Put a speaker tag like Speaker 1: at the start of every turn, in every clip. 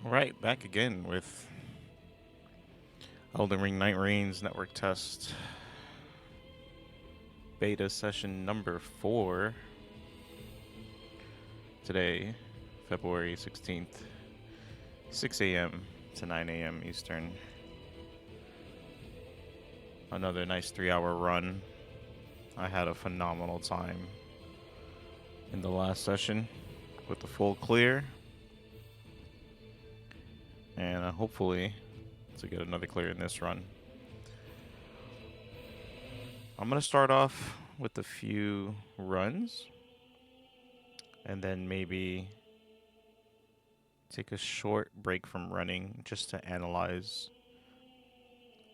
Speaker 1: All right, back again with Elden Ring NightReign's network test beta session number 4. Today, February 16th, 6 a.m. to 9 a.m. Eastern. Another nice 3-hour run. I had a phenomenal time in the last session with the full clear. And hopefully to get another clear in this run. I'm going to start off with a few runs and then maybe take a short break from running just to analyze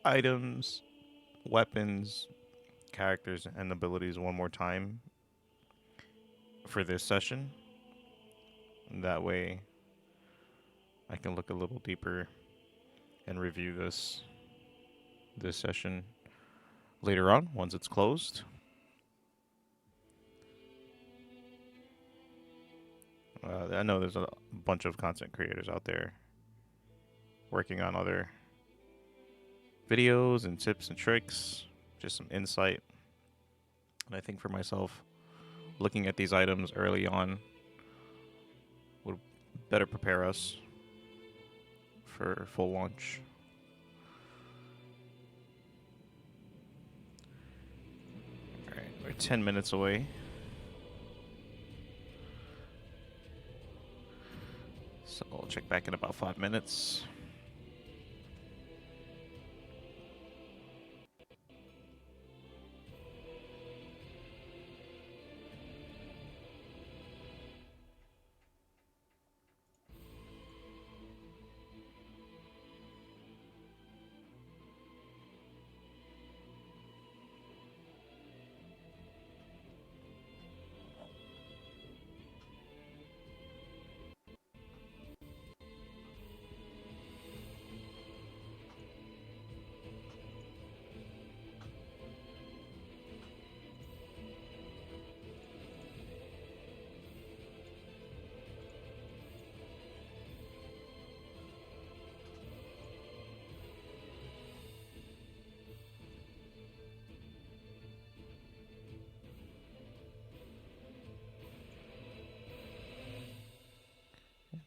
Speaker 1: items, weapons, characters, and abilities one more time for this session. And that way I can look a little deeper and review this session later on once it's closed. I know there's a bunch of content creators out there working on other videos and tips and tricks, just some insight. And I think for myself, looking at these items early on would better prepare us for full launch. Alright, we're 10 minutes away. So I'll check back in about 5 minutes.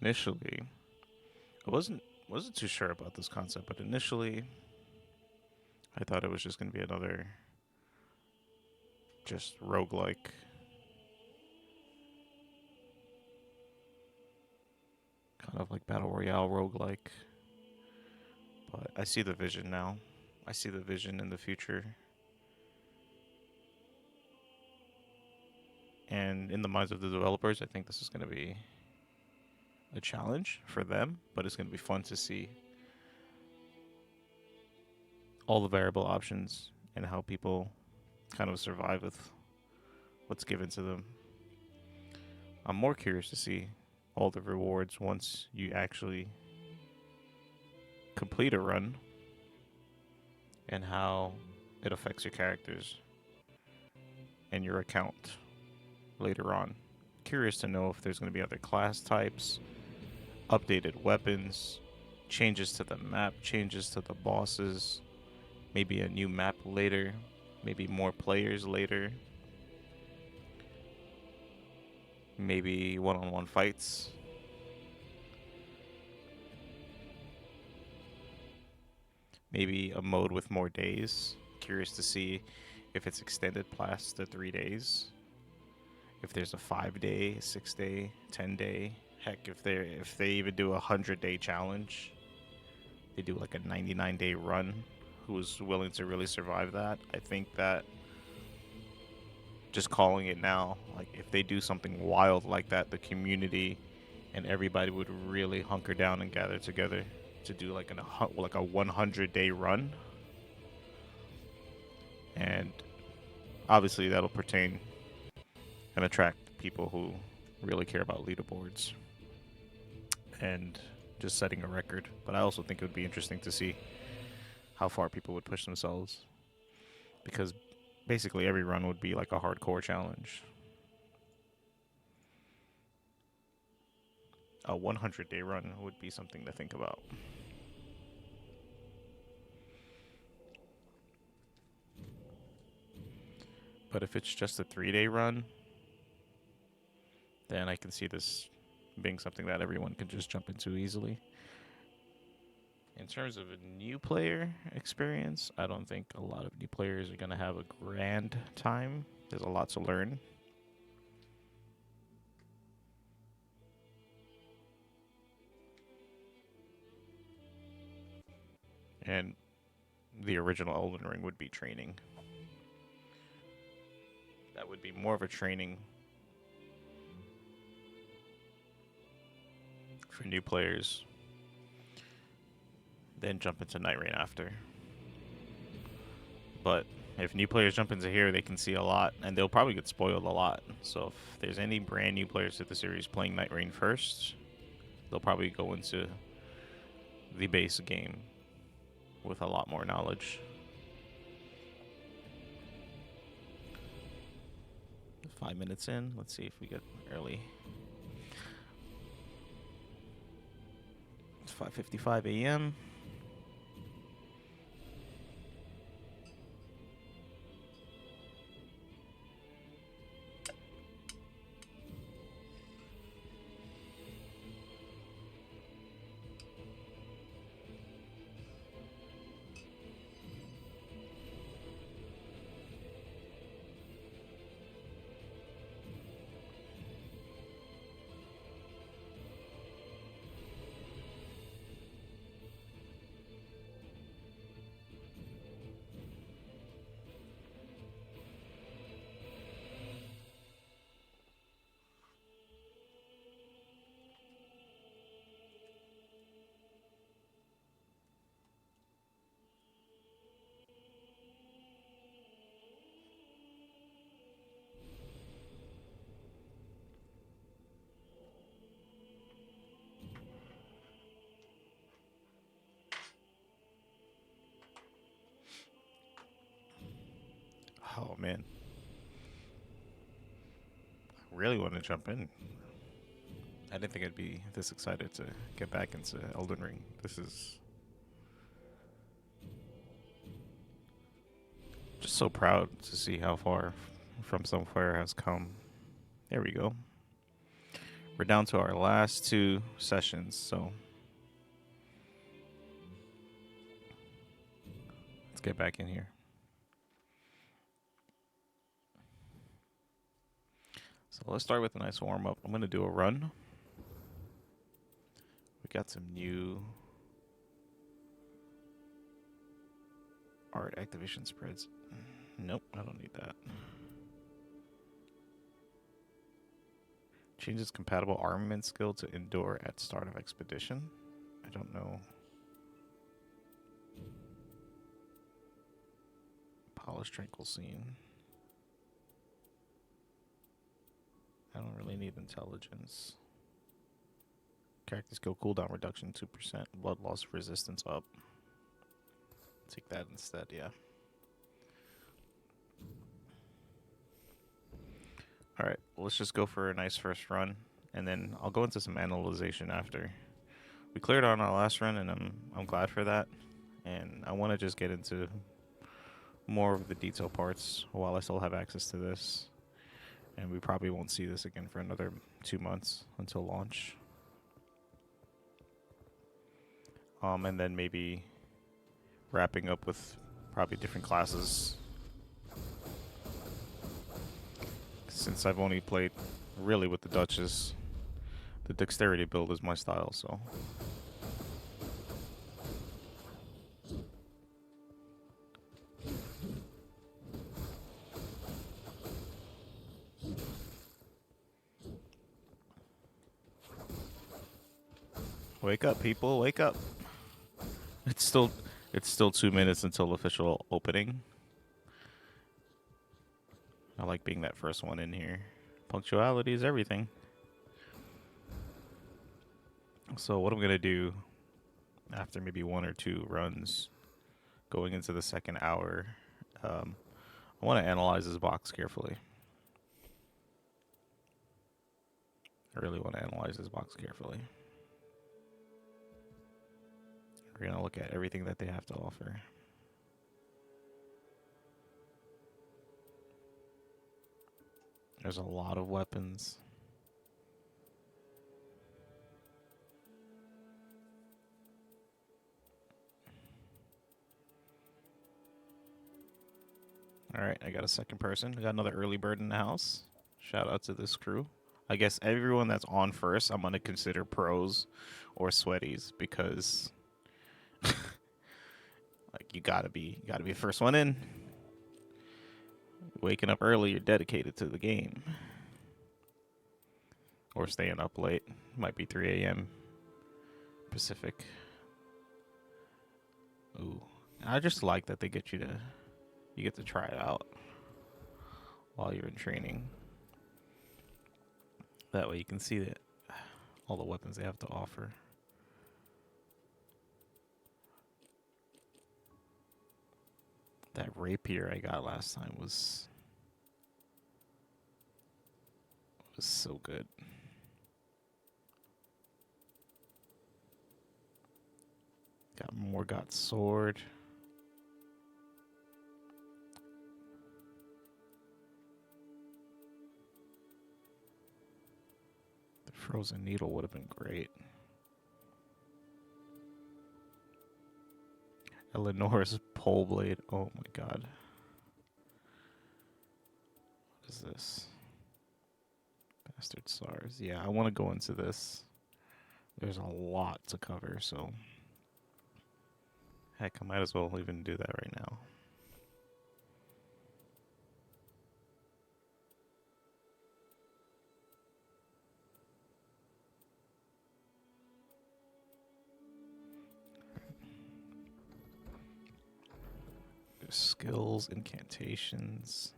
Speaker 1: Initially, I wasn't too sure about this concept, but initially I thought it was just going to be another just roguelike. Kind of like Battle Royale roguelike. But I see the vision now. I see the vision in the future. And in the minds of the developers, I think this is going to be a challenge for them, but it's going to be fun to see all the variable options and how people kind of survive with what's given to them. I'm more curious to see all the rewards once you actually complete a run and how it affects your characters and your account later on. Curious to know if there's going to be other class types, updated weapons, changes to the map, changes to the bosses, maybe a new map later, maybe more players later, maybe one-on-one fights. Maybe a mode with more days. Curious to see if it's extended past the 3 days. If there's a 5-day, 6-day, 10-day. Heck, if they even do 100-day challenge, they do like a 99-day run. Who's willing to really survive that? I think that just calling it now, like if they do something wild like that, the community and everybody would really hunker down and gather together to do like a 100-day run, and obviously that'll pertain and attract people who really care about leaderboards and just setting a record. But I also think it would be interesting to see how far people would push themselves, because basically every run would be like a hardcore challenge. A 100-day run would be something to think about. But if it's just a 3-day run, then I can see this being something that everyone can just jump into easily. In terms of a new player experience, I don't think a lot of new players are going to have a grand time. There's a lot to learn. And the original Elden Ring would be training. That would be more of a training for new players, then jump into NightReign after. But if new players jump into here, they can see a lot, and they'll probably get spoiled a lot. So if there's any brand new players to the series playing NightReign first, they'll probably go into the base game with a lot more knowledge. 5 minutes in, let's see if we get early. It's 5:55 a.m. Oh man, I really want to jump in. I didn't think I'd be this excited to get back into Elden Ring. This is just so proud to see how far From Somewhere has come. There we go. We're down to our last 2 sessions, so let's get back in here. So let's start with a nice warm up. I'm going to do a run. We got some new art activation spreads. Nope, I don't need that. Changes compatible armament skill to endure at start of expedition. I don't know. Polished tranquil scene. I don't really need intelligence. Character skill cooldown reduction 2%. Blood loss resistance up. Take that instead, yeah. Alright, let's just go for a nice first run, and then I'll go into some analyzation after. We cleared on our last run, and I'm glad for that. And I want to just get into more of the detail parts while I still have access to this. And we probably won't see this again for another 2 months until launch. And then maybe wrapping up with probably different classes. Since I've only played really with the Duchess, the dexterity build is my style, so. Wake up, people, wake up. It's still 2 minutes until official opening. I like being that first one in here. Punctuality is everything. So what I'm going to do after maybe 1 or 2 runs going into the second hour, I want to analyze this box carefully. really want to analyze this box carefully. We're going to look at everything that they have to offer. There's a lot of weapons. Alright, I got a second person. I got another early bird in the house. Shout out to this crew. I guess everyone that's on first, I'm going to consider pros or sweaties because like you gotta be first one in. Waking up early, you're dedicated to the game. Or staying up late. Might be 3 a.m. Pacific. Ooh. I just like that they get you get to try it out while you're in training. That way you can see that all the weapons they have to offer. That rapier I got last time was so good. Got Morgoth's sword. The frozen needle would have been great. Eleanor's pole blade. Oh my god. What is this? Bastard SARS. Yeah, I want to go into this. There's a lot to cover, so heck, I might as well even do that right now. There's skills, incantations.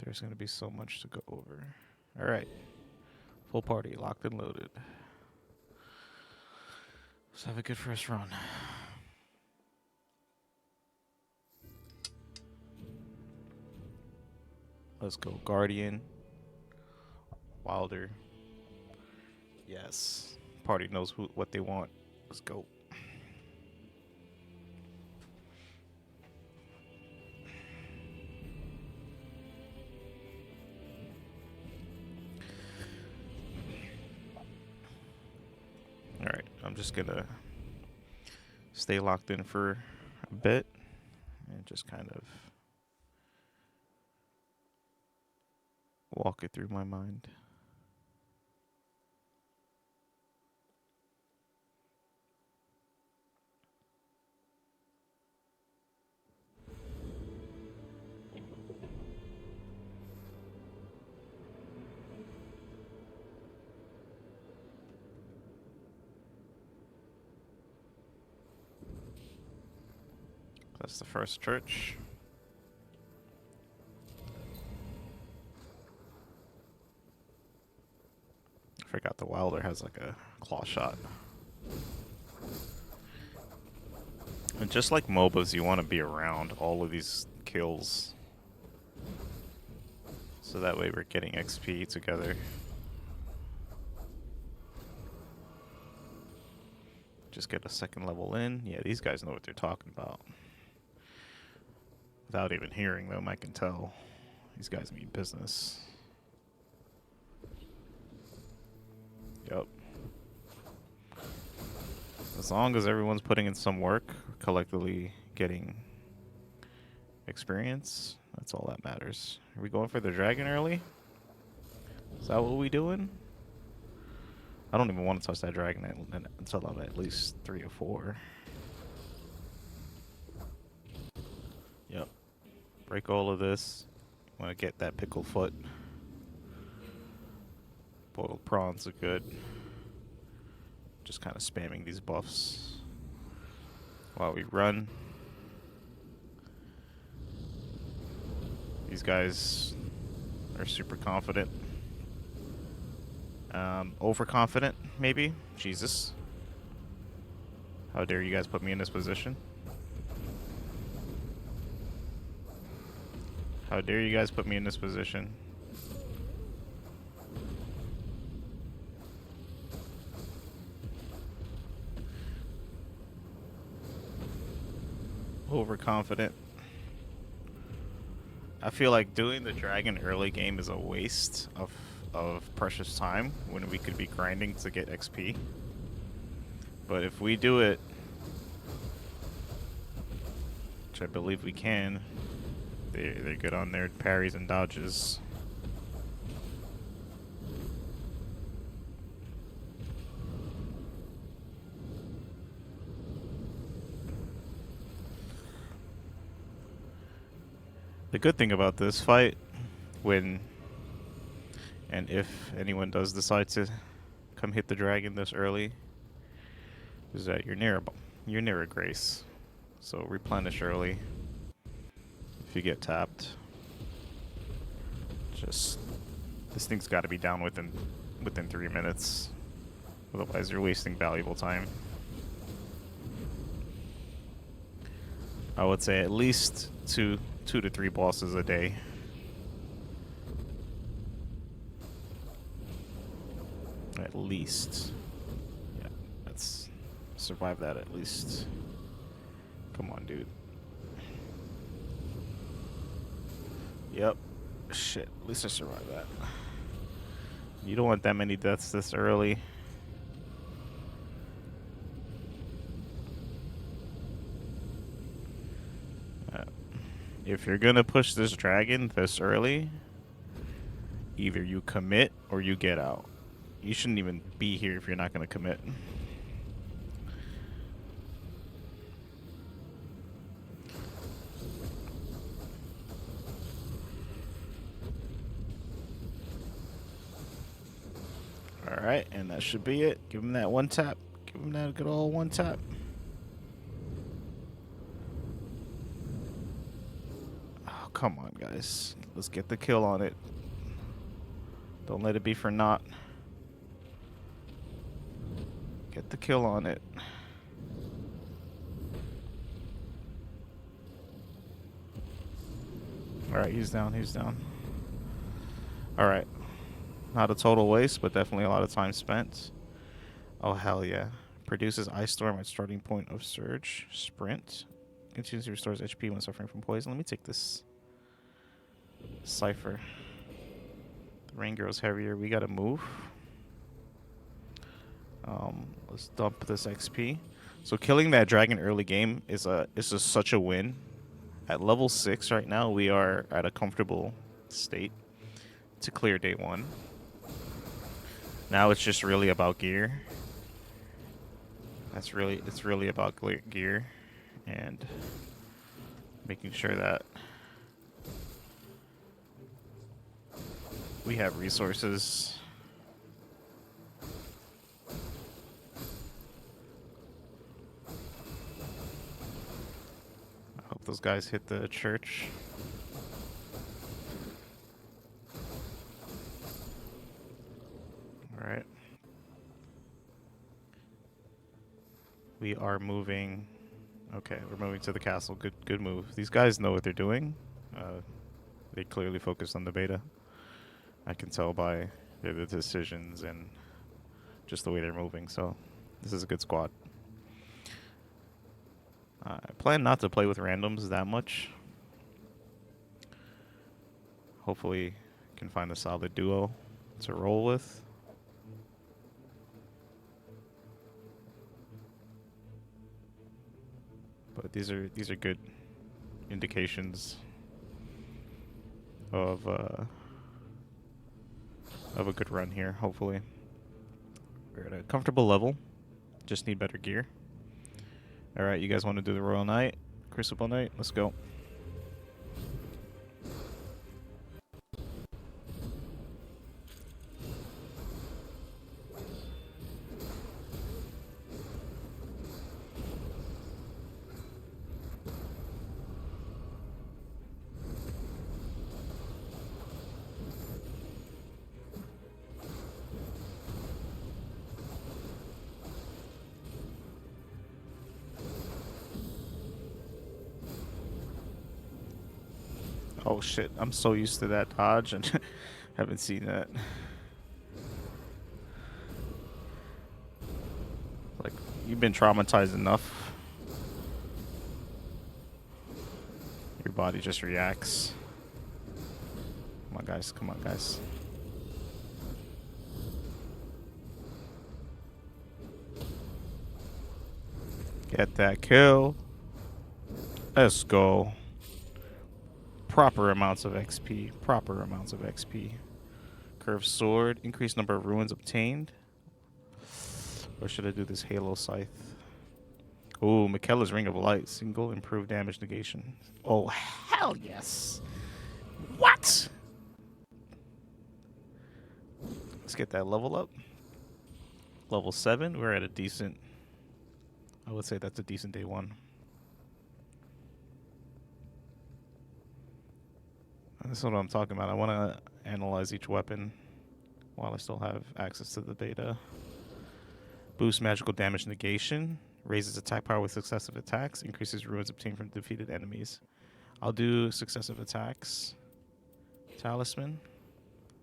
Speaker 1: There's going to be so much to go over. All right. Full party, locked and loaded. Let's have a good first run. Let's go. Guardian. Wilder. Yes. Party knows what they want. Let's go. Alright, I'm just gonna stay locked in for a bit and just kind of walk it through my mind. That's the first church. I forgot the Wilder has like a claw shot. And just like MOBAs, you want to be around all of these kills. So that way we're getting XP together. Just get a second level in. Yeah, these guys know what they're talking about. Without even hearing them, I can tell these guys mean business. Yep. As long as everyone's putting in some work, collectively getting experience, that's all that matters. Are we going for the dragon early? Is that what we doing? I don't even want to touch that dragon until I'm at least 3 or 4. Yep. Break all of this. Want to get that pickle foot. Boiled prawns are good. Just kind of spamming these buffs while we run. These guys are super confident. Overconfident, maybe? Jesus. How dare you guys put me in this position? How dare you guys put me in this position? overconfident. I feel like doing the dragon early game is a waste of precious time when we could be grinding to get XP. But if we do it, which I believe we can, they're good on their parries and dodges. The good thing about this fight, when and if anyone does decide to come hit the dragon this early, is that you're near a grace. So replenish early if you get tapped. Just this thing's got to be down within 3 minutes. Otherwise, you're wasting valuable time. I would say at least two to three bosses a day. At least. Yeah, let's survive that at least. Come on, dude. Yep. Shit, at least I survived that. You don't want that many deaths this early. If you're gonna push this dragon this early, either you commit or you get out. You shouldn't even be here if you're not gonna commit. Alright, and that should be it. Give him that one tap. Give him that good old one tap. Oh, come on, guys. Let's get the kill on it. Don't let it be for naught. Get the kill on it. Alright, he's down, he's down. Alright. Not a total waste, but definitely a lot of time spent. Oh, hell yeah. Produces Ice Storm at starting point of Surge. Sprint. Continuously restores HP when suffering from poison. Let me take this Cypher. The rain grows heavier. We gotta move. Let's dump this XP. So killing that dragon early game is just such a win. At level 6 right now, we are at a comfortable state to clear day 1. Now it's just really about gear. It's really about gear and making sure that we have resources. I hope those guys hit the church. All right. We are moving. Okay, we're moving to the castle. Good move. These guys know what they're doing. They clearly focused on the beta. I can tell by their decisions and just the way they're moving. So this is a good squad. I plan not to play with randoms that much. Hopefully, can find a solid duo to roll with. But these are good indications of a good run here. Hopefully, we're at a comfortable level. Just need better gear. All right, you guys want to do the Royal Knight, Crucible Knight? Let's go. Oh shit, I'm so used to that dodge and haven't seen that. Like, you've been traumatized enough. body just reacts. Come on, guys. Come on, guys. Get that kill. Let's go. Proper amounts of XP. Proper amounts of XP. Curved sword. Increased number of ruins obtained. Or should I do this Halo Scythe? Ooh, Michaela's Ring of Light. Single improved damage negation. Oh, hell yes. What? Let's get that level up. Level 7. We're at a decent... I would say that's a decent day 1. This is what I'm talking about. I want to analyze each weapon while I still have access to the beta. Boost magical damage negation. Raises attack power with successive attacks. Increases ruins obtained from defeated enemies. I'll do successive attacks. Talisman.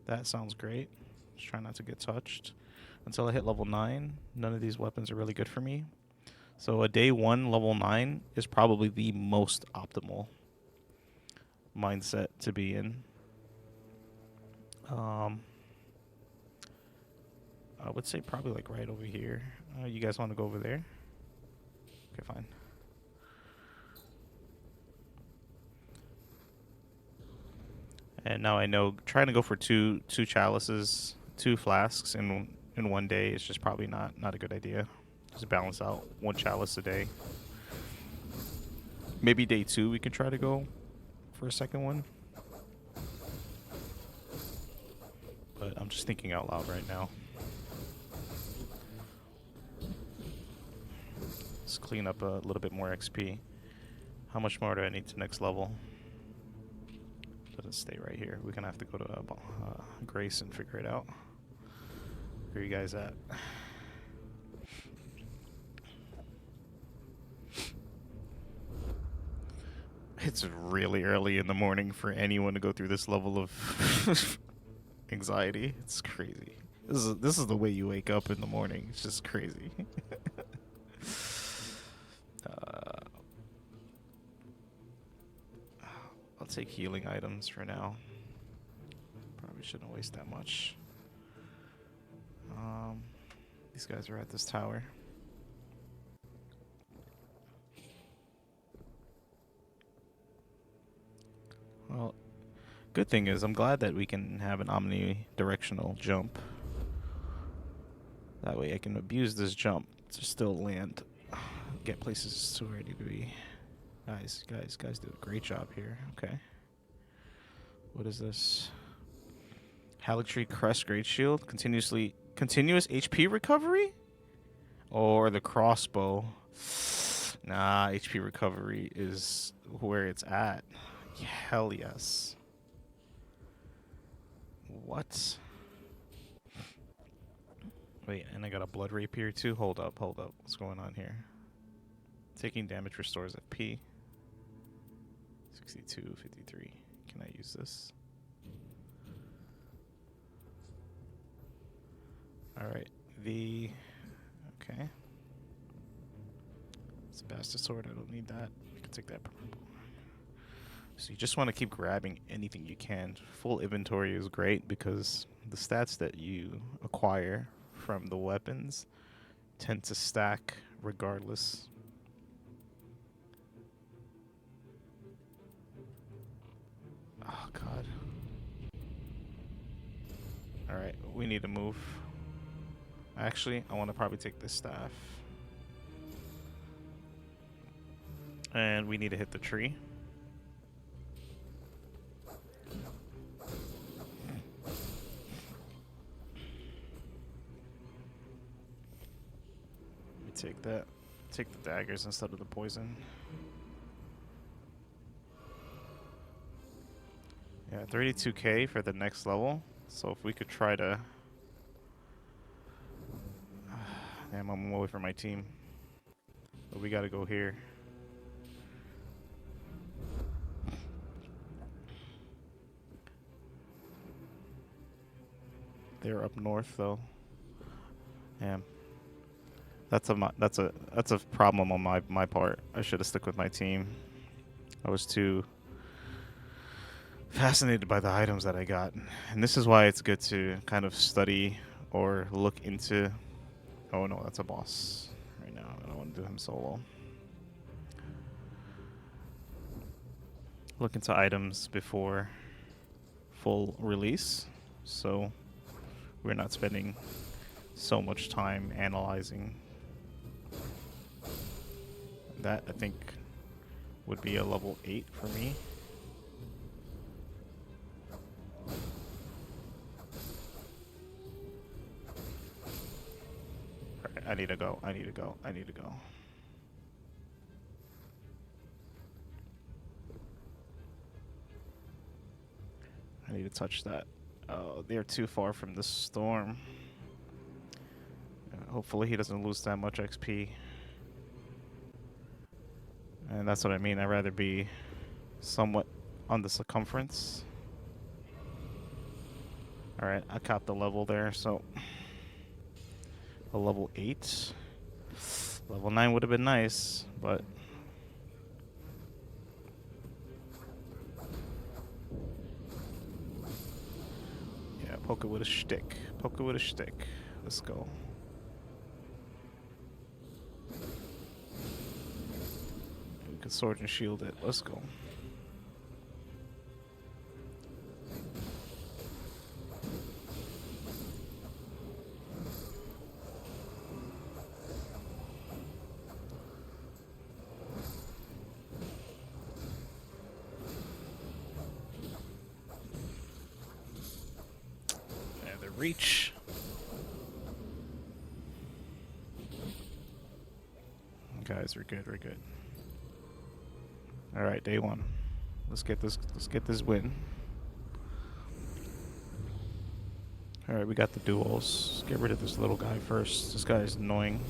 Speaker 1: That sounds great. Just try not to get touched. Until I hit level 9, none of these weapons are really good for me. So a day 1 level 9 is probably the most optimal mindset to be in. I would say probably like right over here. You guys want to go over there? Okay, fine. And now I know trying to go for two chalices, 2 flasks in one day is just probably not a good idea. Just balance out 1 chalice a day. Maybe day 2 we can try to go for a second one. But I'm just thinking out loud right now. Let's clean up a little bit more XP. How much more do I need to next level? Doesn't stay right here. We're gonna have to go to Grace and figure it out. Where are you guys at? It's really early in the morning for anyone to go through this level of anxiety. It's crazy. This is the way you wake up in the morning. It's just crazy. I'll take healing items for now. Probably shouldn't waste that much. These guys are at this tower. Well, good thing is I'm glad that we can have an omnidirectional jump. That way I can abuse this jump to still land, get places to where I need to be. Guys do a great job here. Okay. What is this? Halictree Crest Great Shield. Continuous HP recovery? Or the crossbow? Nah, HP recovery is where it's at. Hell yes. What? Wait, and I got a blood rapier too? Hold up. What's going on here? Taking damage restores FP. 62, 53. Can I use this? Alright, okay. It's a bastard sword, I don't need that. I can take that purple. So you just want to keep grabbing anything you can. Full inventory is great because the stats that you acquire from the weapons tend to stack regardless. Oh god. Alright, we need to move. Actually, I want to probably take this staff. And we need to hit the tree. Let me take that. Take the daggers instead of the poison. Yeah, 32k for the next level. So if we could try to... Damn, I'm away from my team. But we gotta go here. They're up north though. Damn. That's a problem on my part. I should have stuck with my team. I was too fascinated by the items that I got. And this is why it's good to kind of study or look into. Oh no, that's a boss right now. I don't want to do him solo. Look into items before full release, so we're not spending so much time analyzing. That, I think, would be a level 8 for me. Alright, I need to go. I need to go. I need to go. I need to touch that. Oh, they're too far from the storm. Hopefully he doesn't lose that much XP. And that's what I mean. I'd rather be somewhat on the circumference. Alright, I copped the level there, so a level 8. Level 9 would have been nice, but yeah, poke it with a shtick. Poke it with a shtick. Let's go. We can sword and shield it. Let's go. And the reach. Guys, we're good. We're good. All right, day 1. Let's get this. Let's get this win. All right, we got the duels. Let's get rid of this little guy first. This guy is annoying.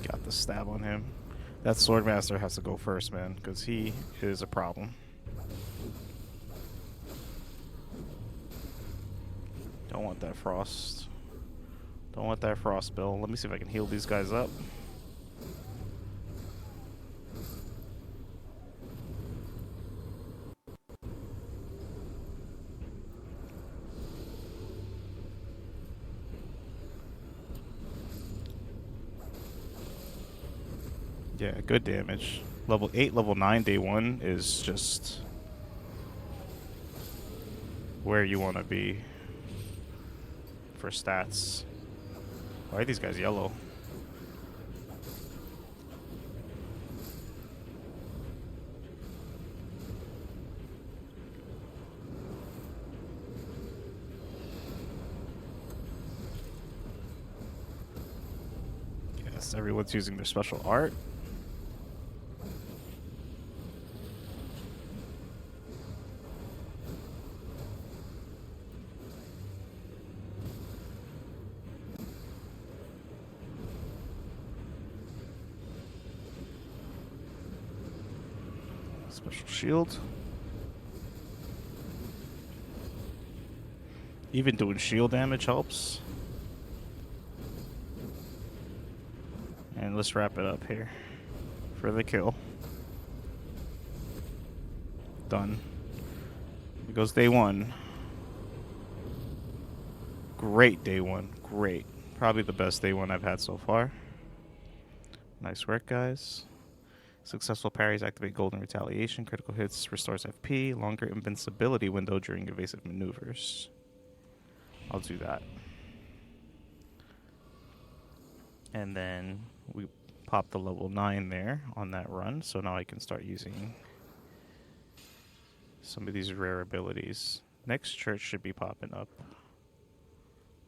Speaker 1: Got the stab on him. That Swordmaster has to go first, man, because he is a problem. Don't want that frost. Don't want that frost, Bill. Let me see if I can heal these guys up. Yeah, good damage. Level 8, level 9, day 1 is just where you want to be for stats. Why are these guys yellow? Yes, everyone's using their special art. Special shield. Even doing shield damage helps. And let's wrap it up here for the kill. Done. Here goes day 1. Great day 1. Great. Probably the best day 1 I've had so far. Nice work, guys. Successful parries activate golden retaliation. Critical hits restores FP. Longer invincibility window during evasive maneuvers. I'll do that. And then we pop the level 9 there on that run. So now I can start using some of these rare abilities. Next church should be popping up,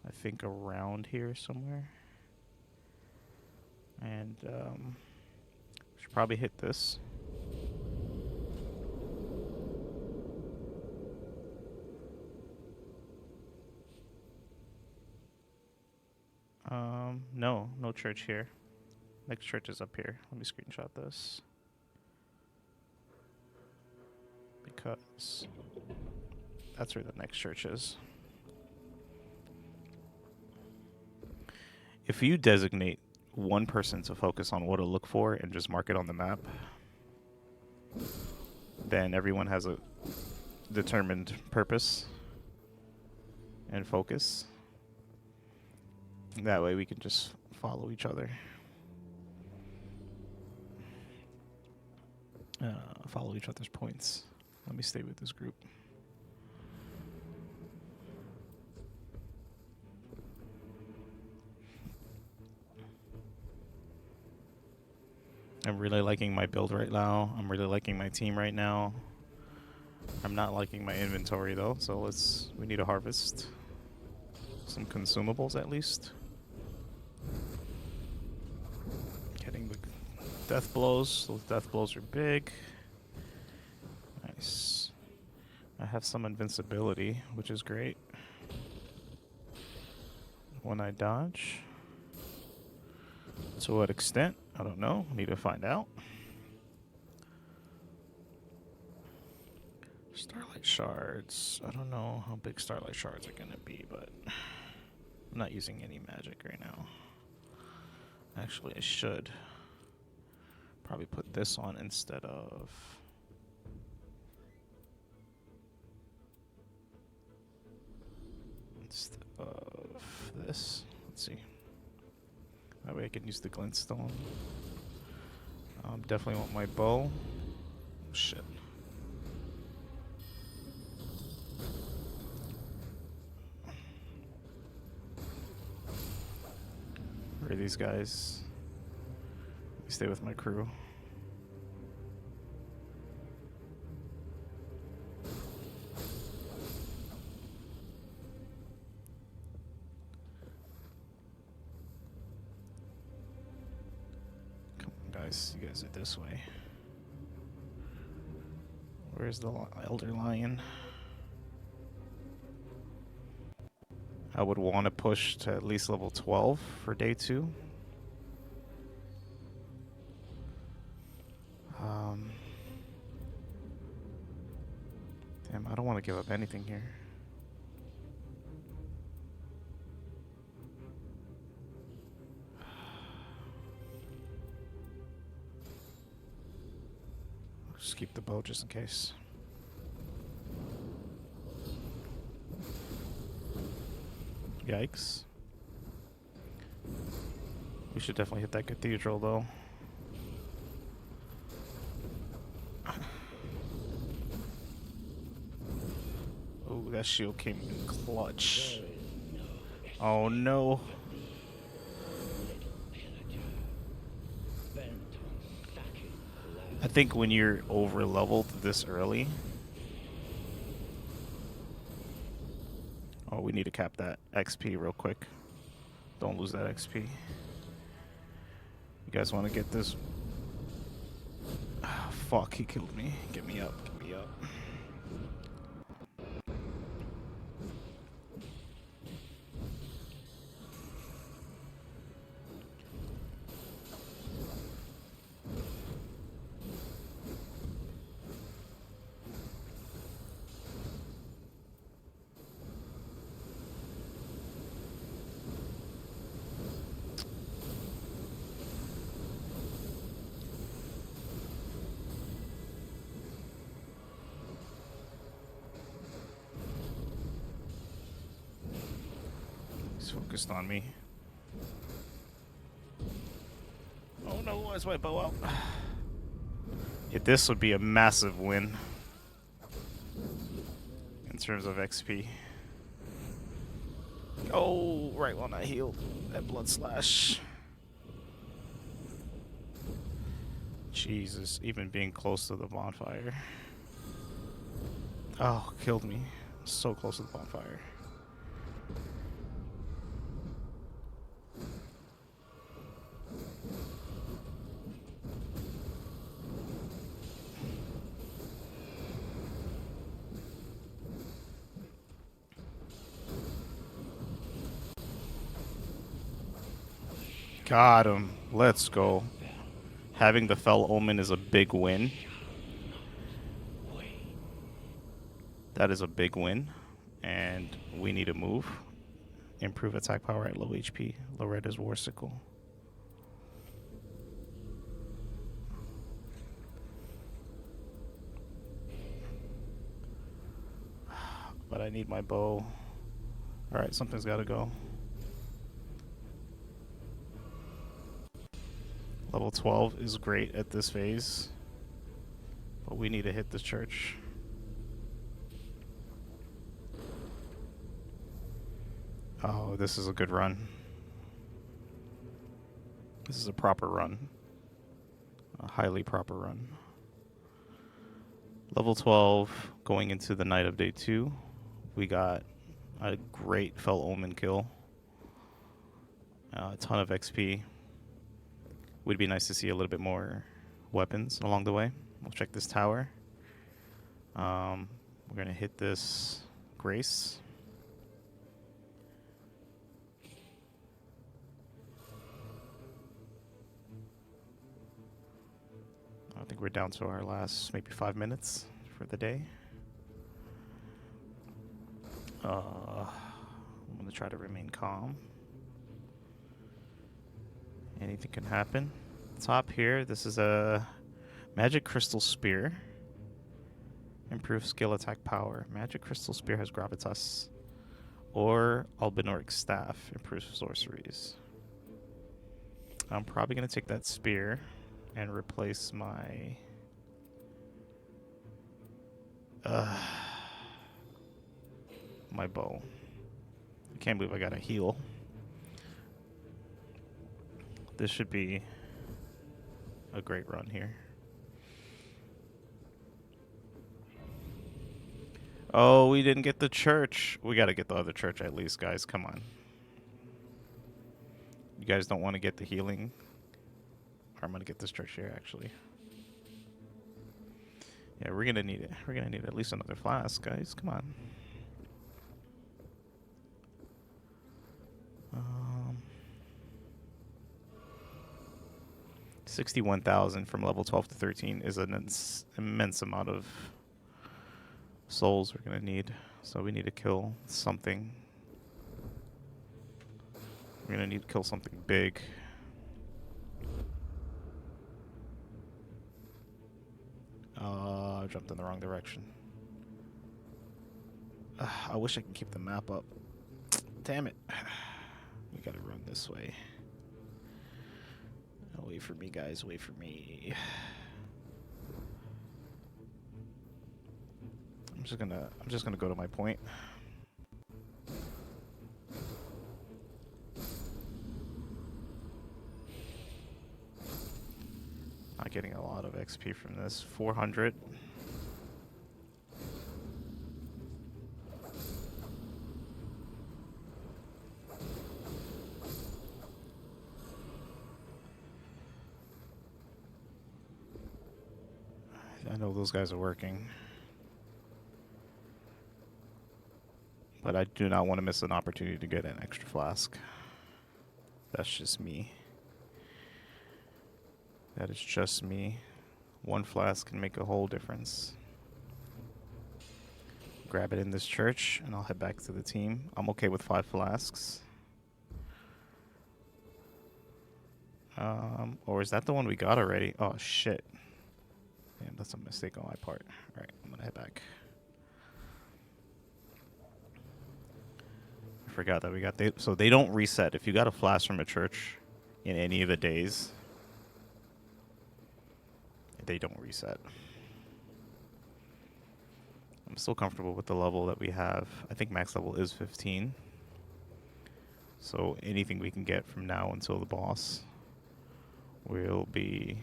Speaker 1: I think, around here somewhere. And should probably hit this. No church here. Next church is up here. Let me screenshot this. because that's where the next church is. If you designate one person to focus on what to look for and just mark it on the map, then everyone has a determined purpose and focus. That way we can just follow each other. Follow each other's points. Let me stay with this group. I'm really liking my build right now. I'm really liking my team right now. I'm not liking my inventory though, so we need to harvest some consumables at least. Getting the death blows. Those death blows are big. Nice. I have some invincibility, which is great. When I dodge. To what extent? I don't know. Need to find out. Starlight shards. I don't know how big starlight shards are gonna be, but I'm not using any magic right now. Actually, I should probably put this on instead of this. Let's see. That way I can use the glintstone. Definitely want my bow. Oh, shit. Where are these guys? Let me stay with my crew. You guys are this way. Where's the elder lion? I would want to push to at least level 12 for day 2. Damn, I don't want to give up anything here. Just keep the bow just in case. Yikes. We should definitely hit that cathedral though. Oh, that shield came in clutch. Oh no. I think when you're over leveled this early. Oh, we need to cap that XP real quick. Don't lose that XP. You guys want to get this? Oh, fuck, he killed me. Get me up, get me up. Focused on me. Oh no, why's my bow out? Yeah, this would be a massive win in terms of XP. Oh, right when I healed that blood slash. Jesus, even being close to the bonfire. Oh, killed me. So close to the bonfire. Got him. Let's go. Having the Fell Omen is a big win. That is a big win, and we need to move. Improve attack power at low HP. Loretta's War Sickle. But I need my bow. Alright, something's gotta go. Level 12 is great at this phase, but we need to hit this church. Oh, this is a good run. This is a proper run. A highly proper run. Level 12, going into the night of day 2, we got a great Fell Omen kill. A ton of XP. Would be nice to see a little bit more weapons along the way. We'll check this tower. We're going to hit this Grace. I think we're down to our last maybe 5 minutes for the day. I'm going to try to remain calm. Anything can happen. Top here, this is a Magic Crystal Spear. Improves skill attack power. Magic Crystal Spear has Gravitas. Or Albinoric Staff improves sorceries. I'm probably going to take that spear and replace my my bow. I can't believe I got a heal. This should be a great run here. Oh, we didn't get the church. We got to get the other church at least, guys. Come on. You guys don't want to get the healing? Or I'm going to get this church here, actually. Yeah, we're going to need it. We're going to need at least another flask, guys. Come on. 61,000 from level 12 to 13 is an immense amount of souls we're going to need. So we need to kill something. We're going to need to kill something big. I jumped in the wrong direction. I wish I could keep the map up. Damn it. We gotta run this way. Wait for me, guys. Wait for me. I'm just gonna go to my point. Not getting a lot of XP from this. 400. I know those guys are working. But I do not want to miss an opportunity to get an extra flask. That's just me. That is just me. One flask can make a whole difference. Grab it in this church, and I'll head back to the team. I'm okay with 5 flasks. Or is that the one we got already? Oh, shit. Damn, that's a mistake on my part. Alright, I'm gonna head back. I forgot that we got... So they don't reset. If you got a flask from a church in any of the days, they don't reset. I'm still comfortable with the level that we have. I think max level is 15. So anything we can get from now until the boss will be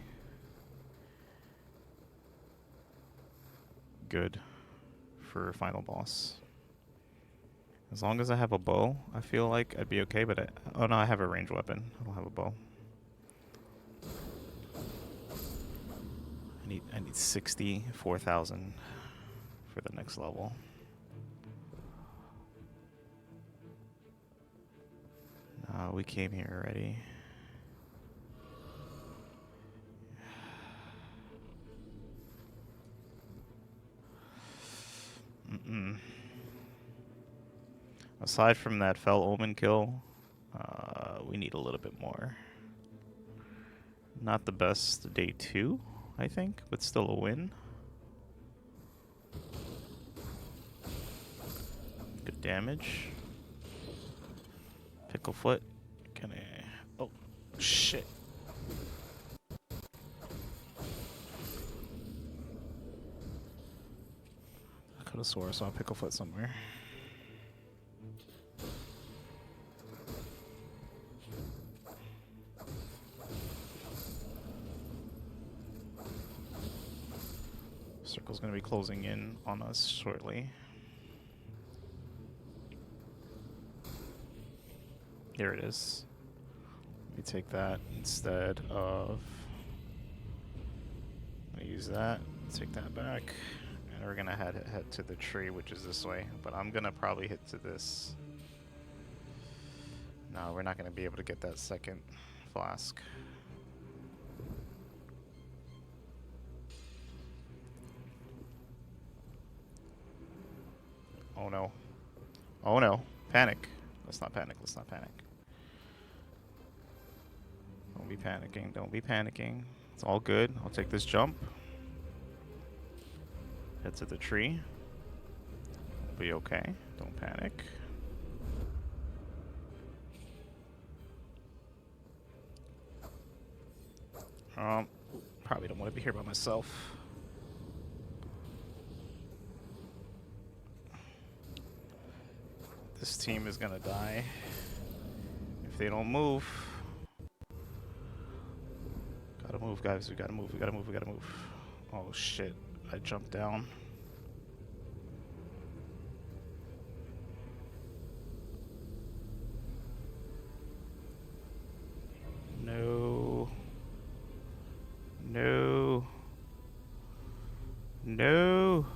Speaker 1: good for final boss. As long as I have a bow, I feel like I'd be okay, but oh no, I have a ranged weapon. I don't have a bow. I need 64,000 for the next level. We came here already. Aside from that Fell Omen kill, we need a little bit more. Not the best day 2, I think, but still a win. Good damage. Picklefoot. Can I... Oh, shit. I could have swore I saw Picklefoot somewhere. Circle's going to be closing in on us shortly. Here it is. Let me take that instead of... I use that, take that back, and we're going to head to the tree, which is this way. But I'm going to probably hit to this. No, we're not going to be able to get that second flask. Oh no. Oh no. Panic. Let's not panic. Let's not panic. Don't be panicking. Don't be panicking. It's all good. I'll take this jump. Head to the tree. We'll be okay. Don't panic. Probably don't want to be here by myself. This team is gonna die if they don't move. Gotta move, guys. We gotta move. We gotta move. We gotta move. Oh shit! I jumped down. No. No. No.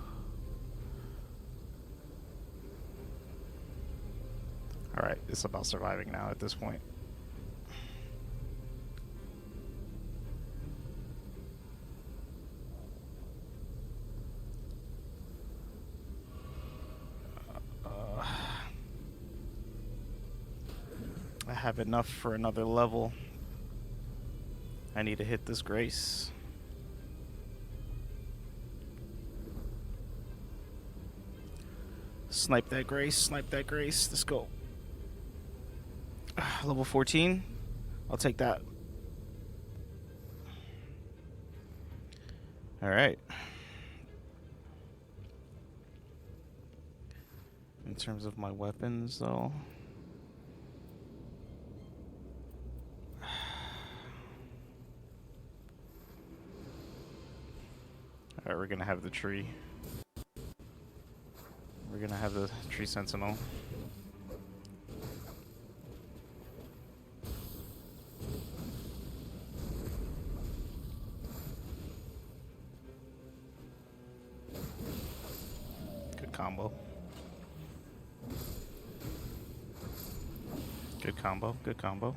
Speaker 1: Alright, it's about surviving now at this point. I have enough for another level. I need to hit this grace. Snipe that grace, snipe that grace. Let's go. Level 14. I'll take that. Alright. In terms of my weapons, though. Alright, we're gonna have the tree. We're gonna have the tree sentinel. Good combo. Good combo, good combo.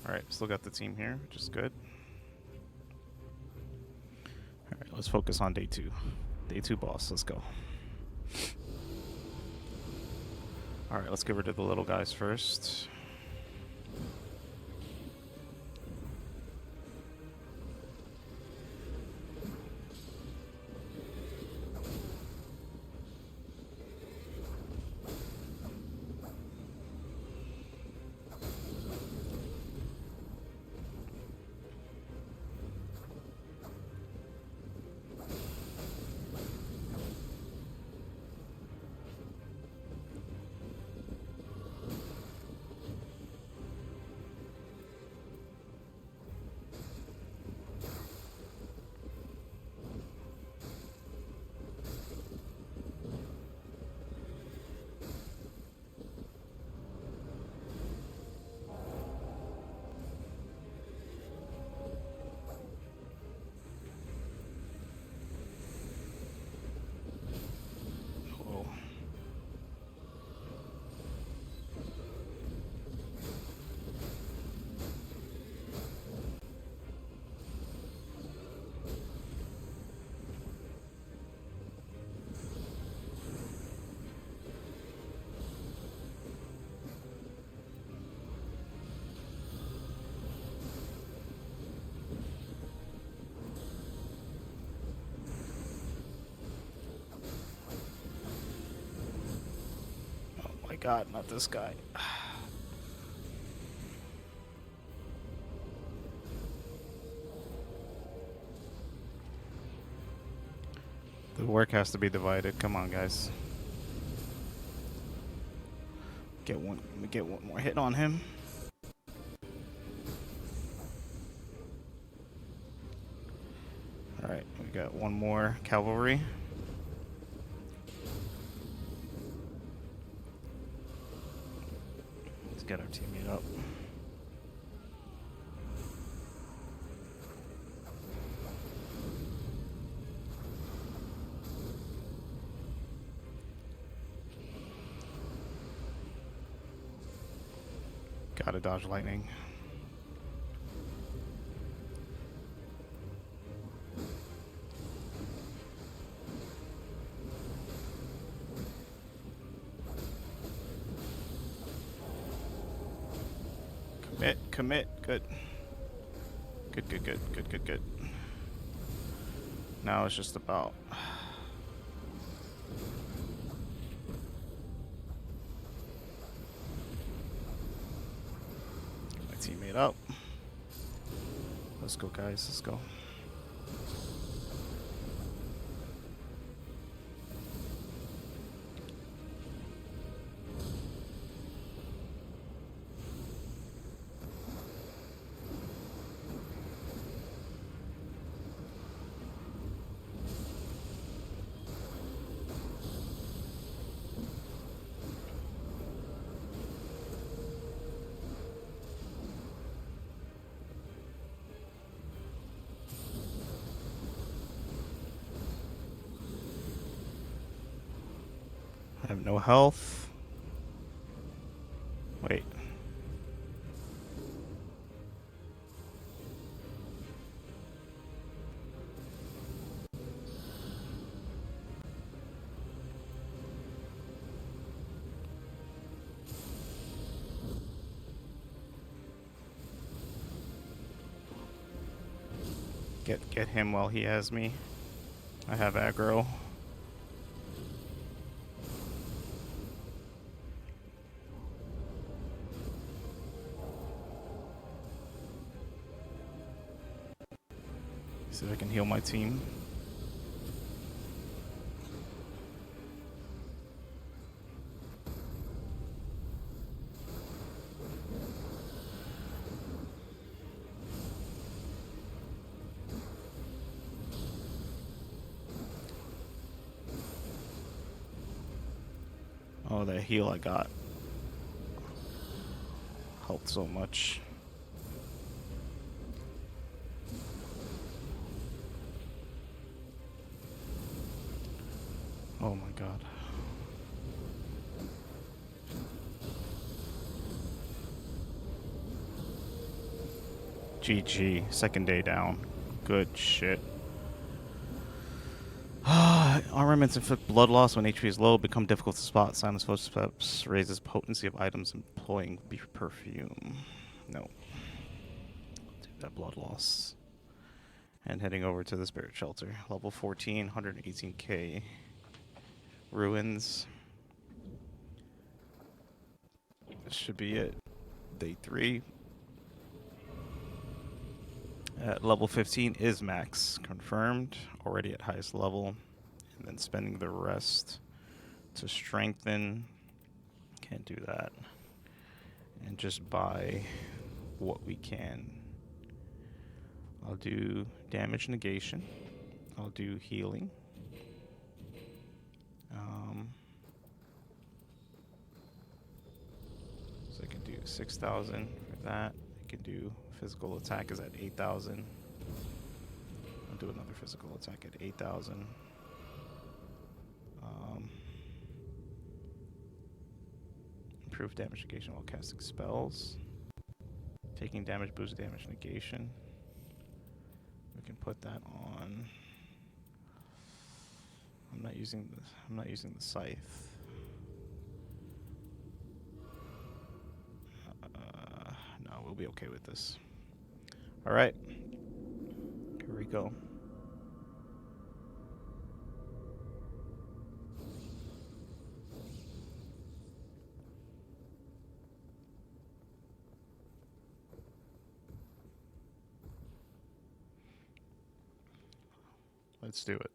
Speaker 1: Alright, still got the team here, which is good. Alright, let's focus on day 2. Day 2 boss, let's go. Alright, let's get rid of the little guys first. god, not this guy. The work has to be divided. Come on, guys. Get one more hit on him. All right, we got one more cavalry. Let's get our teammate up. Gotta dodge lightning. Commit. Good. Good. Now it's just about my teammate up. Let's go, guys. Let's go. I have no health. Wait. Get him while he has me. I have aggro. See if I can heal my team. Oh, that heal I got helped so much. Oh my god. GG. Second day down. Good shit. Armaments inflict blood loss when HP is low, become difficult to spot. Silence footsteps raises potency of items employing perfume. No. Take that blood loss. And heading over to the spirit shelter. Level 14, 118k. Ruins. This should be it. Day 3. At level 15 is max. Confirmed. Already at highest level. And then spending the rest to strengthen. Can't do that. And just buy what we can. I'll do damage negation. I'll do healing. So I can do 6,000 for that. I can do physical attack is at 8,000. I'll do another physical attack at 8,000. Improve damage negation while casting spells. Taking damage boosts damage negation. We can put that on. I'm not using the scythe. No, we'll be okay with this. All right. Here we go. Let's do it.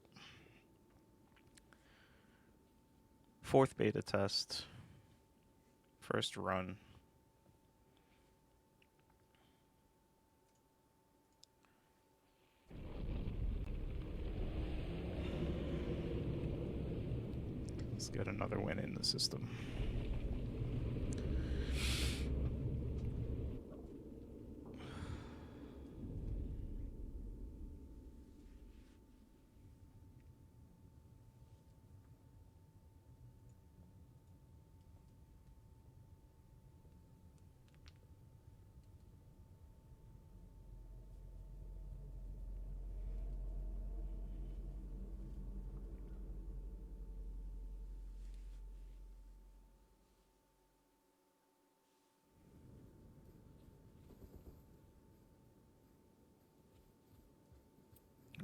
Speaker 1: Fourth beta test. First run. Let's get another win in the system.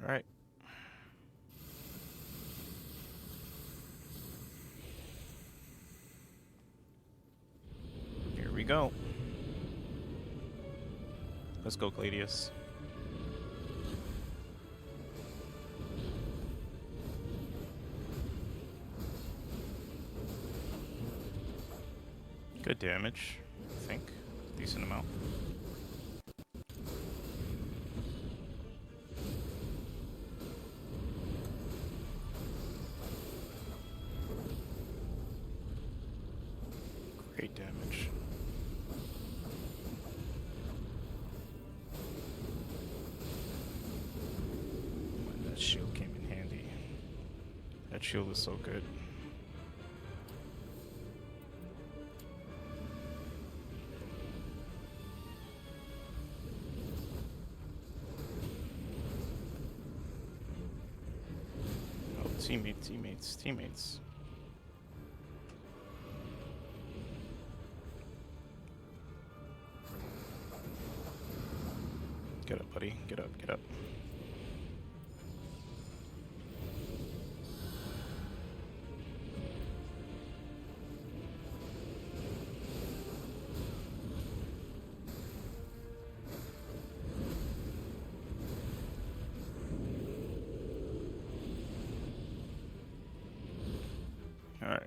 Speaker 1: All right. Here we go. Let's go, Gladius. Good damage, I think. Decent amount. Great damage. That shield came in handy. That shield is so good. Oh, teammates. Get up, buddy. Get up. All right.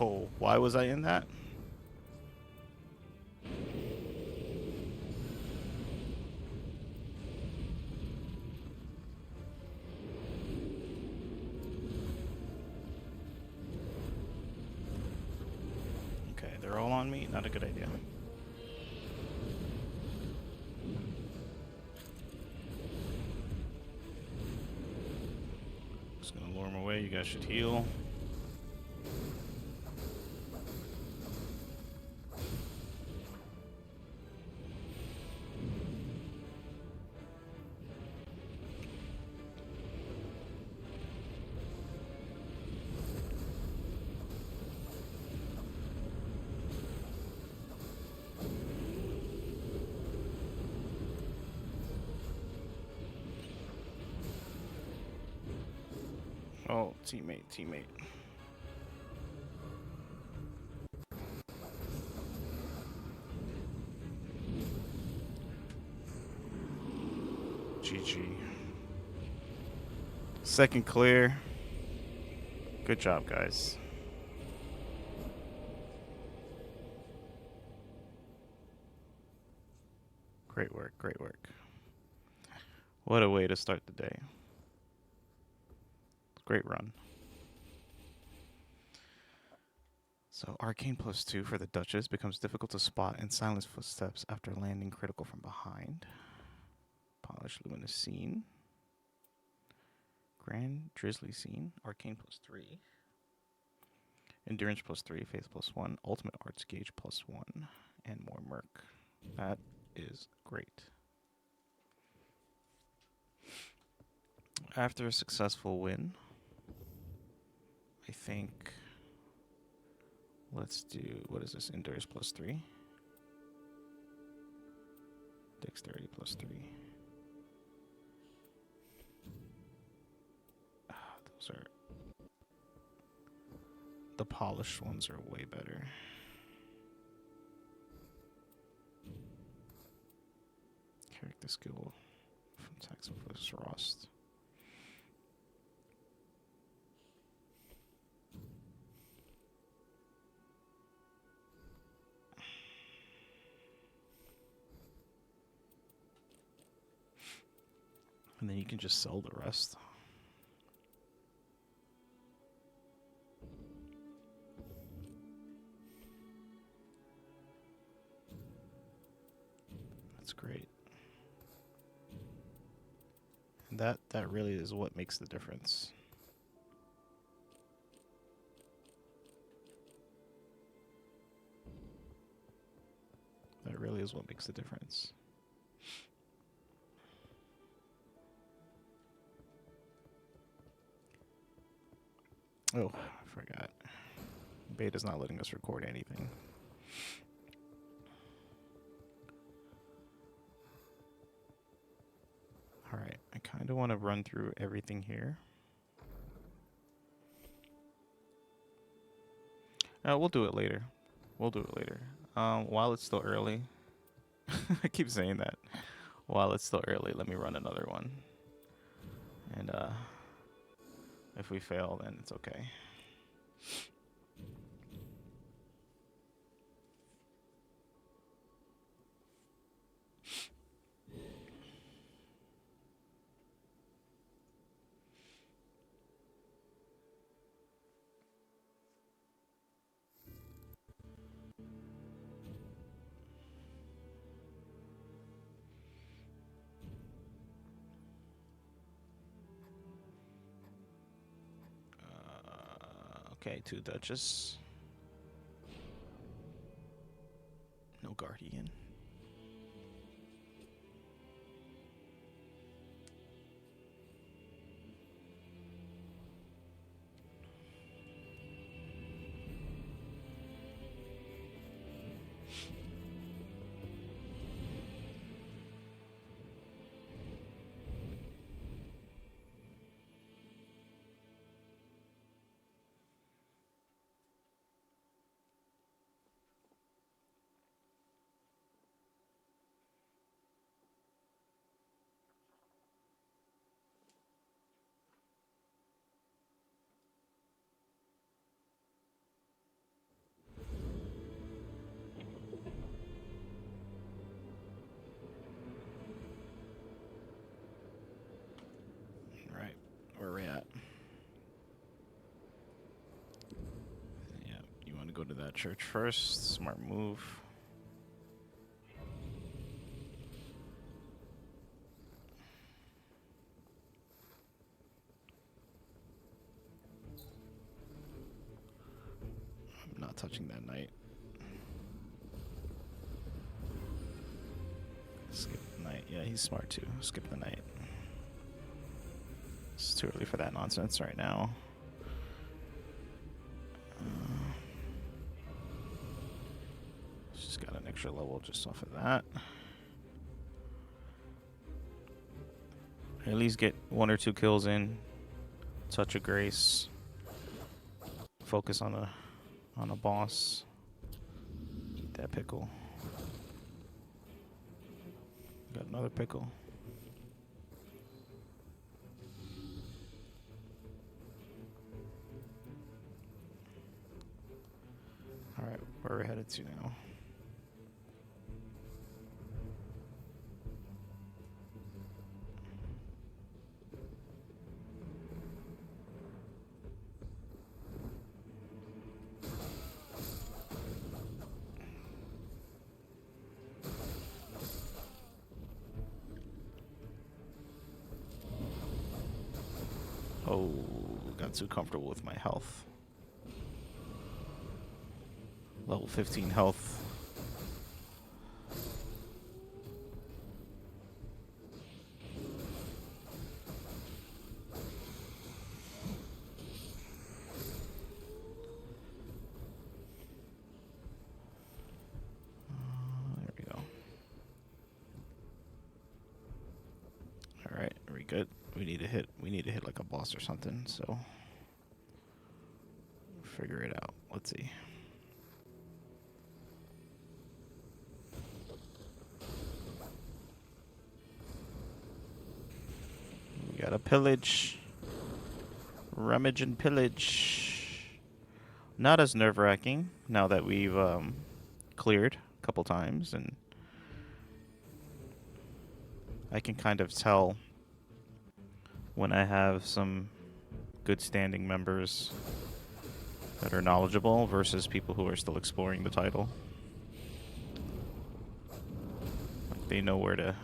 Speaker 1: Oh, why was I in that? Okay, they're all on me. Not a good idea. Just gonna lure them away. You guys should heal. Oh, teammate. GG. Second clear. Good job, guys. Great work. What a way to start the day. Great run. So Arcane +2 for the Duchess becomes difficult to spot and silence footsteps after landing critical from behind. Polished Luminous Scene. Grand Drizzly Scene. Arcane +3. Endurance +3, Faith +1, Ultimate Arts Gauge +1, and more Merc. That is great. After a successful win, I think let's do, what is this? Endurance +3. Dexterity +3. Those are, the polished ones are way better. Character skill from Tax plus Rost. And then you can just sell the rest. That's great. And that really is what makes the difference. That really is what makes the difference. Oh, I forgot. Beta's not letting us record anything. Alright, I kind of want to run through everything here. We'll do it later. We'll do it later. While it's still early, I keep saying that. While it's still early, let me run another one. And if we fail, then it's okay. Okay, 2 Duchess. No Guardian. Right, where are we at? Yeah, you want to go to that church first. Smart move. I'm not touching that knight. Skip the knight. Yeah, he's smart too. Skip the knight. It's too early for that nonsense right now. She's got an extra level just off of that. At least get 1 or 2 kills in. Touch of grace. Focus on a boss. Eat that pickle. Got another pickle. Alright, where are we headed to now? Oh, got too comfortable with my health. Level 15 health. There we go. All right, are we good? We need to hit like a boss or something, so figure it out. Let's see. We gotta pillage. Rummage and pillage. Not as nerve-wracking now that we've cleared a couple times, and I can kind of tell when I have some good standing members that are knowledgeable versus people who are still exploring the title. Like they know where to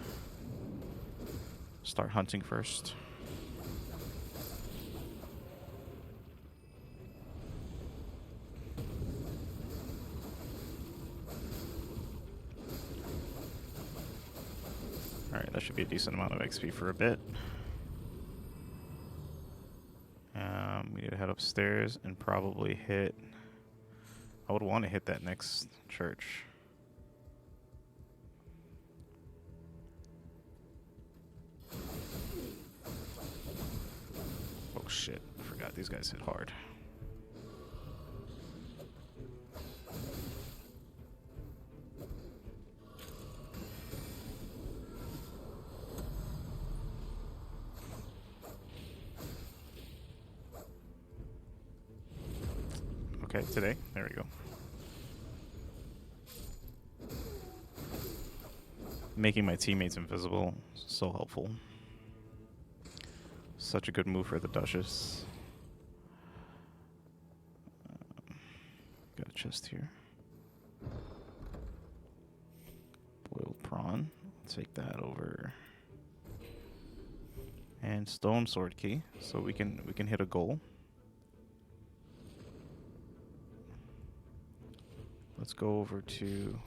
Speaker 1: start hunting first. Alright, that should be a decent amount of XP for a bit. We need to head upstairs and probably hit... I would want to hit that next church. Oh shit, I forgot these guys hit hard. Okay, today. There we go. Making my teammates invisible, so helpful. Such a good move for the Duchess. Got a chest here. Boiled prawn. Take that over. And stone sword key, so we can hit a goal. Let's go over to...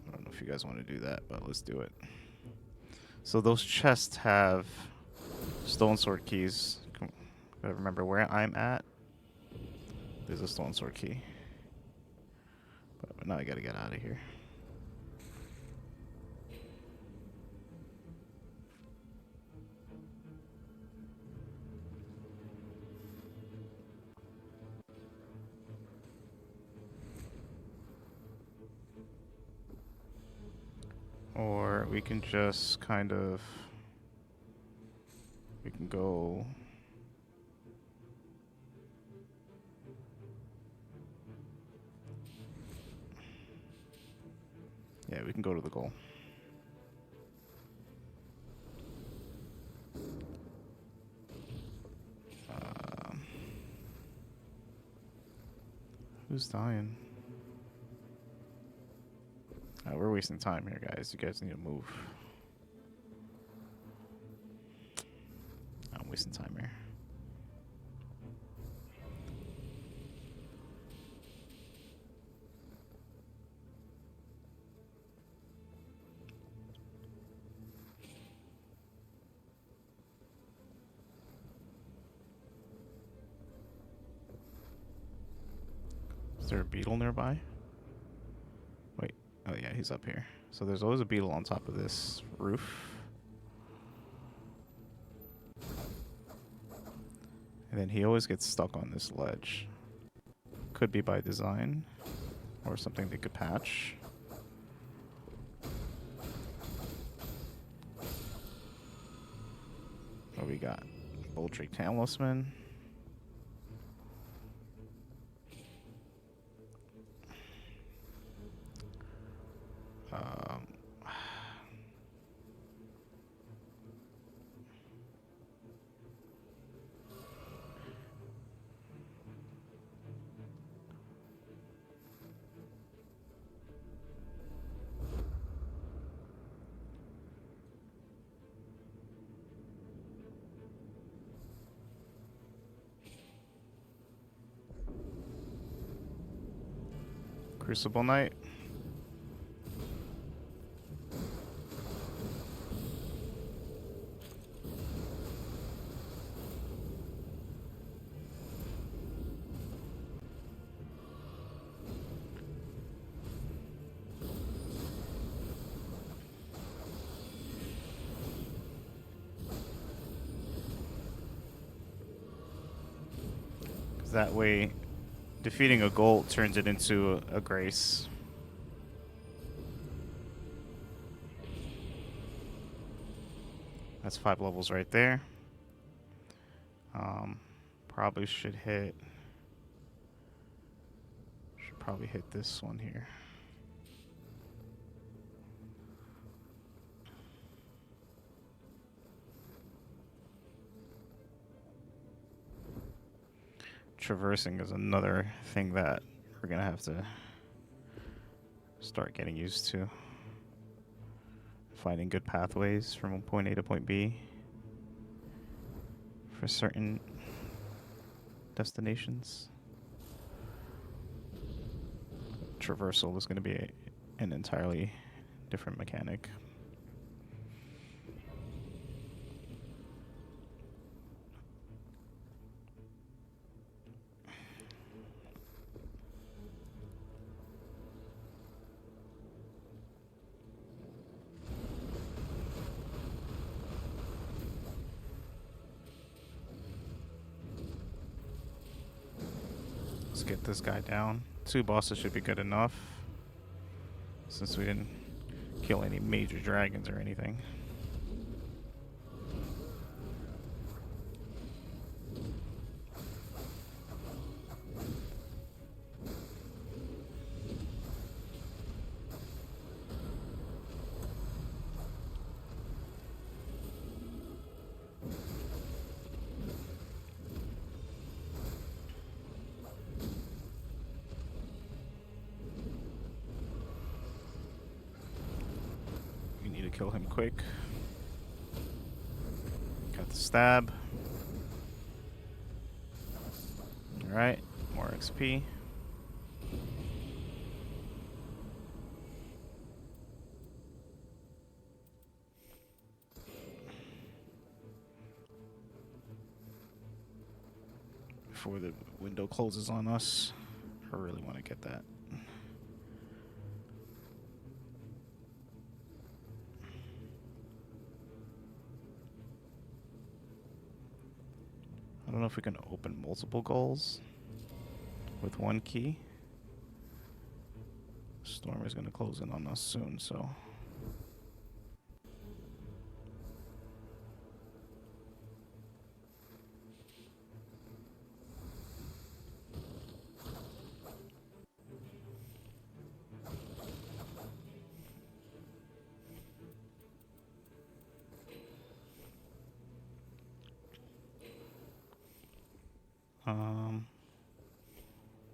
Speaker 1: I don't know if you guys want to do that, but let's do it. So those chests have stone sword keys. Gotta remember where I'm at. There's a stone sword key. But now I gotta get out of here. Or we can just kind of... We can go... Yeah, we can go to the goal. Who's dying? We're wasting time here, guys. You guys need to move. I'm wasting time here. Is there a beetle nearby? Wait. Oh, yeah, he's up here. So there's always a beetle on top of this roof. And then he always gets stuck on this ledge. Could be by design. Or something they could patch. What we got? Boldrick Talisman. Crucible Knight. That way, defeating a gold turns it into a grace. That's 5 levels right there. Probably should probably hit this one here. Traversing is another thing that we're gonna have to start getting used to. Finding good pathways from point A to point B for certain destinations. Traversal is going to be an entirely different mechanic. Let's get this guy down. 2 bosses should be good enough, since we didn't kill any major dragons or anything. Kill him quick. Got the stab. Alright, more XP. Before the window closes on us, I really want to get that. I don't know if we can open multiple goals with 1 key. Storm is going to close in on us soon, so.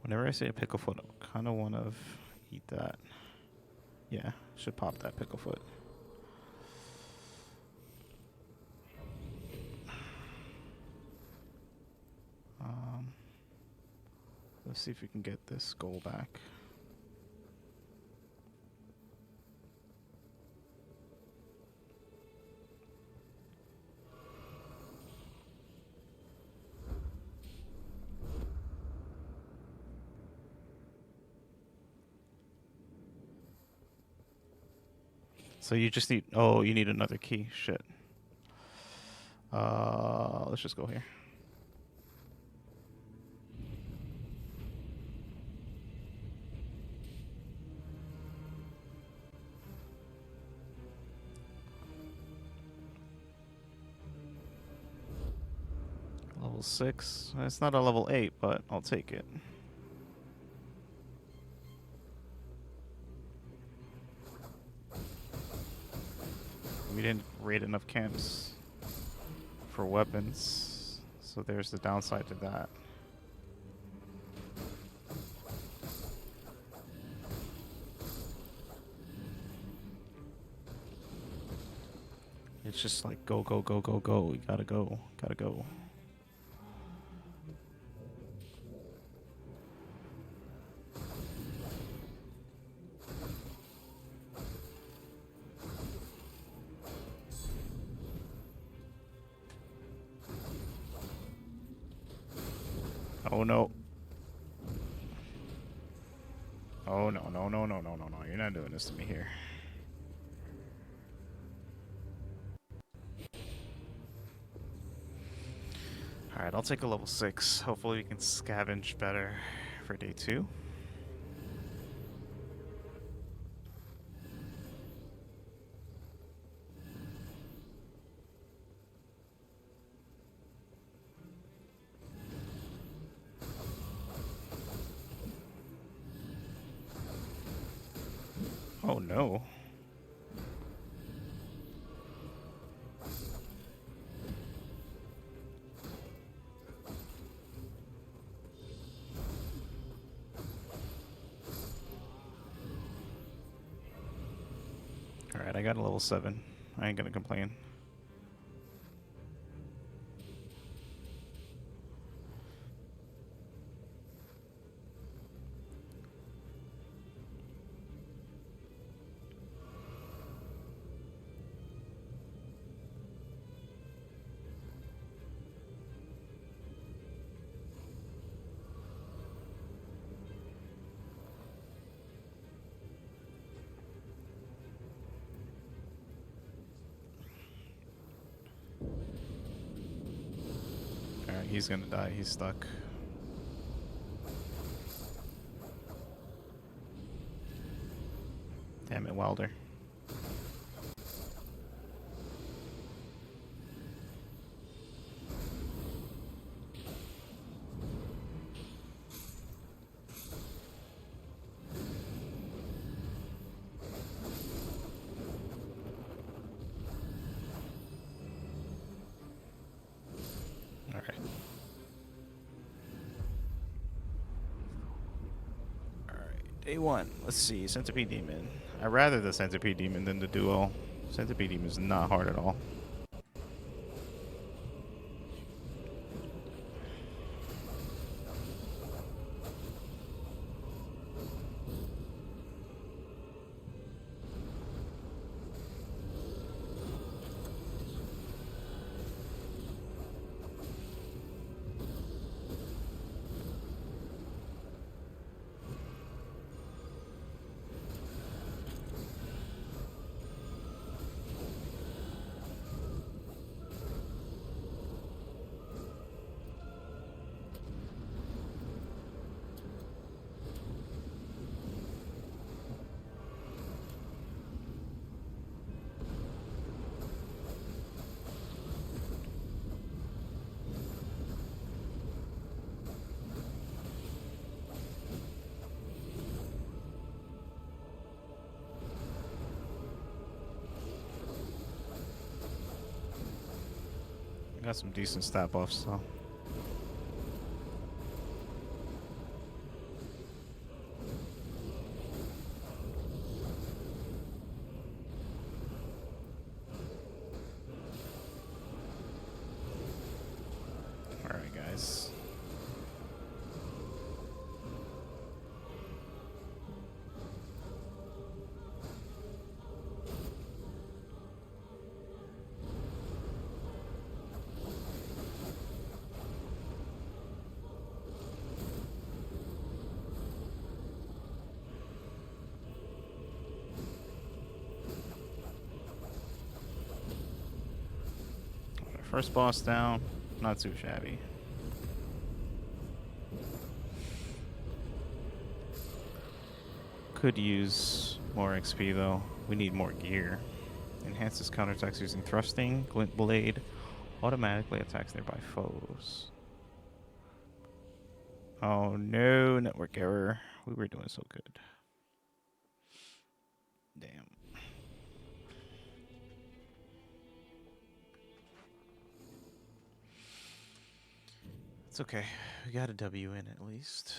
Speaker 1: Whenever I say a picklefoot, I kind of want to eat that. Yeah, should pop that picklefoot. Let's see if we can get this goal back. So you just need, oh, you need another key. Shit. Let's just go here. Level 6. It's not a level 8, but I'll take it. We didn't raid enough camps for weapons, so there's the downside to that. It's just like go, go, go, go, go. We gotta go, gotta go. Oh no. Oh no, no, no, no, no, no, no. You're not doing this to me here. Alright, I'll take a level 6. Hopefully we can scavenge better for day 2. Oh no. Alright, I got a level 7. I ain't gonna complain. Alright, he's gonna die. He's stuck. Damn it, Wilder. Alright. Alright, day 1. Let's see. Centipede Demon. I'd rather the Centipede Demon than the Duo. Centipede Demon is not hard at all. Got some decent stat buffs, so. Alright, guys. First boss down, not too shabby. Could use more XP though. We need more gear. Enhances counterattacks using thrusting. Glint Blade automatically attacks nearby foes. Oh no, network error. We were doing so good. Damn. It's okay. We got a W in at least.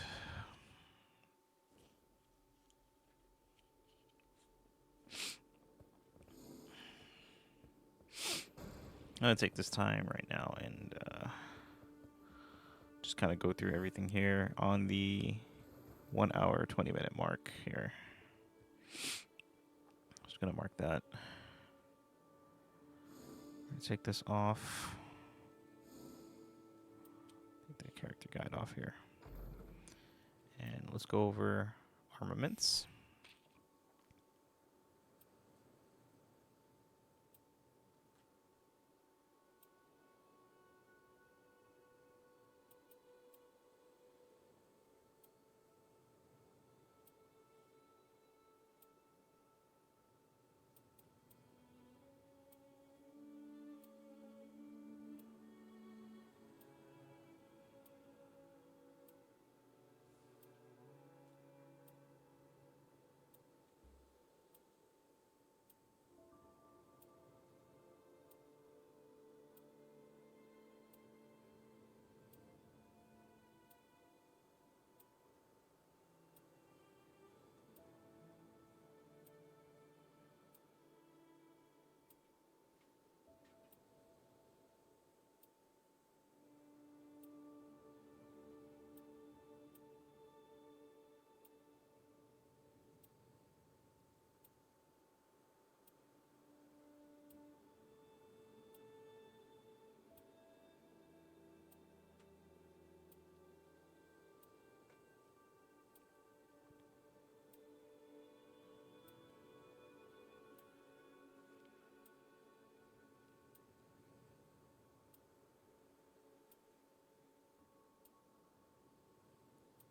Speaker 1: I'm gonna take this time right now and just kind of go through everything here on the 1 hour 20-minute mark here. Just gonna mark that. Take this off. Take that character guide off here. And let's go over armaments.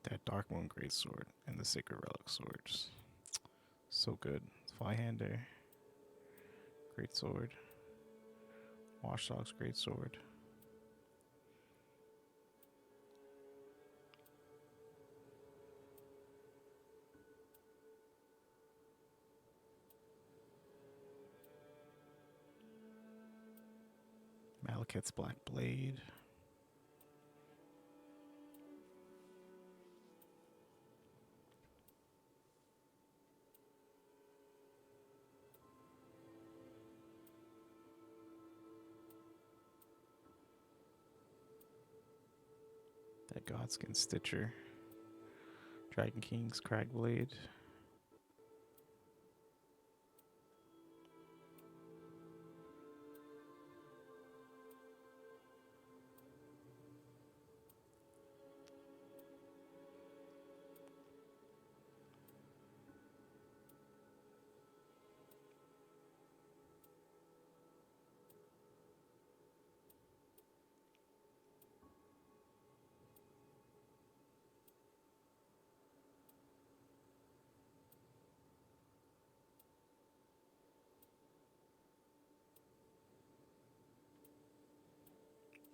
Speaker 1: That Dark Moon Greatsword and the Sacred Relic Swords. So good. Flyhander, Greatsword. Washdog's Greatsword. Malekith's Black Blade. That Godskin Stitcher. Dragon King's Cragblade.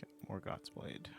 Speaker 1: Okay, more God's Blade.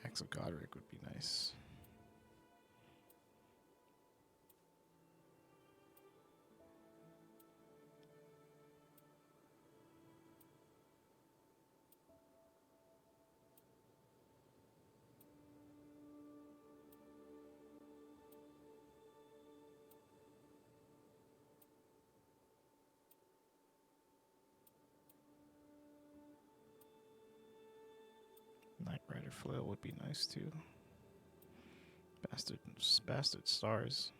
Speaker 1: Axe of Godric would be nice. Knight Rider Flail would be nice too. Bastard Stars.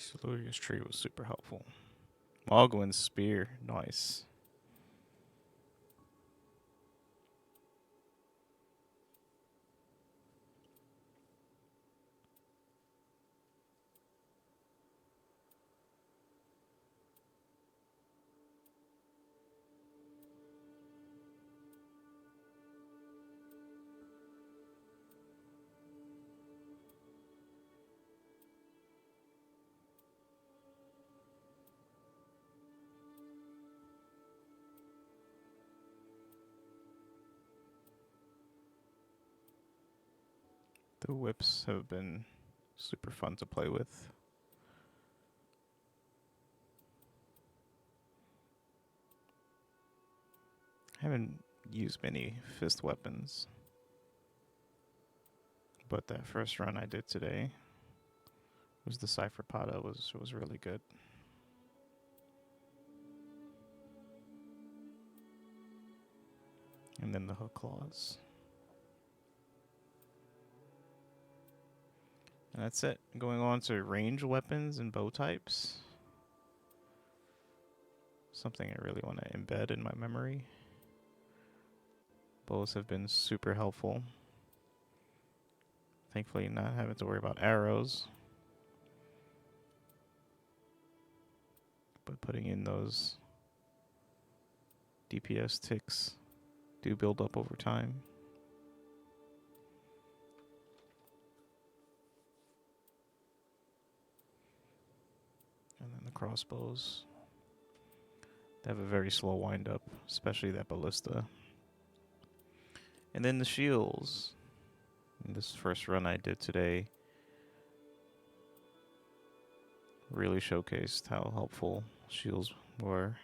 Speaker 1: Siluria's tree was super helpful. Ogwin's spear, nice. The whips have been super fun to play with. I haven't used many fist weapons, but that first run I did today was the Cypherpada was really good. And then the hook claws. And that's it. Going on to range weapons and bow types. Something I really want to embed in my memory. Bows have been super helpful. Thankfully, not having to worry about arrows. But putting in those DPS ticks do build up over time. And then the crossbows. They have a very slow wind up, especially that ballista. And then the shields. In this first run I did today really showcased how helpful shields were.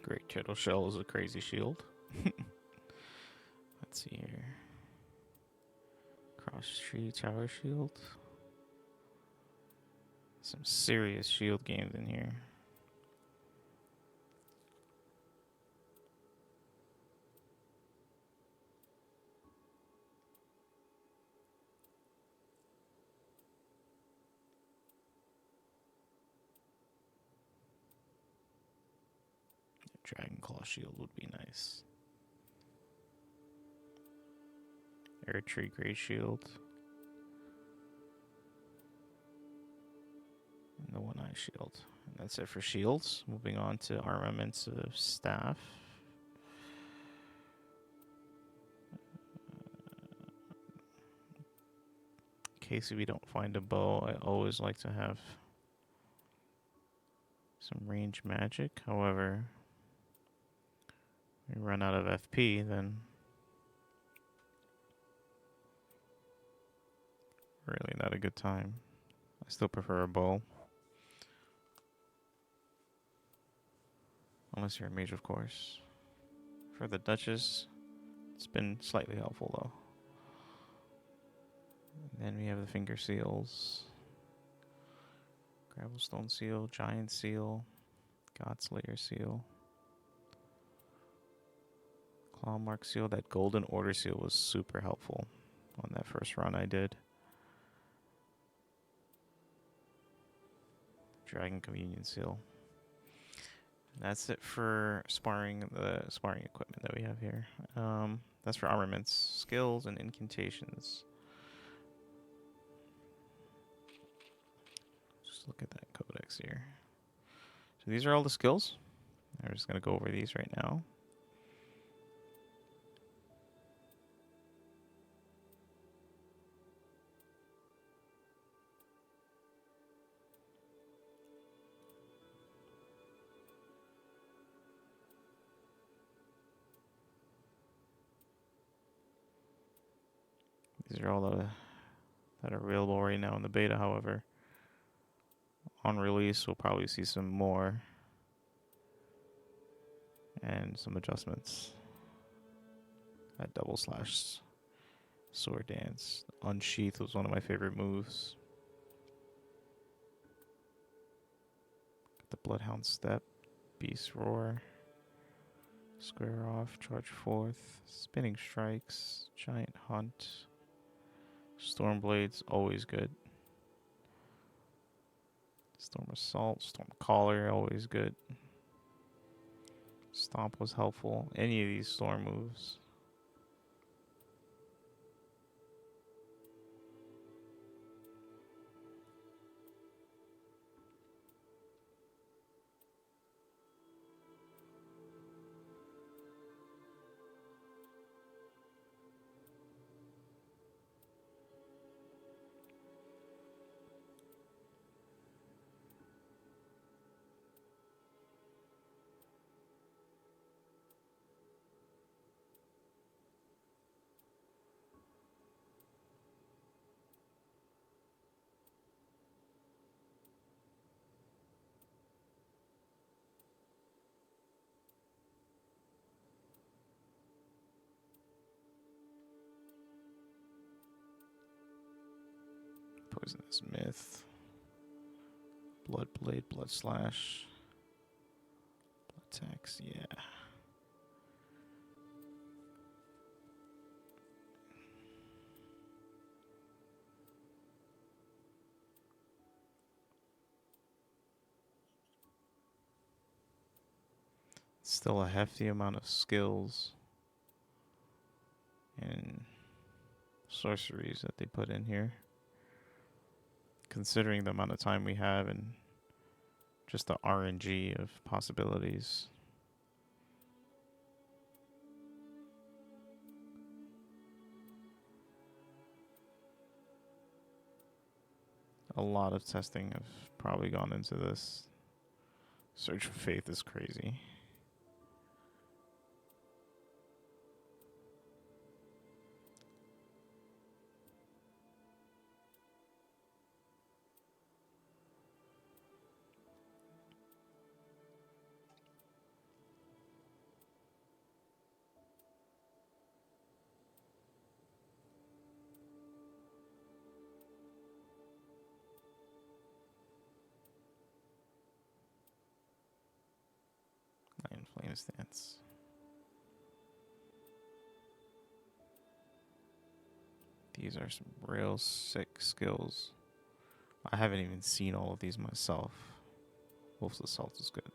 Speaker 1: Great Kettle Shell is a crazy shield. Let's see here. Cross tree tower shield. Some serious shield games in here. Dragon Claw shield would be nice. Air Tree Grey shield. And the One Eye shield. And that's it for shields. Moving on to armaments of staff. In case we don't find a bow, I always like to have some range magic. However, we run out of FP, then really not a good time. I still prefer a bow. Unless you're a mage, of course. For the Duchess, it's been slightly helpful, though. And then we have the Finger Seals. Gravelstone Seal, Giant Seal, Godslayer Seal. Clawmark Seal, that Golden Order Seal was super helpful on that first run I did. Dragon Communion Seal. That's it for sparring, the sparring equipment that we have here. That's for armaments, skills, and incantations. Just look at that codex here. So these are all the skills. I'm just going to go over these right now. These are all that are available right now in the beta, however. On release, we'll probably see some more and some adjustments. That double slash sword dance. Unsheath was one of my favorite moves. The Bloodhound Step, Beast Roar, Square Off, Charge Forth, Spinning Strikes, Giant Hunt, Storm Blades, always good. Storm Assault, Storm Caller, always good. Stomp was helpful. Any of these storm moves. Poisonous Myth, Blood Blade, Blood Slash, Blood Tax, yeah. Still a hefty amount of skills and sorceries that they put in here. Considering the amount of time we have and just the RNG of possibilities. A lot of testing have probably gone into this. Search for Faith is crazy. Iron Flame Stance. These are some real sick skills. I haven't even seen all of these myself. Wolf's Assault is good.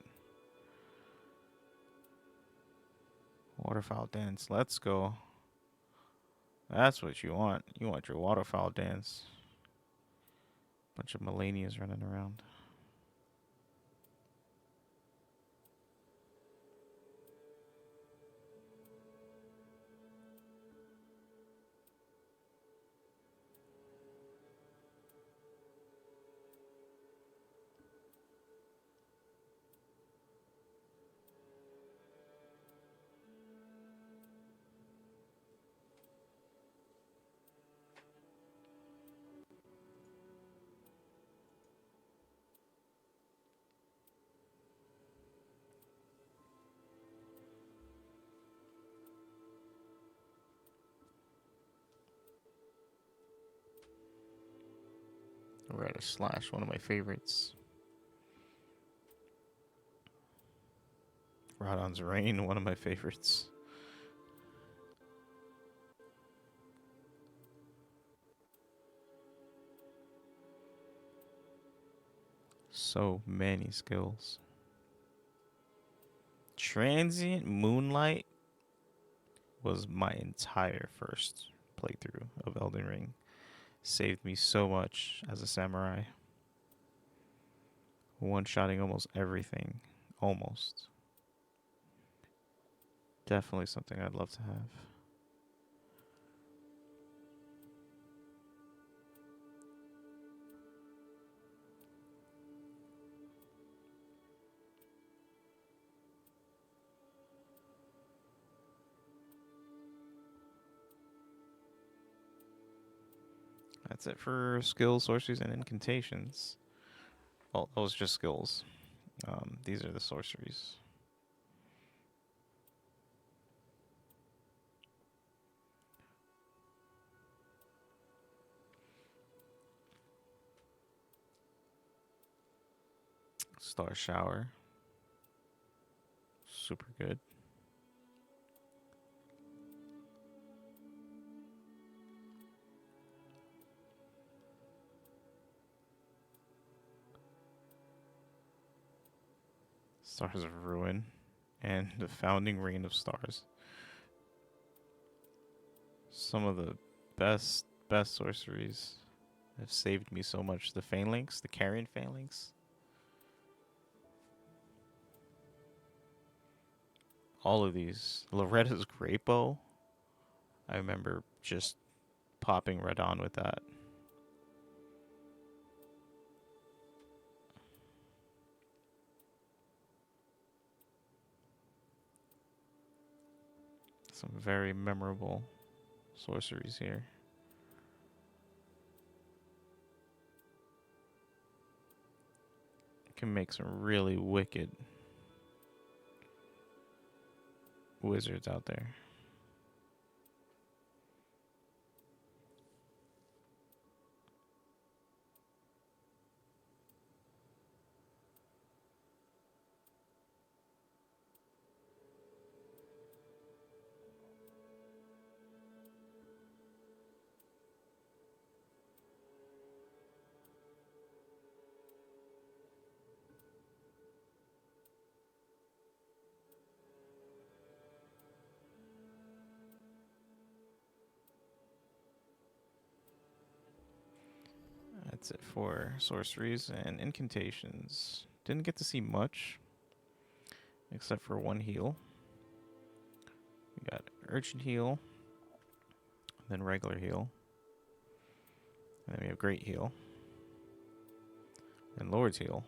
Speaker 1: Waterfowl Dance, let's go. That's what you want. You want your Waterfowl Dance. Bunch of Melanias running around. We're at a slash, one of my favorites. Rodon's Rain, one of my favorites. So many skills. Transient Moonlight was my entire first playthrough of Elden Ring. Saved me so much as a samurai. One-shotting almost everything. Almost. Definitely something I'd love to have. That's it for skills, sorceries, and incantations. Well, those just skills. These are the sorceries. Star Shower. Super good. Stars of Ruin. And the Founding Reign of Stars. Some of the best sorceries have saved me so much. The Phalanx, the Carrion Phalanx. All of these. Loretta's Great Bow. I remember just popping right on with that. Some very memorable sorceries here. Can make some really wicked wizards out there. That's it for sorceries and incantations. Didn't get to see much, except for one heal. We got Urgent Heal, then Regular Heal, and then we have Great Heal, and Lord's Heal.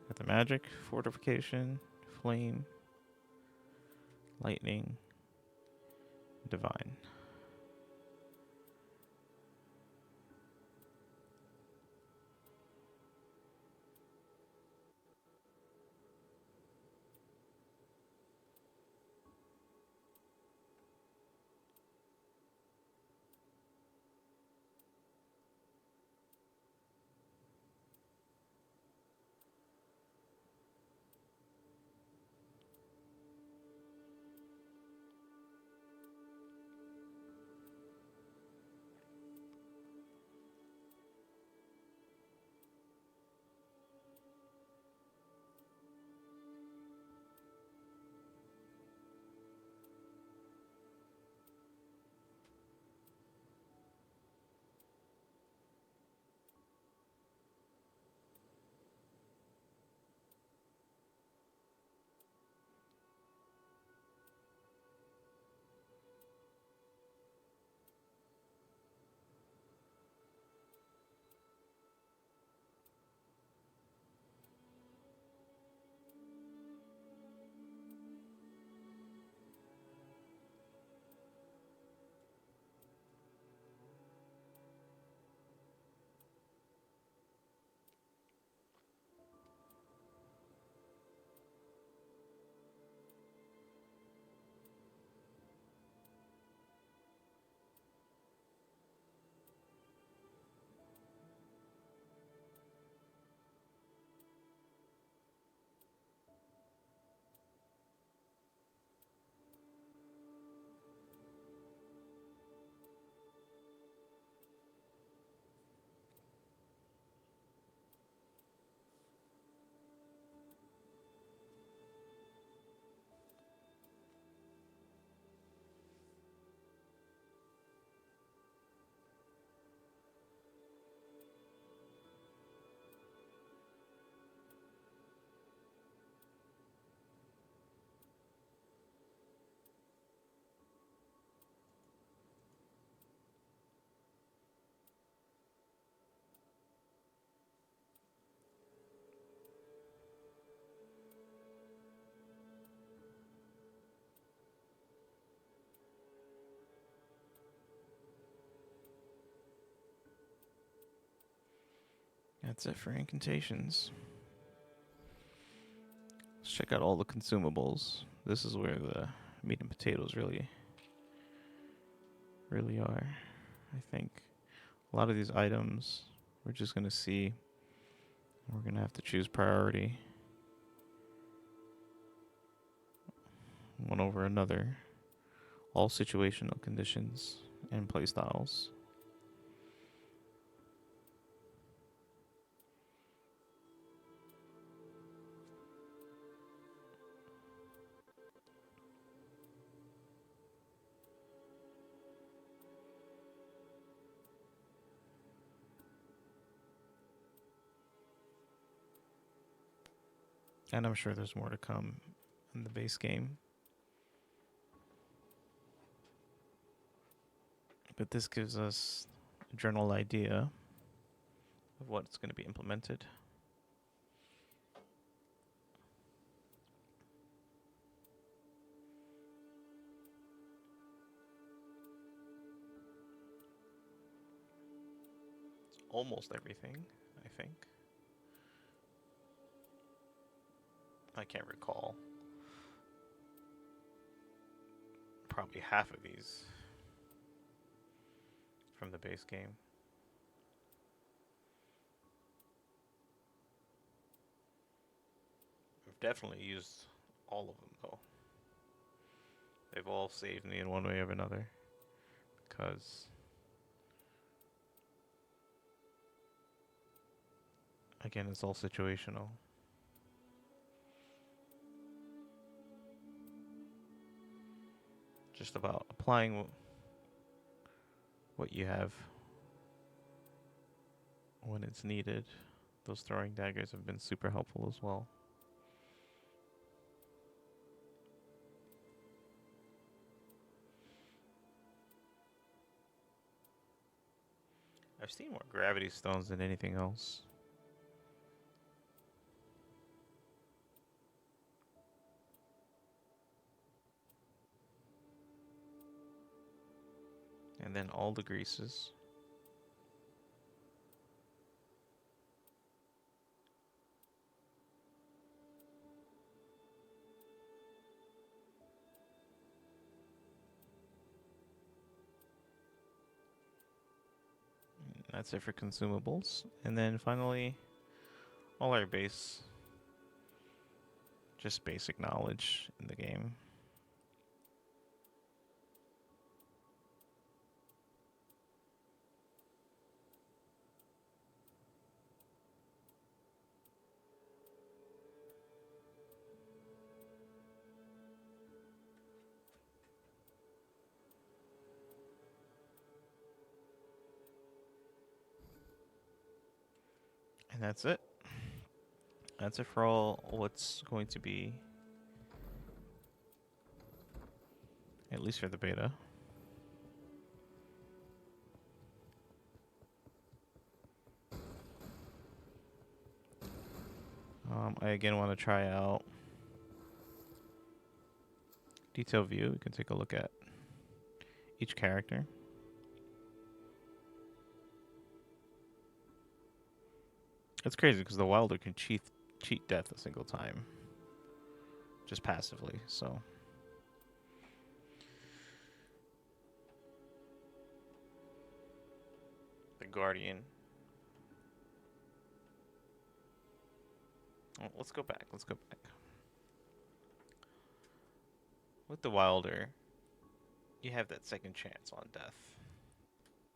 Speaker 1: Got the Magic, Fortification, Flame, Lightning, Divine. That's it for incantations. Let's check out all the consumables. This is where the meat and potatoes really are. I think a lot of these items we're just going to see. We're going to have to choose priority one over another. All situational conditions and playstyles. And I'm sure there's more to come in the base game. But this gives us a general idea of what's going to be implemented. It's almost everything, I think. I can't recall. Probably half of these from the base game. I've definitely used all of them though. They've all saved me in one way or another because again, it's all situational. Just about applying what you have when it's needed. Those throwing daggers have been super helpful as well. I've seen more gravity stones than anything else. And then all the greases. That's it for consumables. And then finally, all our base, just basic knowledge in the game. And that's it. That's it for all what's going to be, at least for the beta. I again want to try out detail view. We can take a look at each character. It's crazy because the Wilder can cheat death a single time, just passively. So the Guardian. Oh, let's go back. With the Wilder, you have that second chance on death.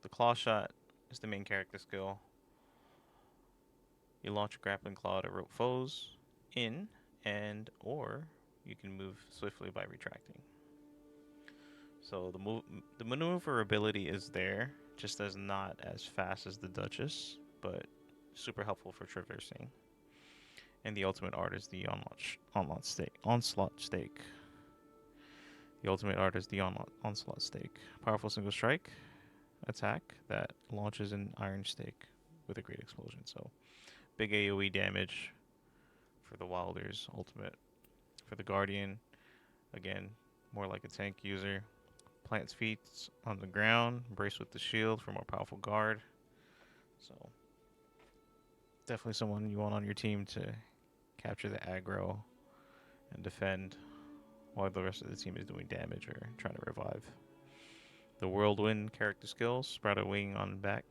Speaker 1: The Claw Shot is the main character skill. You launch a grappling claw to rope foes in, and or you can move swiftly by retracting. So the maneuverability is there, just as not as fast as the Duchess, but super helpful for traversing. And the ultimate art is the onslaught stake. The ultimate art is the onslaught stake. Powerful single strike attack that launches an iron stake with a great explosion. So big AoE damage for the Wilder's ultimate. For the Guardian, again, more like a tank user. Plants feet on the ground, brace with the shield for more powerful guard. So Definitely someone you want on your team to capture the aggro and defend while the rest of the team is doing damage or trying to revive. The Whirlwind character skills, sprout a wing on back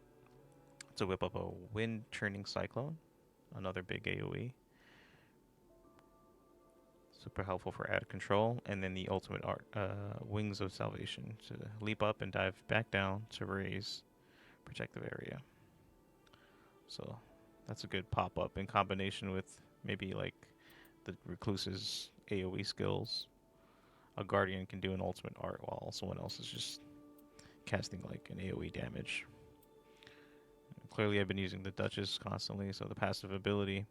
Speaker 1: to whip up a wind churning cyclone, another big AoE. Super helpful for added control. And then the ultimate art, Wings of Salvation, to leap up and dive back down to raise protective area. So that's a good pop up in combination with maybe like the Recluse's AoE skills. A Guardian can do an ultimate art while someone else is just casting like an AoE damage. Clearly, I've been using the Duchess constantly, so the passive ability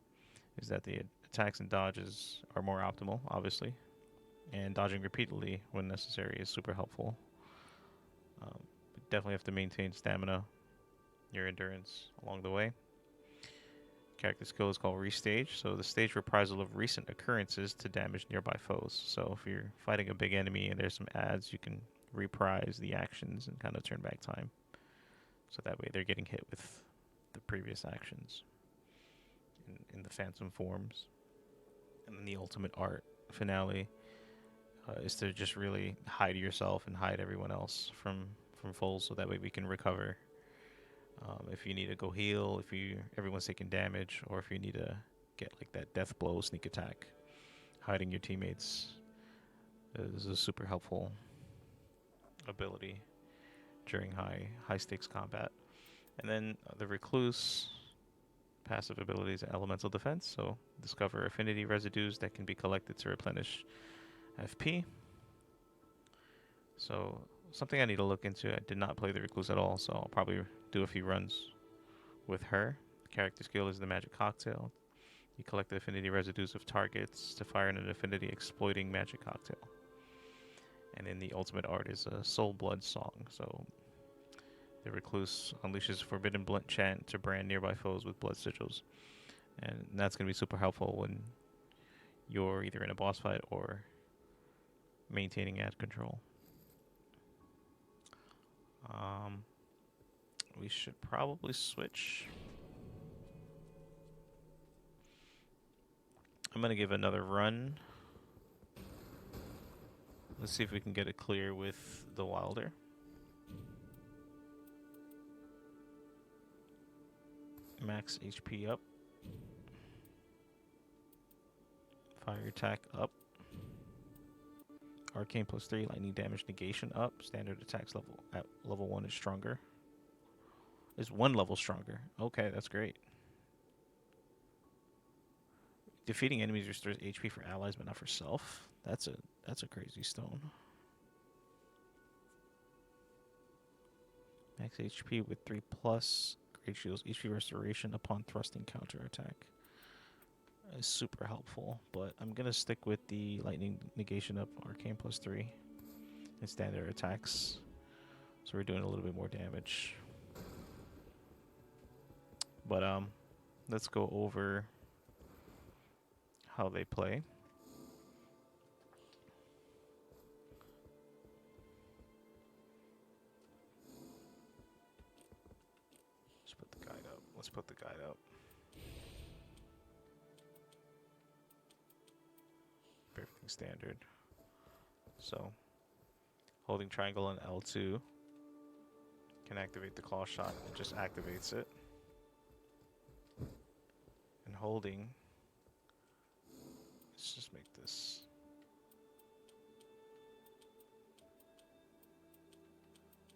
Speaker 1: is that the attacks and dodges are more optimal, obviously, and dodging repeatedly when necessary is super helpful. Definitely have to maintain stamina, your endurance along the way. Character skill is called Restage, so the stage reprisal of recent occurrences to damage nearby foes. So if you're fighting a big enemy and there's some adds, you can reprise the actions and kind of turn back time. So that way they're getting hit with the previous actions in the phantom forms. And then the ultimate art finale is to just really hide yourself and hide everyone else from foes, so that way we can recover. If you need to go heal, everyone's taking damage, or if you need to get like that death blow sneak attack, hiding your teammates is a super helpful ability during high stakes combat. And then the Recluse passive abilities and elemental defense. So discover affinity residues that can be collected to replenish FP. So something I need to look into. I did not play the Recluse at all, so I'll probably do a few runs with her. The character skill is the Magic Cocktail. You collect the affinity residues of targets to fire an affinity exploiting Magic Cocktail. And then the ultimate art is a Soul Blood Song. So the Recluse unleashes Forbidden Blunt Chant to brand nearby foes with blood sigils. And that's going to be super helpful when you're either in a boss fight or maintaining ad control. We should probably switch. I'm going to give another run. Let's see if we can get it clear with the Wilder. Max HP up. Fire attack up. Arcane +3, lightning damage negation up. Standard attacks level at level 1 is stronger. Is 1 level stronger. Okay, that's great. Defeating enemies restores HP for allies but not for self. That's a crazy stone. Max HP with 3+. Great shields. HP restoration upon thrusting counterattack. Is super helpful, but I'm gonna stick with the lightning negation up, arcane +3, and standard attacks. So we're doing a little bit more damage. But let's go over how they play. Let's put the guide up. Let's put the guide up. Everything standard. So holding triangle and L2 can activate the claw shot. It just activates it. And holding, let's just make this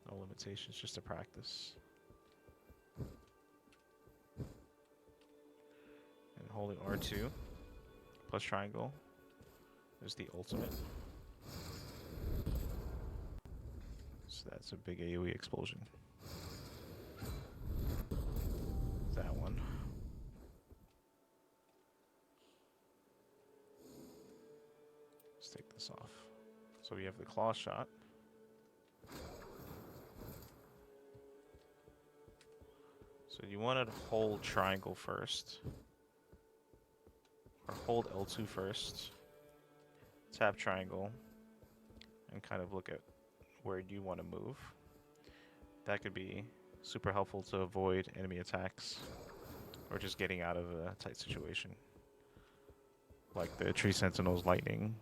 Speaker 1: no limitations, just to practice. And holding R2 plus triangle is the ultimate. So that's a big AoE explosion. That one. Let's take this off. So we have the claw shot. So you want to hold triangle first. Or hold L2 first. Tap triangle. And kind of look at where you want to move. That could be super helpful to avoid enemy attacks or just getting out of a tight situation, like the tree sentinel's lightning,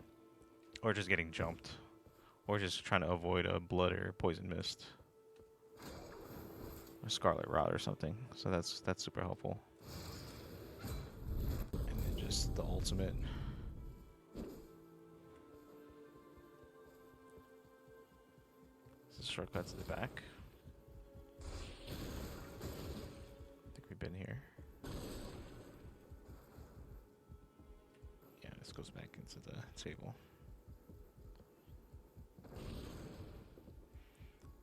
Speaker 1: or just getting jumped, or just trying to avoid a blood or poison mist, or scarlet rot or something. So that's super helpful. And then just the ultimate. This is a shortcut to the back. I think we've been here. Yeah, this goes back into the table.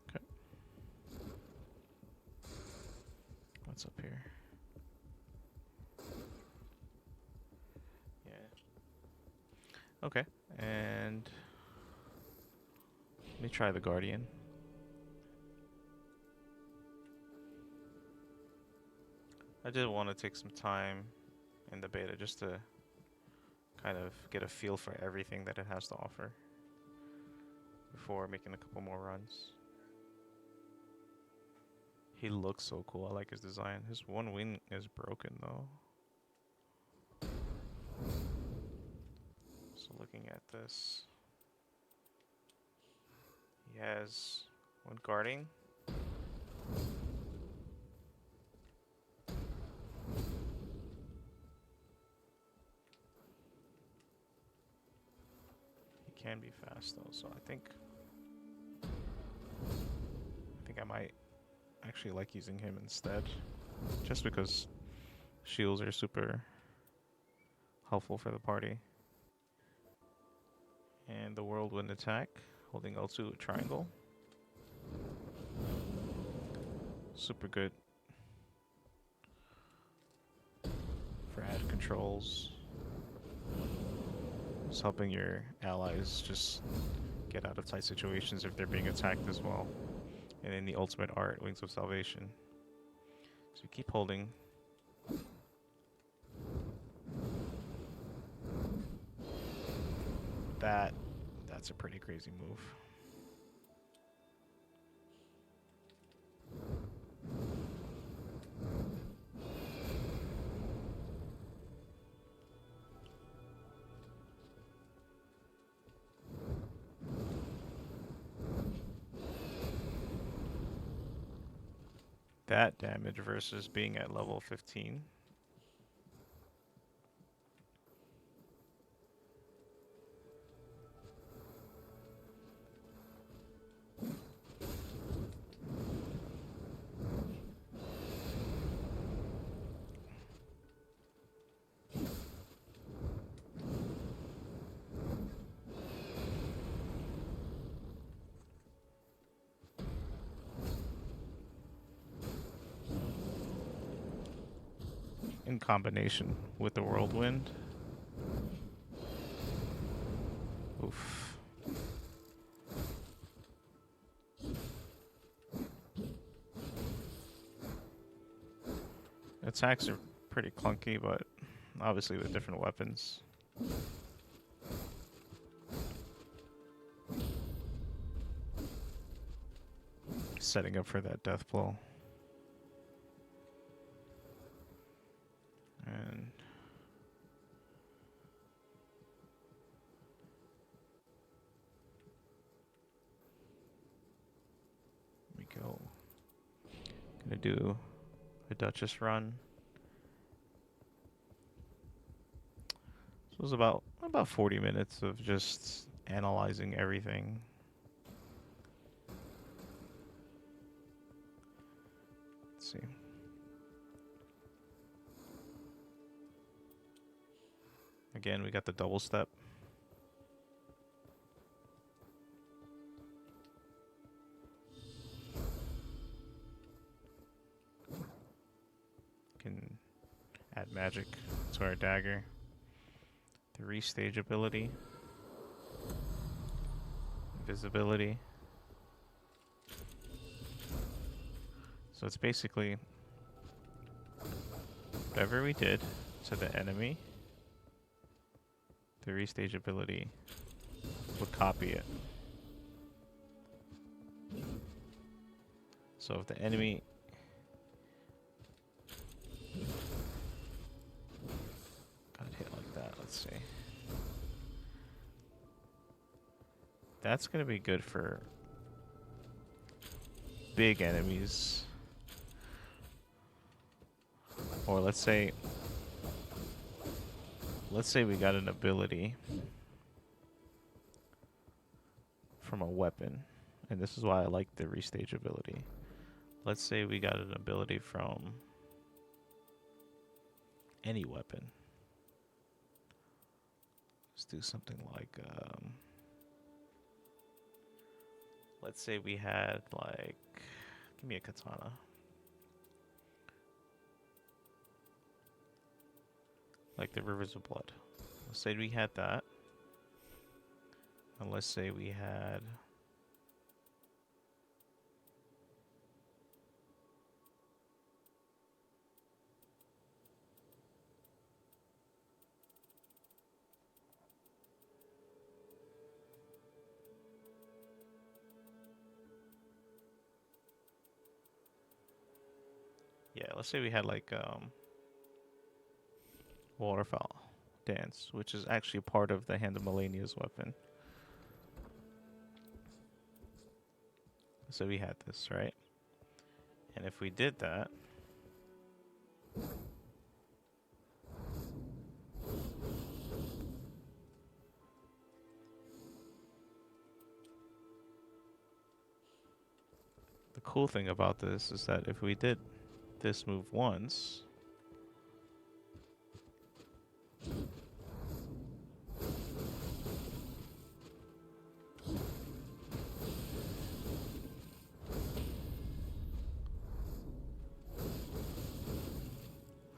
Speaker 1: Okay. What's up here? Yeah. Okay, and let me try the Guardian. I did want to take some time in the beta just to kind of get a feel for everything that it has to offer before making a couple more runs. He looks so cool. I like his design. His one wing is broken though. So looking at this, he has one guarding. He can be fast though, so I think I might actually like using him instead, just because shields are super helpful for the party. And the whirlwind attack, holding L2 triangle. Super good for add controls. It's helping your allies just get out of tight situations if they're being attacked as well. And then the ultimate art, Wings of Salvation. So you keep holding. That's a pretty crazy move. That damage versus being at level 15. In combination with the whirlwind. Oof. Attacks are pretty clunky, but obviously with different weapons. Setting up for that death blow. And we go. Gonna do a Duchess run. So it was about 40 minutes of just analyzing everything. Let's see. Again, we got the double step. Can add magic to our dagger. The restage ability. Invisibility. So it's basically whatever we did to the enemy, the restage ability would copy it. So if the enemy let's see. That's gonna be good for big enemies. Or let's say we got an ability from a weapon. And this is why I like the restage ability. Let's say we got an ability from any weapon. Let's do something like, let's say we had like, give me a katana. Like the Rivers of Blood. Let's say we had that. And let's say we had let's say we had like Waterfowl Dance, which is actually part of the Hand of Melania's weapon. So we had this, right? And if we did that, the cool thing about this is that if we did this move once,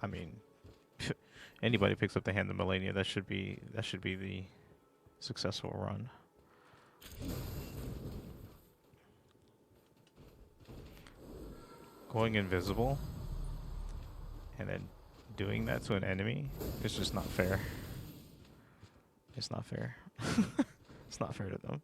Speaker 1: I mean, anybody picks up the Hand of Melania, that should be the successful run. Going invisible and then doing that to an enemy is just not fair. It's not fair. It's not fair to them.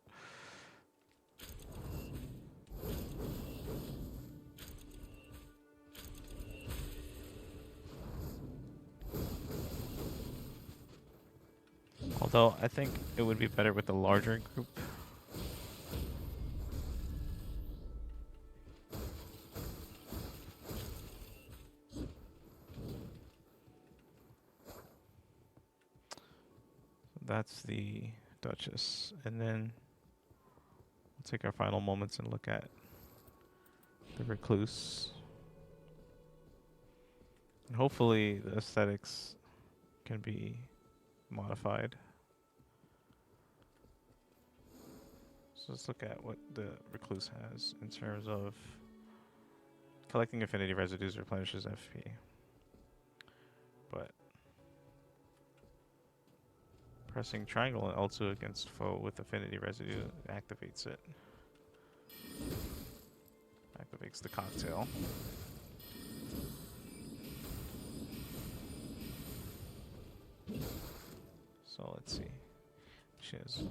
Speaker 1: Although I think it would be better with a larger group. That's the Duchess. And then we'll take our final moments and look at the Recluse. And hopefully the aesthetics can be modified. So let's look at what the Recluse has in terms of collecting affinity residues replenishes FP. But pressing triangle and L2 against foe with affinity residue activates it. Activates the cocktail. So let's see. She has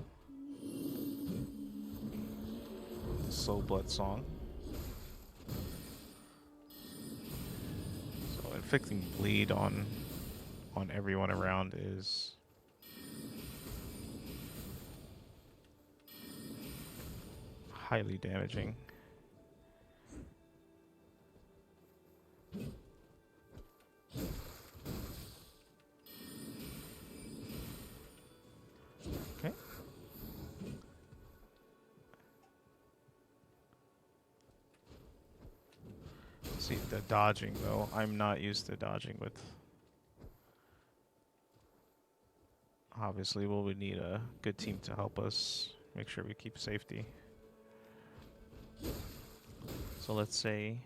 Speaker 1: the Soul Blood Song. So inflicting bleed on everyone around is highly damaging. Okay. See, the dodging though, I'm not used to dodging with. Obviously, well, we need a good team to help us make sure we keep safety. So let's say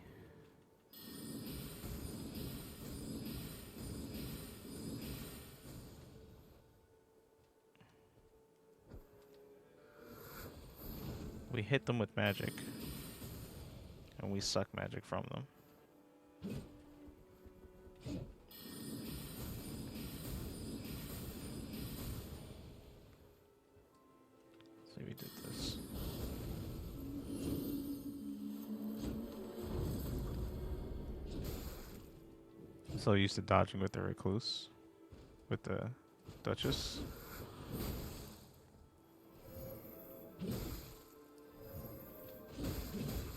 Speaker 1: we hit them with magic and we suck magic from them. So we did this. So used to dodging with the Recluse, with the Duchess.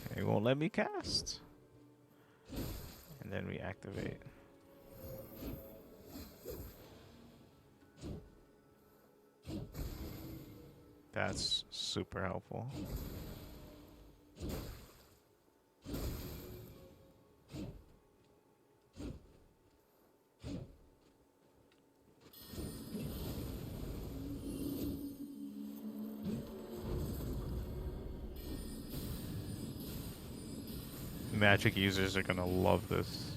Speaker 1: Okay, it won't let me cast. And then we activate. That's super helpful. Magic users are gonna love this.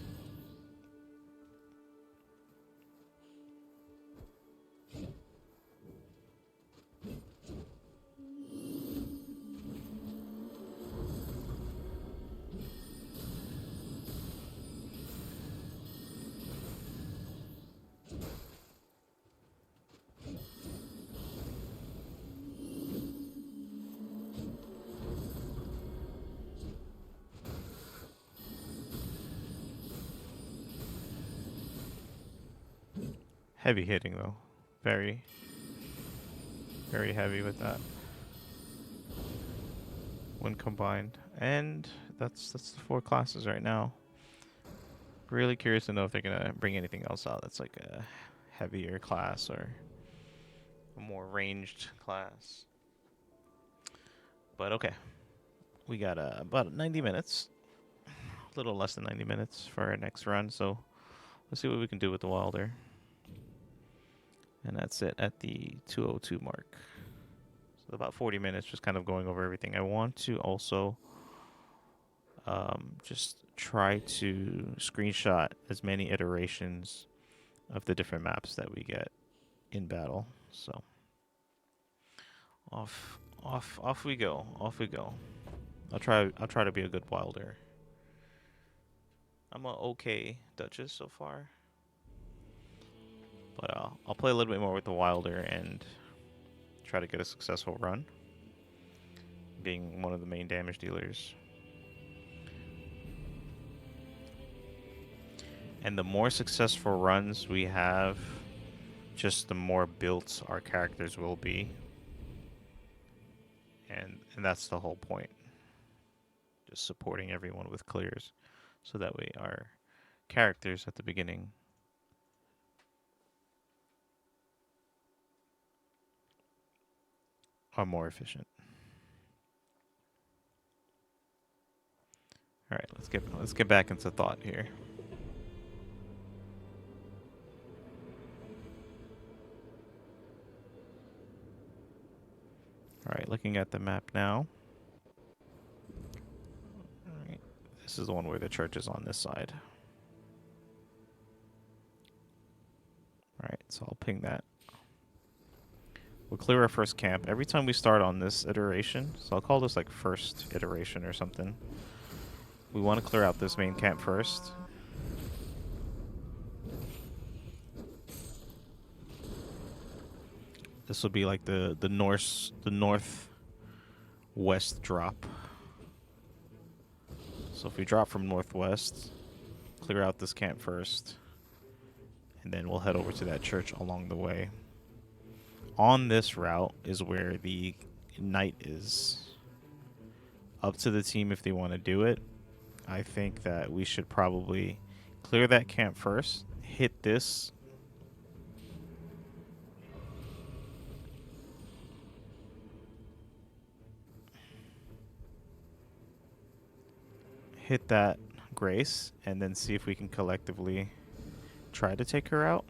Speaker 1: Heavy hitting though. Very, very heavy with that. When combined. And that's the 4 classes right now. Really curious to know if they're gonna bring anything else out that's like a heavier class or a more ranged class. But okay. We got about 90 minutes. A little less than 90 minutes for our next run, so let's see what we can do with the Wilder. And that's it at the 2:02 mark. So about 40 minutes just kind of going over everything. I want to also just try to screenshot as many iterations of the different maps that we get in battle. So off we go. Off we go. I'll try to be a good Wilder. I'm a okay Duchess so far. But I'll play a little bit more with the Wilder and try to get a successful run, being one of the main damage dealers. And the more successful runs we have, just the more built our characters will be. And that's the whole point. Just supporting everyone with clears. So that way our characters at the beginning are more efficient. All right, let's get back into thought here. All right, looking at the map now. All right, this is the one where the church is on this side. All right, so I'll ping that. We'll clear our first camp. Every time we start on this iteration, so I'll call this like first iteration or something. We want to clear out this main camp first. This will be like the northwest drop. So if we drop from northwest, clear out this camp first, and then we'll head over to that church along the way. On this route is where the knight is. Up to the team if they want to do it. I think that we should probably clear that camp first, hit this. Hit that Grace, and then see if we can collectively try to take her out.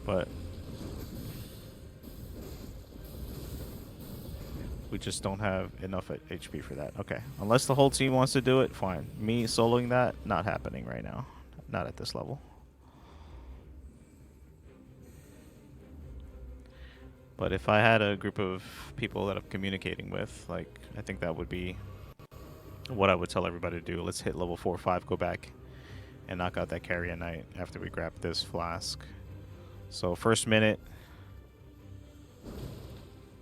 Speaker 1: But we just don't have enough HP for that. Okay, unless the whole team wants to do it, fine. Me soloing that, not happening right now. Not at this level. But if I had a group of people that I'm communicating with, like, I think that would be what I would tell everybody to do. Let's hit level 4 or 5, go back and knock out that carrier knight after we grab this flask. So first minute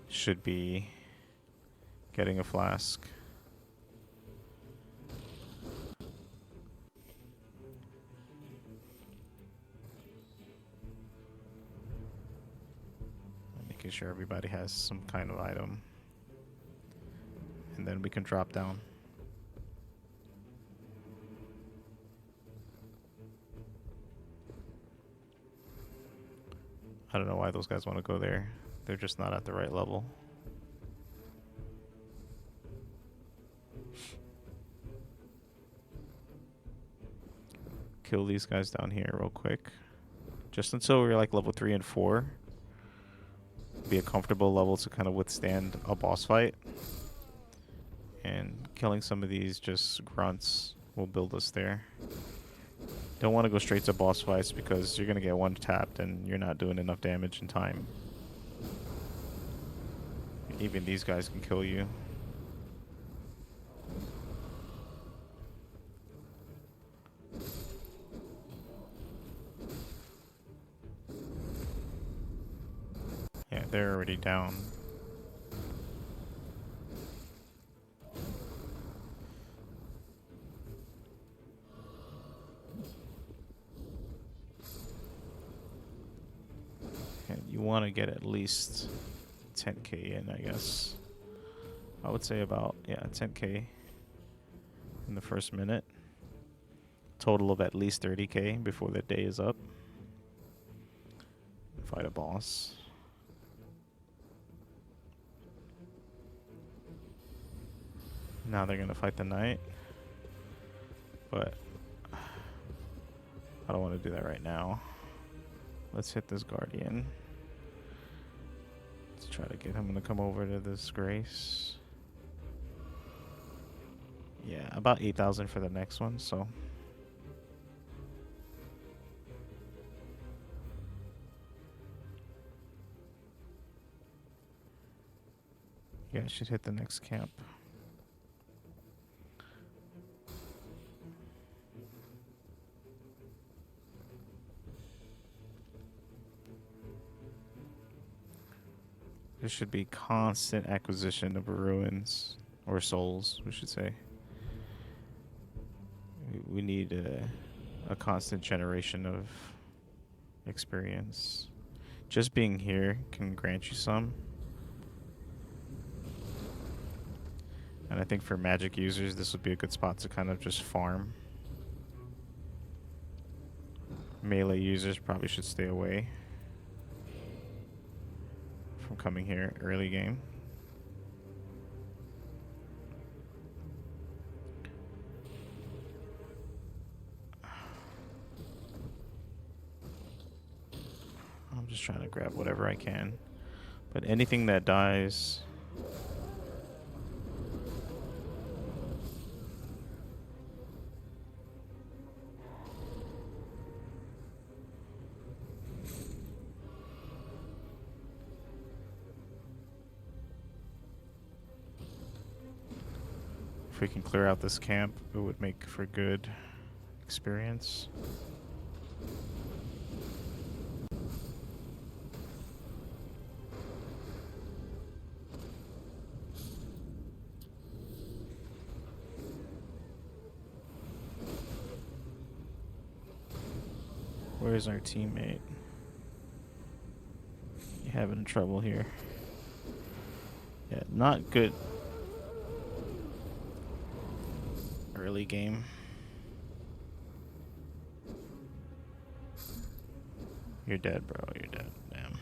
Speaker 1: should be getting a flask. making sure everybody has some kind of item. And then we can drop down. I don't know why those guys want to go there. They're just not at the right level. Kill these guys down here real quick. Just until we're like level 3 and 4. Be a comfortable level to kind of withstand a boss fight. And killing some of these just grunts will build us there. Don't want to go straight to boss fights because you're going to get one tapped and you're not doing enough damage in time. Even these guys can kill you. Yeah, they're already down. And you want to get at least 10k in, I guess. I would say about, yeah, 10k in the first minute. Total of at least 30k before the day is up. Fight a boss. Now they're gonna fight the knight, but I don't want to do that right now. Let's hit this guardian. Let's try to get him to come over to this grace. Yeah, about 8,000 for the next one, so. Yeah, I should hit the next camp. There should be constant acquisition of ruins, or souls, we should say. We need a constant generation of experience. Just being here can grant you some. And I think for magic users, this would be a good spot to kind of just farm. Melee users probably should stay away from coming here early game. I'm just trying to grab whatever I can. But anything that dies... If we can clear out this camp, it would make for good experience. Where's our teammate? You having trouble here? Yeah, not good. Early game. You're dead, bro. You're dead. Damn.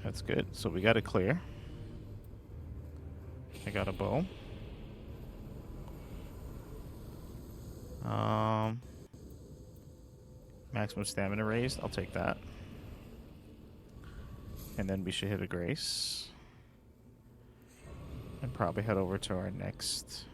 Speaker 1: That's good. So we got a clear. I got a bow. Maximum stamina raised. I'll take that. And then we should hit a grace. And probably head over to our next.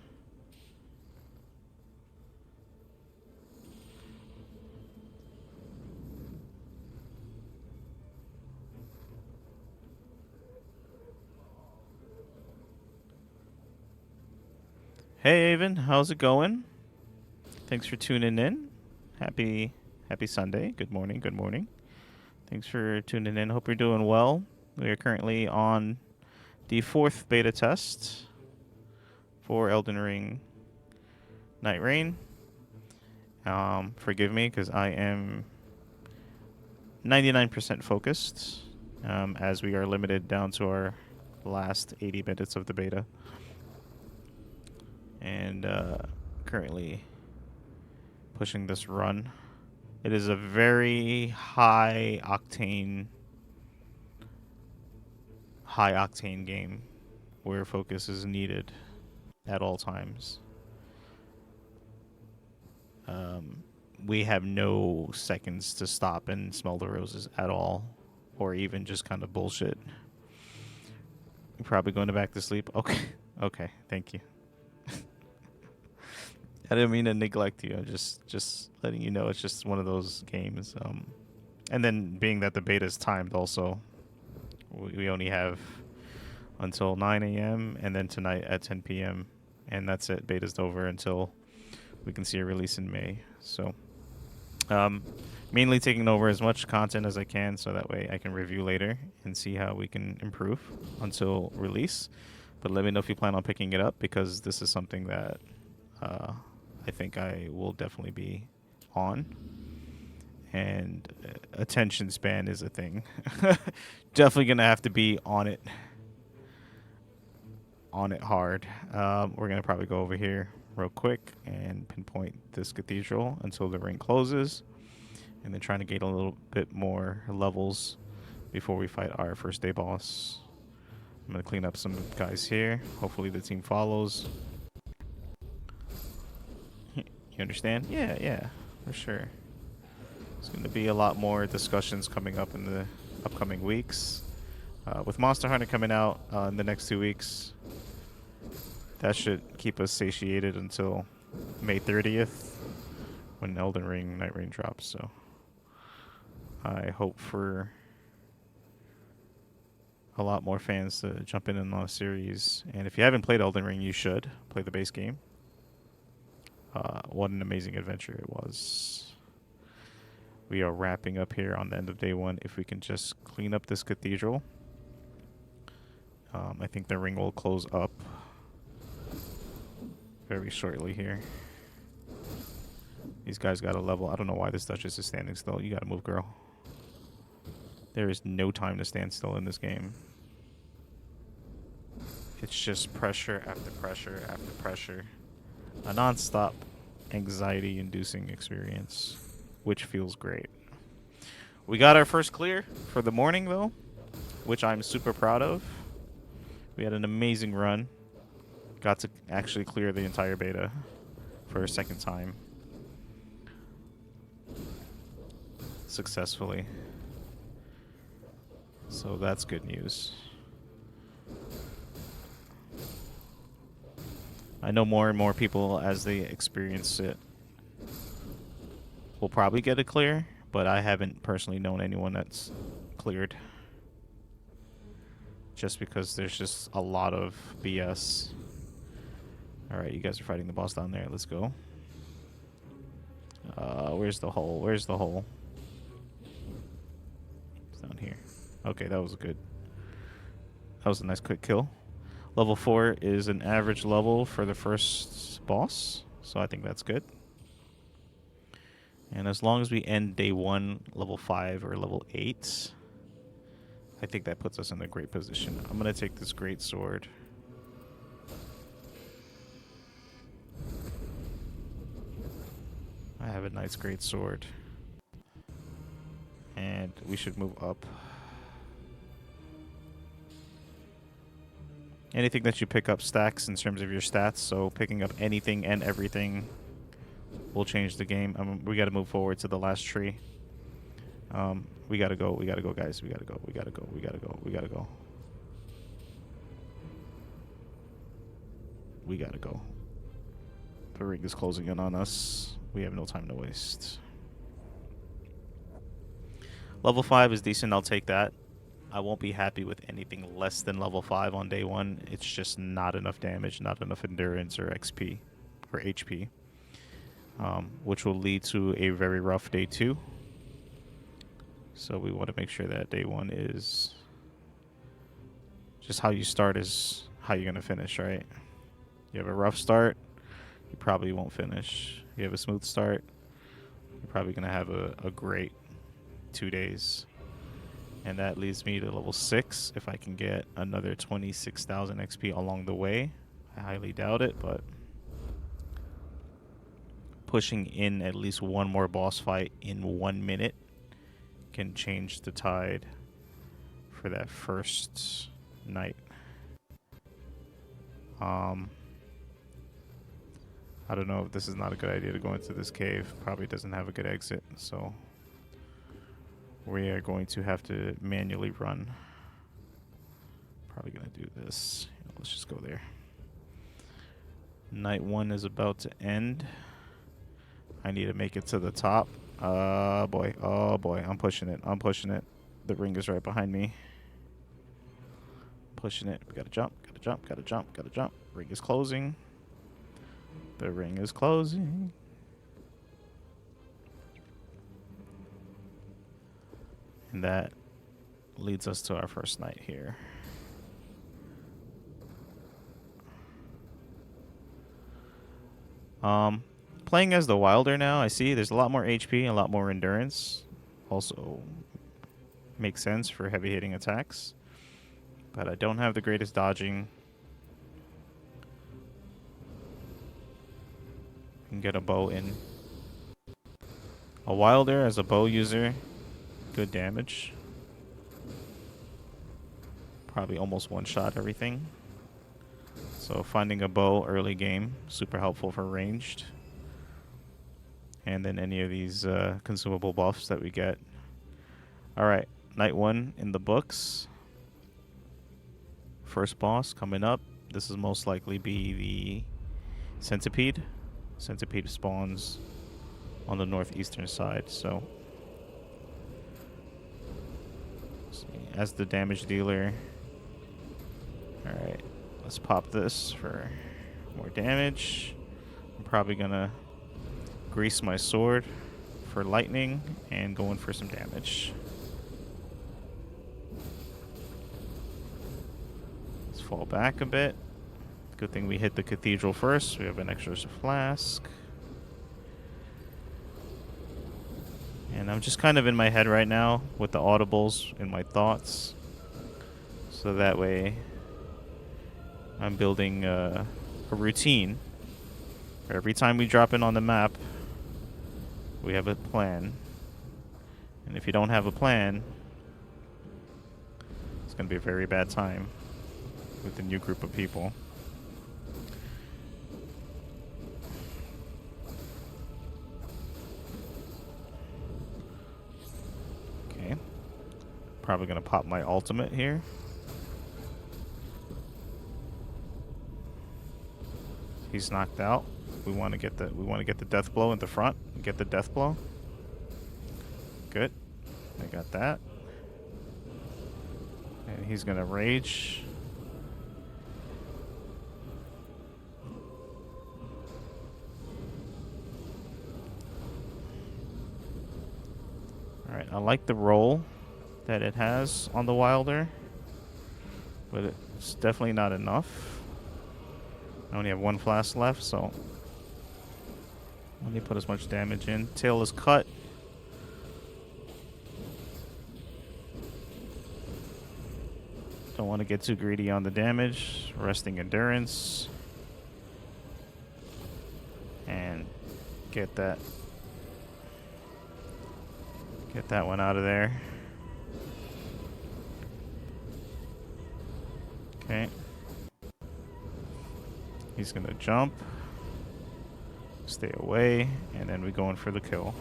Speaker 1: Hey Avon, how's it going? Thanks for tuning in. Happy Sunday. Good morning, good morning. Thanks for tuning in. Hope you're doing well. We are currently on the 4th beta test for Elden Ring NightReign. Forgive me because I am 99% focused, as we are limited down to our last 80 minutes of the beta. And currently pushing this run. It is a very high octane game where focus is needed at all times. We have no seconds to stop and smell the roses at all, or even just kind of bullshit. You're probably going back to sleep. Okay, okay, thank you. I didn't mean to neglect you. I'm just letting you know it's just one of those games. And then being that the beta is timed, also, we only have until 9 a.m. and then tonight at 10 p.m. and that's it. Beta's over until we can see a release in May. So, mainly taking over as much content as I can, so that way I can review later and see how we can improve until release. But let me know if you plan on picking it up, because this is something that I think I will definitely be on. And attention span is a thing. Definitely gonna have to be on it hard. We're gonna probably go over here real quick and pinpoint this cathedral until the ring closes, and then trying to gain a little bit more levels before we fight our first day boss. I'm gonna clean up some guys here. Hopefully the team follows. You understand? Yeah, for sure. There's going to be a lot more discussions coming up in the upcoming weeks. With Monster Hunter coming out in the next 2 weeks, that should keep us satiated until May 30th when Elden Ring NightReign drops. So I hope for a lot more fans to jump in on the series. And if you haven't played Elden Ring, you should play the base game. What an amazing adventure it was. We are wrapping up here on the end of day 1. If we can just clean up this cathedral, I think the ring will close up very shortly here. These guys got a level. I don't know why this Duchess is standing still. You gotta move, girl. There is no time to stand still in this game. It's just pressure after pressure after pressure. A non-stop anxiety-inducing experience, which feels great. We got our first clear for the morning, though, which I'm super proud of. We had an amazing run. Got to actually clear the entire beta for a second time successfully. So that's good news. I know more and more people, as they experience it, will probably get a clear, but I haven't personally known anyone that's cleared. Just because there's just a lot of BS. Alright, you guys are fighting the boss down there. Let's go. Where's the hole? Where's the hole? It's down here. Okay, that was good. That was a nice quick kill. Level 4 is an average level for the first boss, so I think that's good. And as long as we end day 1 level 5 or level 8, I think that puts us in a great position. I'm going to take this great sword. I have a nice great sword. And we should move up. Anything that you pick up stacks in terms of your stats, so picking up anything and everything will change the game. We got to move forward to the last tree. We got to go, guys. We got to go. We got to go. The ring is closing in on us. We have no time to waste. Level 5 is decent. I'll take that. I won't be happy with anything less than level 5 on day 1. It's just not enough damage, not enough endurance or XP or HP, which will lead to a very rough day 2. So we want to make sure that day 1 is just how you start is how you're going to finish, right? You have a rough start, you probably won't finish. You have a smooth start, you're probably going to have a great 2 days. And that leads me to level 6 if I can get another 26,000 XP along the way. I highly doubt it, but pushing in at least one more boss fight in 1 minute can change the tide for that first night. I don't know if this is not a good idea to go into this cave. Probably doesn't have a good exit, so we are going to have to manually run. Probably gonna do this. Let's just go there. Night 1 is about to end. I need to make it to the top. Oh boy, I'm pushing it. The ring is right behind me. Pushing it. We gotta jump. Ring is closing. The ring is closing. And that leads us to our first night here. Playing as the Wilder now, I see there's a lot more HP and a lot more endurance. Also makes sense for heavy hitting attacks. But I don't have the greatest dodging. Can get a bow in. A Wilder as a bow user, good damage. Probably almost one-shot everything. So finding a bow early game, super helpful for ranged. And then any of these consumable buffs that we get. Alright, night 1 in the books. First boss coming up. This is most likely be the centipede. Centipede spawns on the northeastern side, so as the damage dealer. Alright, let's pop this for more damage. I'm probably gonna grease my sword for lightning and go in for some damage. Let's fall back a bit. Good thing we hit the cathedral first. We have an extra flask. And I'm just kind of in my head right now with the audibles in my thoughts. So that way I'm building a routine. Every time we drop in on the map, we have a plan. And if you don't have a plan, it's going to be a very bad time with a new group of people. Okay. Probably going to pop my ultimate here. He's knocked out. We want to get the death blow in the front. Get the death blow. Good. I got that. And he's gonna rage. Alright, I like the roll that it has on the Wilder, but it's definitely not enough. I only have 1 flask left, so let me put as much damage in. Tail is cut. Don't want to get too greedy on the damage. Resting endurance. And get that one out of there. Okay. He's gonna jump. Stay away, and then we go in for the kill.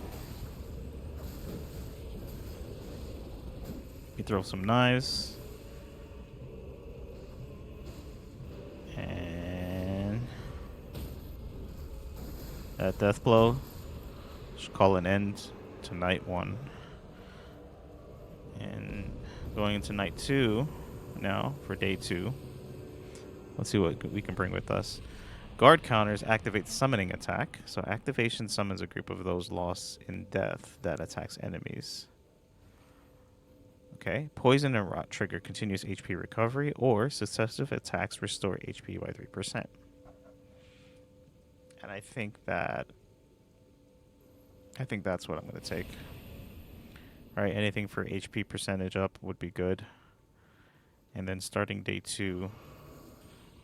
Speaker 1: We throw some knives. And that death blow should call an end to night 1. And going into night 2 now for day 2. Let's see what we can bring with us. Guard counters activate summoning attack. So activation summons a group of those lost in death that attacks enemies. Okay. Poison and rot trigger continuous HP recovery, or successive attacks restore HP by 3%. And I think that's what I'm going to take. Alright, anything for HP percentage up would be good. And then starting day 2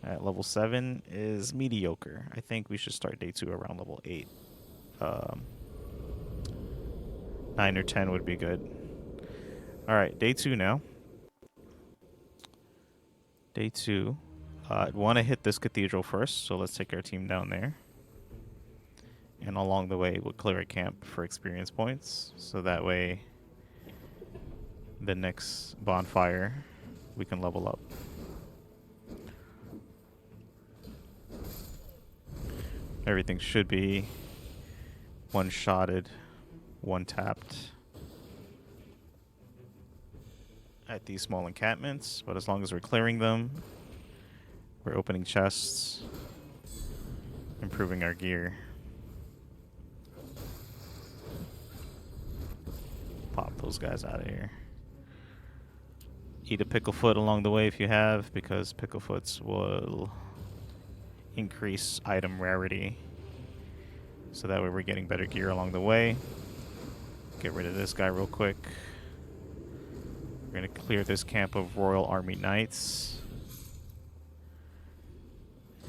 Speaker 1: at level 7 is mediocre. I think we should start day 2 around level 8. 9 or 10 would be good. Alright, day 2 now. Day 2. I'd want to hit this cathedral first, so let's take our team down there. And along the way, we'll clear a camp for experience points, so that way the next bonfire we can level up. Everything should be one-shotted, one-tapped at these small encampments, but as long as we're clearing them, we're opening chests, improving our gear. Pop those guys out of here. Eat a picklefoot along the way if you have, because picklefoots will increase item rarity. So that way we're getting better gear along the way. Get rid of this guy real quick. We're going to clear this camp of Royal Army Knights.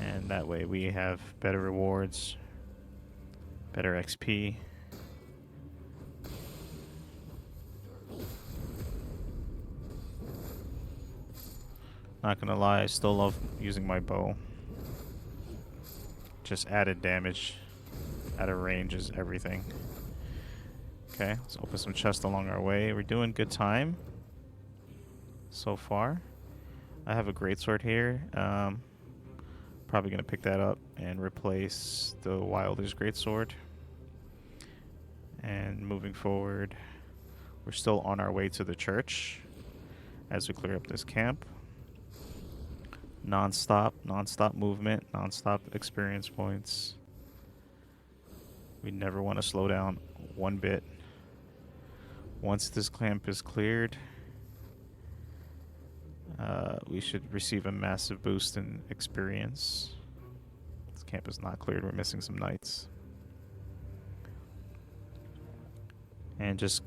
Speaker 1: And that way we have better rewards, better XP. Not gonna lie, I still love using my bow. Just added damage at a range is everything. Okay, let's open some chests along our way. We're doing good time so far. I have a greatsword here. Probably gonna pick that up and replace the Wilder's greatsword. And moving forward, we're still on our way to the church as we clear up this camp. Non-stop movement, non-stop experience points. We never want to slow down one bit. Once this camp is cleared, we should receive a massive boost in experience. This camp is not cleared, we're missing some knights. And just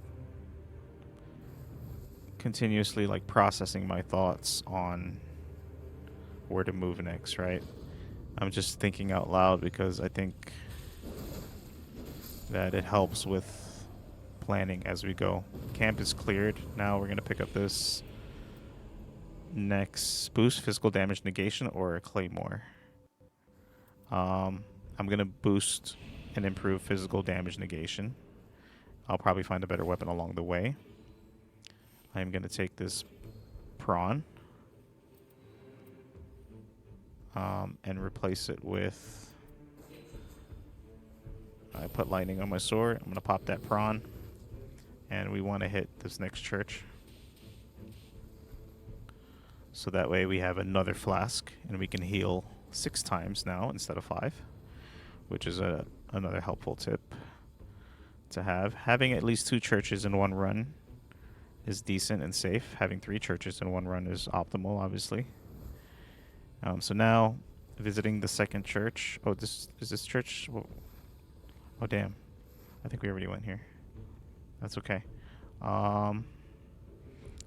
Speaker 1: continuously like processing my thoughts on where to move next, right? I'm just thinking out loud because I think that it helps with planning as we go. Camp is cleared. Now we're going to pick up this next boost, physical damage negation or a claymore. I'm going to boost and improve physical damage negation. I'll probably find a better weapon along the way. I'm going to take this prawn and replace it with... I put lightning on my sword. I'm going to pop that prawn. And we want to hit this next church. So that way we have another flask. And we can heal 6 times now instead of 5. Which is another helpful tip to have. Having at least 2 churches in one run is decent and safe. Having 3 churches in one run is optimal, obviously. So now, visiting the second church. Oh, is this church? Oh, damn. I think we already went here. That's okay.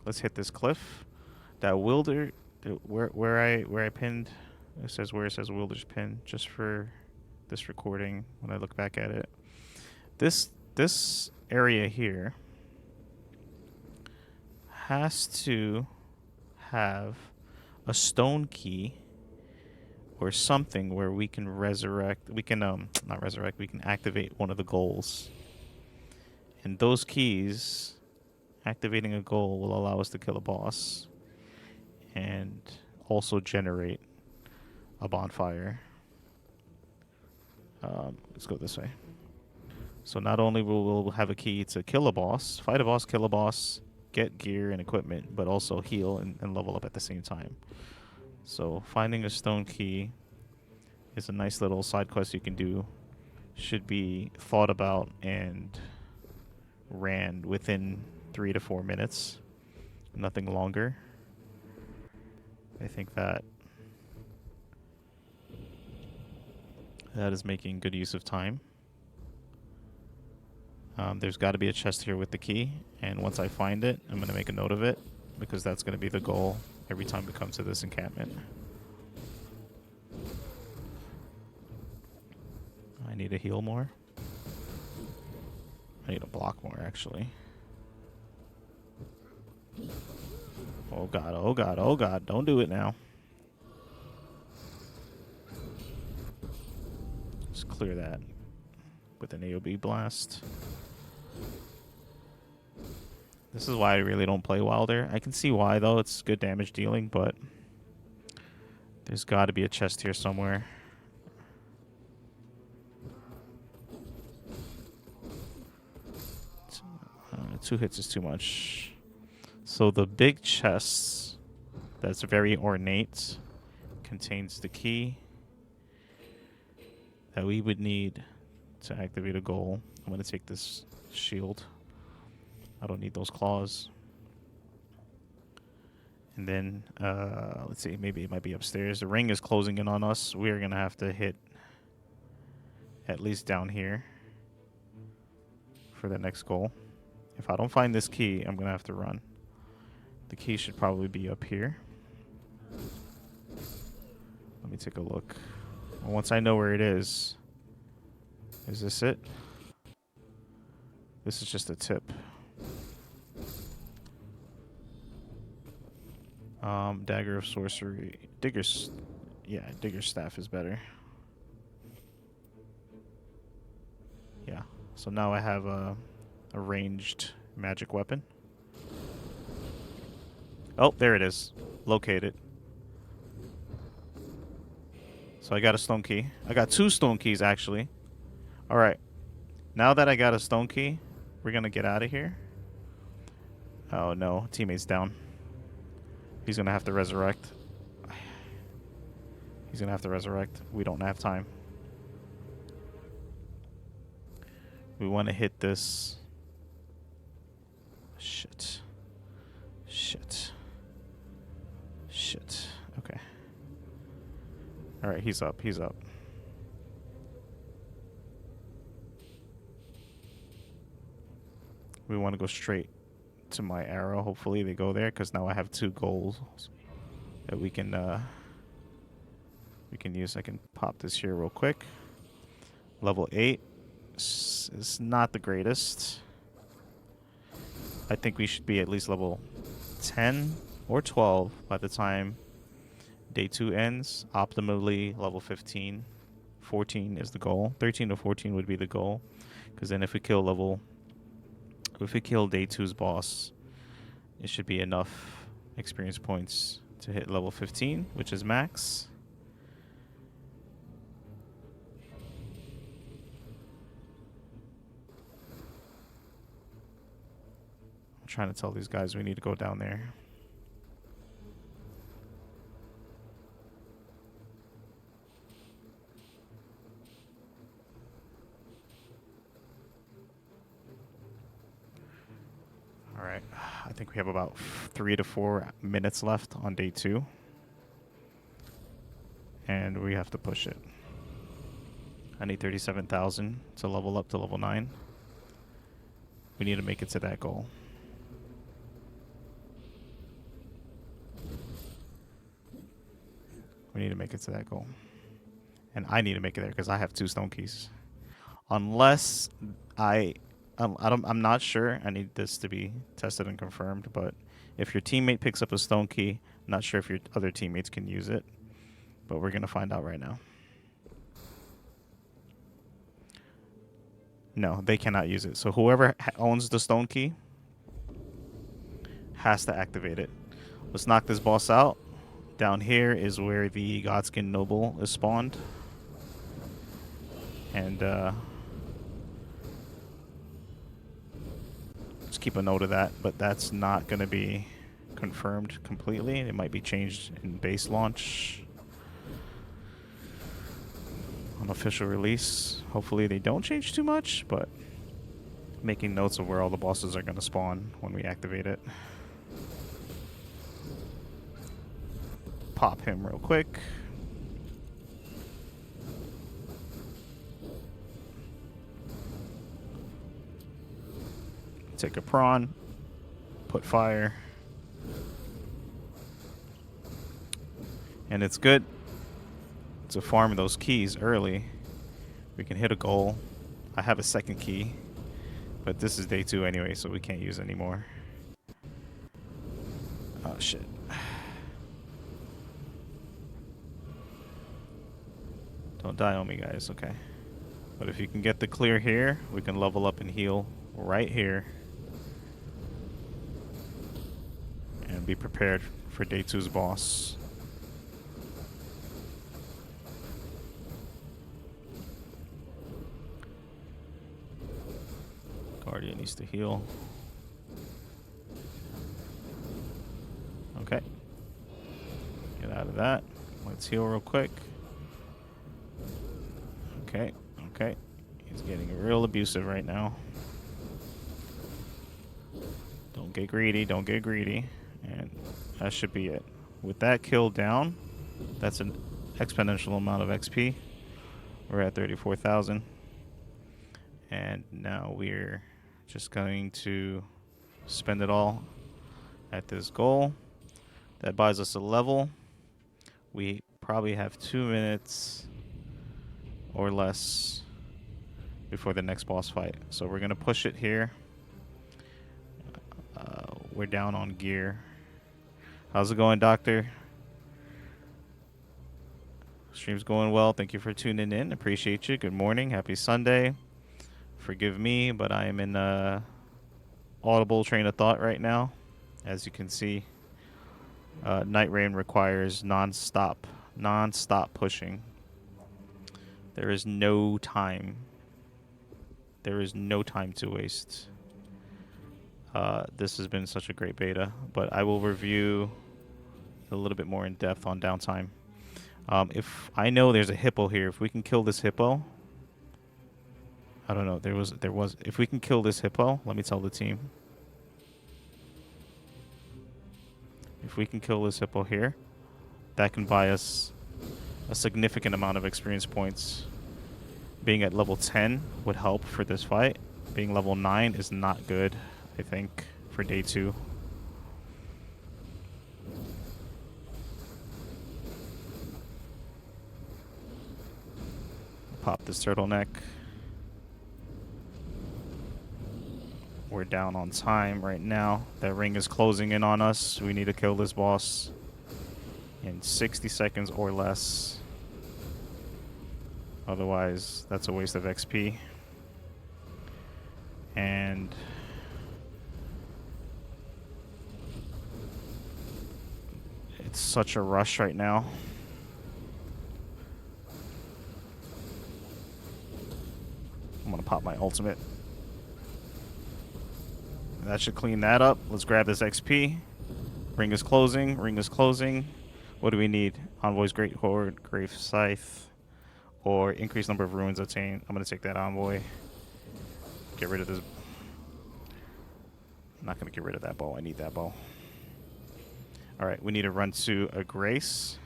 Speaker 1: Let's hit this cliff. That Wilder, where I pinned, it says Wilder's pin, just for this recording when I look back at it. This area here has to have a stone key or something where we can we can activate one of the goals. And those keys, activating a goal will allow us to kill a boss and also generate a bonfire. Let's go this way. So not only will we have a key to kill a boss, fight a boss, kill a boss, get gear and equipment, but also heal and level up at the same time. So finding a stone key is a nice little side quest you can do. Should be thought about and ran within 3 to 4 minutes. Nothing longer. I think that is making good use of time. There's got to be a chest here with the key, and once I find it, I'm going to make a note of it, because that's going to be the goal every time we come to this encampment. I need to heal more. I need to block more, actually. Oh god, oh god, oh god, don't do it now. Just clear that with an AoB blast. This is why I really don't play Wilder. I can see why, though. It's good damage dealing, but there's got to be a chest here somewhere. Two hits is too much. So the big chest that's very ornate contains the key that we would need to activate a goal. I'm going to take this shield. I don't need those claws. And then, let's see, maybe it might be upstairs. The ring is closing in on us. We're going to have to hit at least down here for the next goal. If I don't find this key, I'm going to have to run. The key should probably be up here. Let me take a look. Well, once I know where it is this it? This is just a tip. Dagger of Sorcery. Digger's Staff is better. Yeah. So now I have a ranged magic weapon. Oh, there it is. Located. So I got a stone key. I got 2 stone keys, actually. Alright. Now that I got a stone key, we're going to get out of here. Oh, no. Teammate's down. He's going to have to resurrect. He's going to have to resurrect. We don't have time. We want to hit this. Shit. Shit. Shit. Okay. Alright, he's up. He's up. We want to go straight to my arrow. Hopefully they go there, because now I have 2 goals that we can use. I can pop this here real quick. Level 8 is not the greatest. I think we should be at least level 10 or 12 by the time day 2 ends. Optimally level 15. 14 is the goal. 13 to 14 would be the goal, because then if we kill day 2's boss, it should be enough experience points to hit level 15, which is max. I'm trying to tell these guys we need to go down there. Alright, I think we have about 3 to 4 minutes left on day 2. And we have to push it. I need 37,000 to level up to level 9. We need to make it to that goal. We need to make it to that goal. And I need to make it there because I have 2 stone keys. Unless I'm not sure. I need this to be tested and confirmed. But if your teammate picks up a stone key, I'm not sure if your other teammates can use it. But we're going to find out right now. No, they cannot use it. So whoever owns the stone key has to activate it. Let's knock this boss out. Down here is where the Godskin Noble is spawned. And just keep a note of that, but that's not going to be confirmed completely. It might be changed in base launch. On official release. Hopefully they don't change too much, but making notes of where all the bosses are going to spawn when we activate it. Pop him real quick. Take a prawn. Put fire. And it's good to farm those keys early. We can hit a goal. I have a second key, but this is day 2 anyway, so we can't use anymore. Oh, shit. Don't die on me, guys, okay. But if you can get the clear here, we can level up and heal right here. And be prepared for day 2's boss. Guardian needs to heal. Okay. Get out of that. Let's heal real quick. Okay, okay. He's getting real abusive right now. Don't get greedy, don't get greedy. And that should be it. With that kill down, that's an exponential amount of XP. We're at 34,000. And now we're just going to spend it all at this goal. That buys us a level. We probably have 2 minutes or less before the next boss fight. So we're going to push it here. We're down on gear. How's it going, Doctor? Stream's going well. Thank you for tuning in. Appreciate you. Good morning. Happy Sunday. Forgive me, but I am in a audible train of thought right now. As you can see, NightReign requires non-stop pushing. There is no time. There is no time to waste. This has been such a great beta, but I will review a little bit more in depth on downtime. If I know there's a hippo here, if we can kill this hippo, I don't know. There was. If we can kill this hippo, let me tell the team. If we can kill this hippo here, that can buy us a significant amount of experience points. Being at level 10 would help for this fight. Being level 9 is not good, I think, for day 2. Pop this turtleneck. We're down on time right now. That ring is closing in on us. We need to kill this boss in 60 seconds or less. Otherwise, that's a waste of XP. And it's such a rush right now. I'm gonna pop my ultimate. That should clean that up. Let's grab this XP. Ring is closing. Ring is closing. What do we need? Envoy's Great Horde, Grave Scythe, or increased number of ruins attained. I'm gonna take that envoy. Get rid of this. I'm not gonna get rid of that bow. I need that bow. All right, we need to run to a Grace.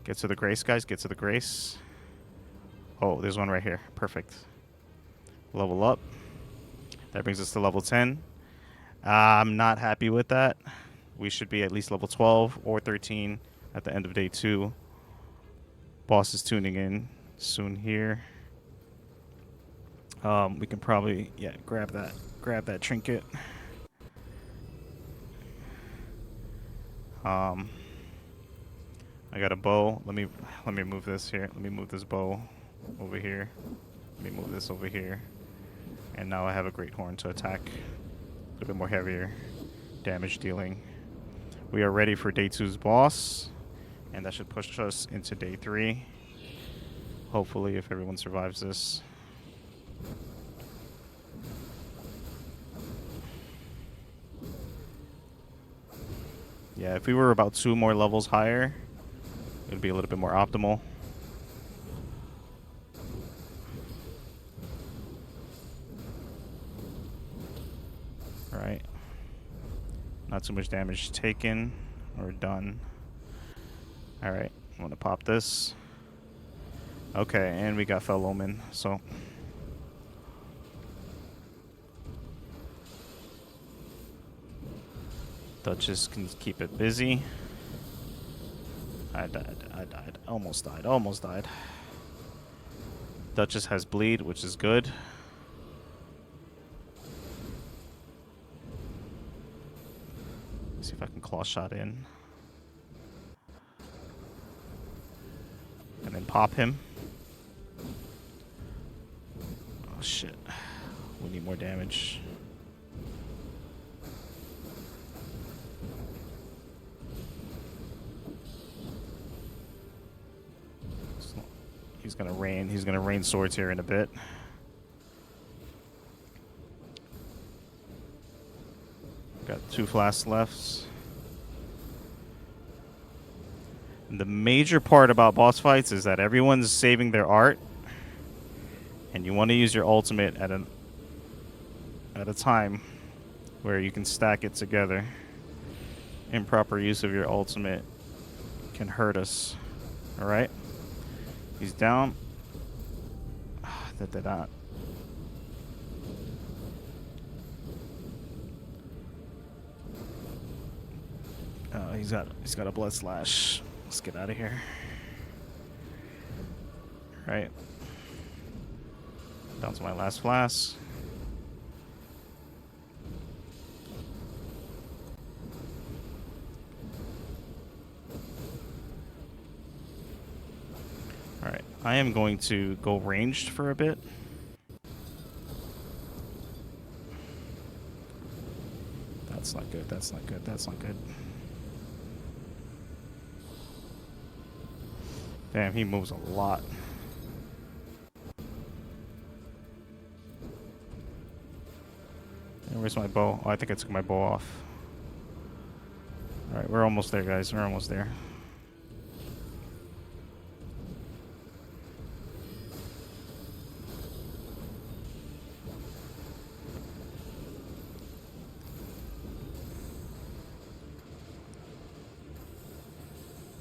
Speaker 1: Get to the Grace, guys. Get to the Grace. Oh, there's one right here. Perfect. Level up. That brings us to level 10. I'm not happy with that. We should be at least level 12 or 13 at the end of day 2. Boss is tuning in soon here. We can probably, grab that trinket. I got a bow. Let me move this here. Let me move this bow over here. Let me move this over here. And now I have a Great Horn to attack. A little bit more heavier damage dealing. We are ready for day 2's boss. And that should push us into day 3. Hopefully, if everyone survives this. Yeah, if we were about 2 more levels higher, it would be a little bit more optimal. Right. Not too much damage taken or done. Alright, I'm going to pop this. Okay, and we got Fell Omen, so Duchess can keep it busy. I died. Almost died. Duchess has bleed, which is good. Let's see if I can claw shot in. And then pop him. Oh shit. We need more damage. He's gonna rain swords here in a bit. Got 2 flasks left. And the major part about boss fights is that everyone's saving their art, and you want to use your ultimate at a time where you can stack it together. Improper use of your ultimate can hurt us. All right. He's down. That did not. He's got a blood slash. Let's get out of here. All right. Down to my last flask. All right. I am going to go ranged for a bit. That's not good. That's not good. That's not good. Damn, he moves a lot. And where's my bow? Oh, I think I took my bow off. Alright, we're almost there, guys. We're almost there.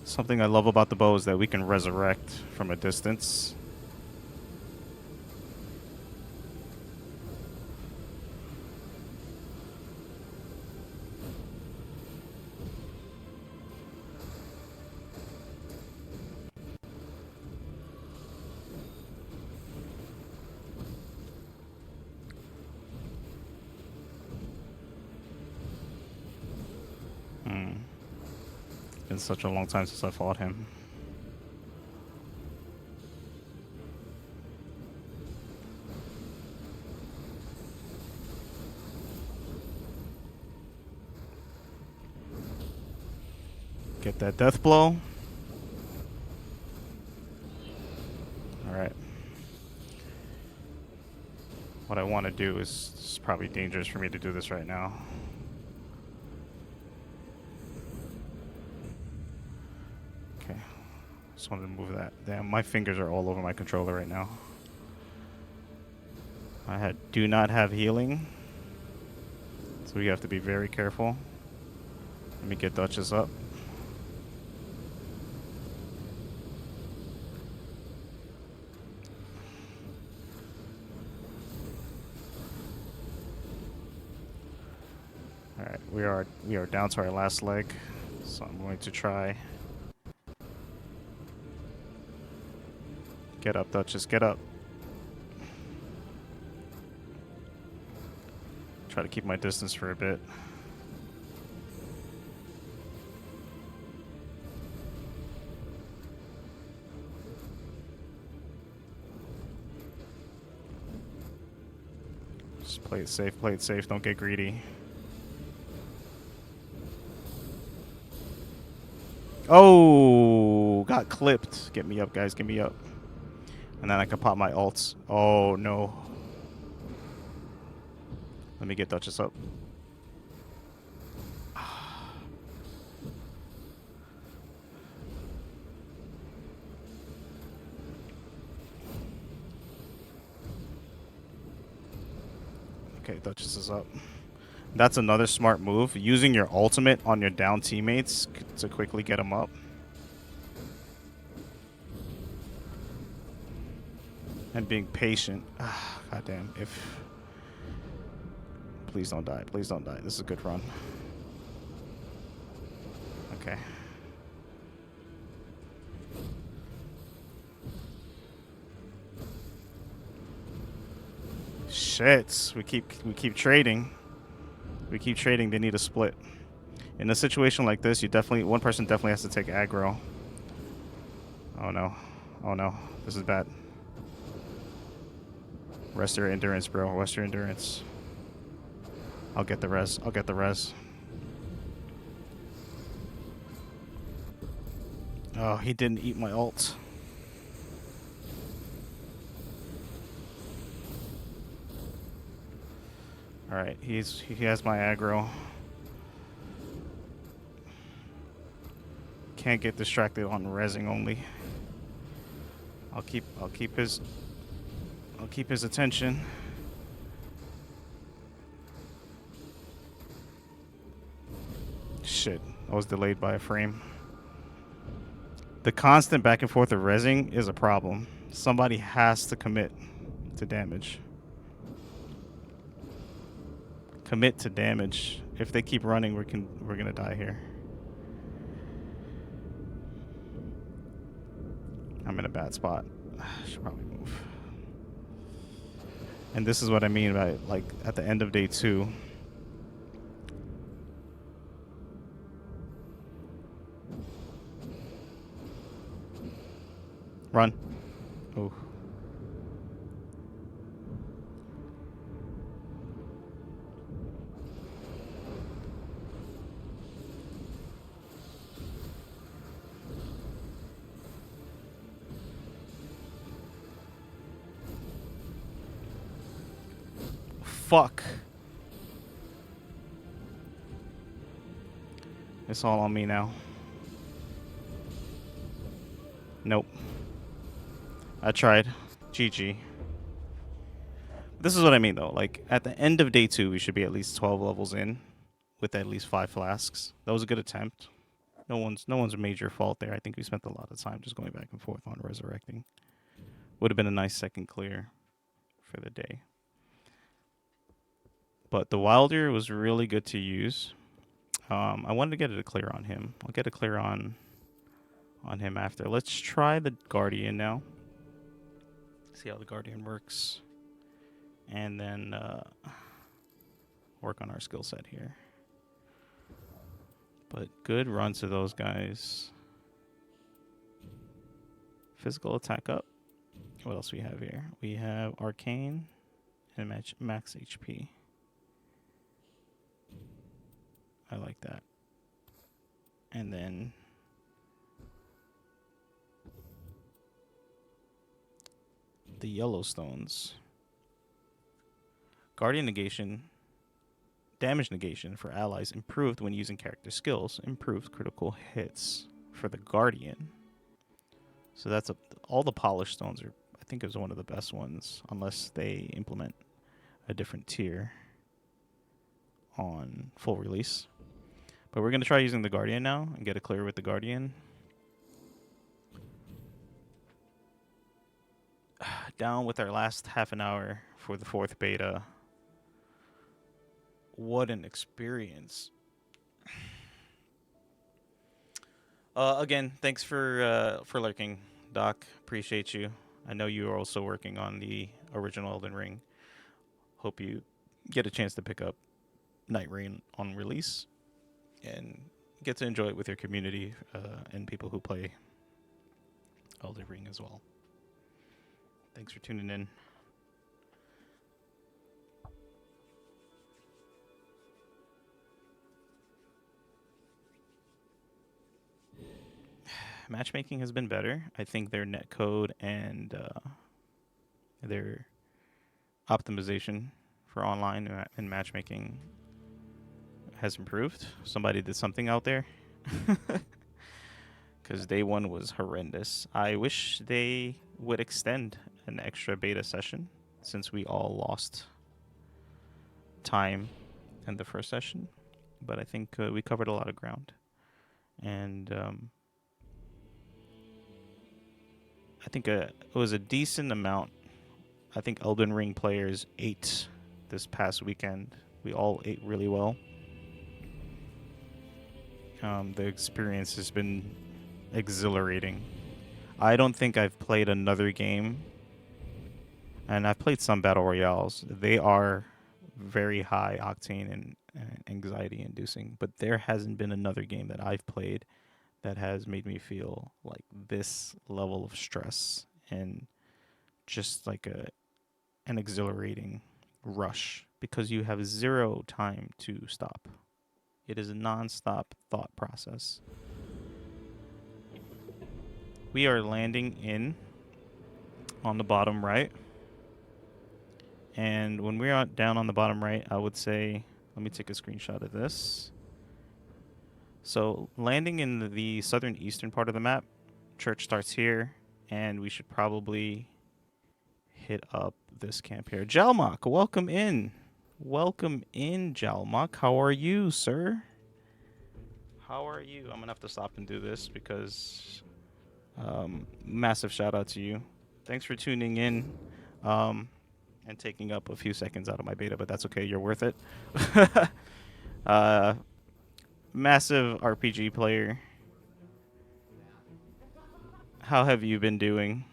Speaker 1: Something I love about the bow is that we can resurrect from a distance. Been such a long time since I fought him. Get that death blow. Alright. What I want to do is, it's probably dangerous for me to do this right now. Okay. Just wanted to move that. Damn, my fingers are all over my controller right now. I do not have healing. So we have to be very careful. Let me get Duchess up. Alright, we are down to our last leg. So I'm going to try. Get up, Duchess, get up. Try to keep my distance for a bit. Just play it safe, don't get greedy. Oh, got clipped. Get me up, guys, get me up. And then I can pop my ults. Oh, no. Let me get Duchess up. Okay, Duchess is up. That's another smart move. Using your ultimate on your down teammates to quickly get them up. And being patient. God damn. Please don't die. Please don't die. This is a good run. Okay. Shit. We keep trading. We keep trading. They need a split. In a situation like this, one person definitely has to take aggro. Oh no. Oh no. This is bad. Rest your endurance, bro. Rest your endurance. I'll get the res. I'll get the res. Oh, he didn't eat my ult. Alright, he has my aggro. Can't get distracted on rezzing only. I'll keep his attention. Shit, I was delayed by a frame. The constant back and forth of rezzing is a problem. Somebody has to commit to damage. Commit to damage. If they keep running, we're gonna die here. I'm in a bad spot. Should probably move. And this is what I mean by, like, at the end of day 2. Run. Oh. Fuck. It's all on me now. Nope. I tried. GG. This is what I mean, though. Like, at the end of day 2, we should be at least 12 levels in with at least 5 flasks. That was a good attempt. No one's major fault there. I think we spent a lot of time just going back and forth on resurrecting. Would have been a nice second clear for the day. But the Wilder was really good to use. I wanted to get a clear on him. I'll get a clear on him after. Let's try the Guardian now. See how the Guardian works. And then work on our skill set here. But good run to those guys. Physical attack up. What else we have here? We have Arcane and max HP. I like that. And then the Yellowstones. Guardian negation. Damage negation for allies improved when using character skills. Improved critical hits for the Guardian. So that's all the polished stones are, I think, is one of the best ones, unless they implement a different tier on full release. But we're going to try using the Guardian now and get a clear with the Guardian. Down with our last half an hour for the 4th beta. What an experience. Again, thanks for lurking, Doc. Appreciate you. I know you are also working on the original Elden Ring. Hope you get a chance to pick up NightReign on release and get to enjoy it with your community and people who play Elden Ring as well. Thanks for tuning in. Matchmaking has been better. I think their netcode and their optimization for online and matchmaking has improved. Somebody did something out there. Because day 1 was horrendous. I wish they would extend an extra beta session since we all lost time in the first session. But I think we covered a lot of ground. And I think it was a decent amount. I think Elden Ring players ate this past weekend. We all ate really well. The experience has been exhilarating. I don't think I've played another game, and I've played some battle royales. They are very high octane and anxiety inducing, but there hasn't been another game that I've played that has made me feel like this level of stress and just like an exhilarating rush because you have zero time to stop. It is a non-stop thought process. We are landing in on the bottom right. And when we're down on the bottom right, I would say, let me take a screenshot of this. So landing in the southern eastern part of the map, church starts here, and we should probably hit up this camp here. Jalmok, welcome in. Welcome in, Jalmok. How are you, sir? How are you? I'm going to have to stop and do this because massive shout out to you. Thanks for tuning in and taking up a few seconds out of my beta, but that's okay. You're worth it. Massive RPG player. How have you been doing?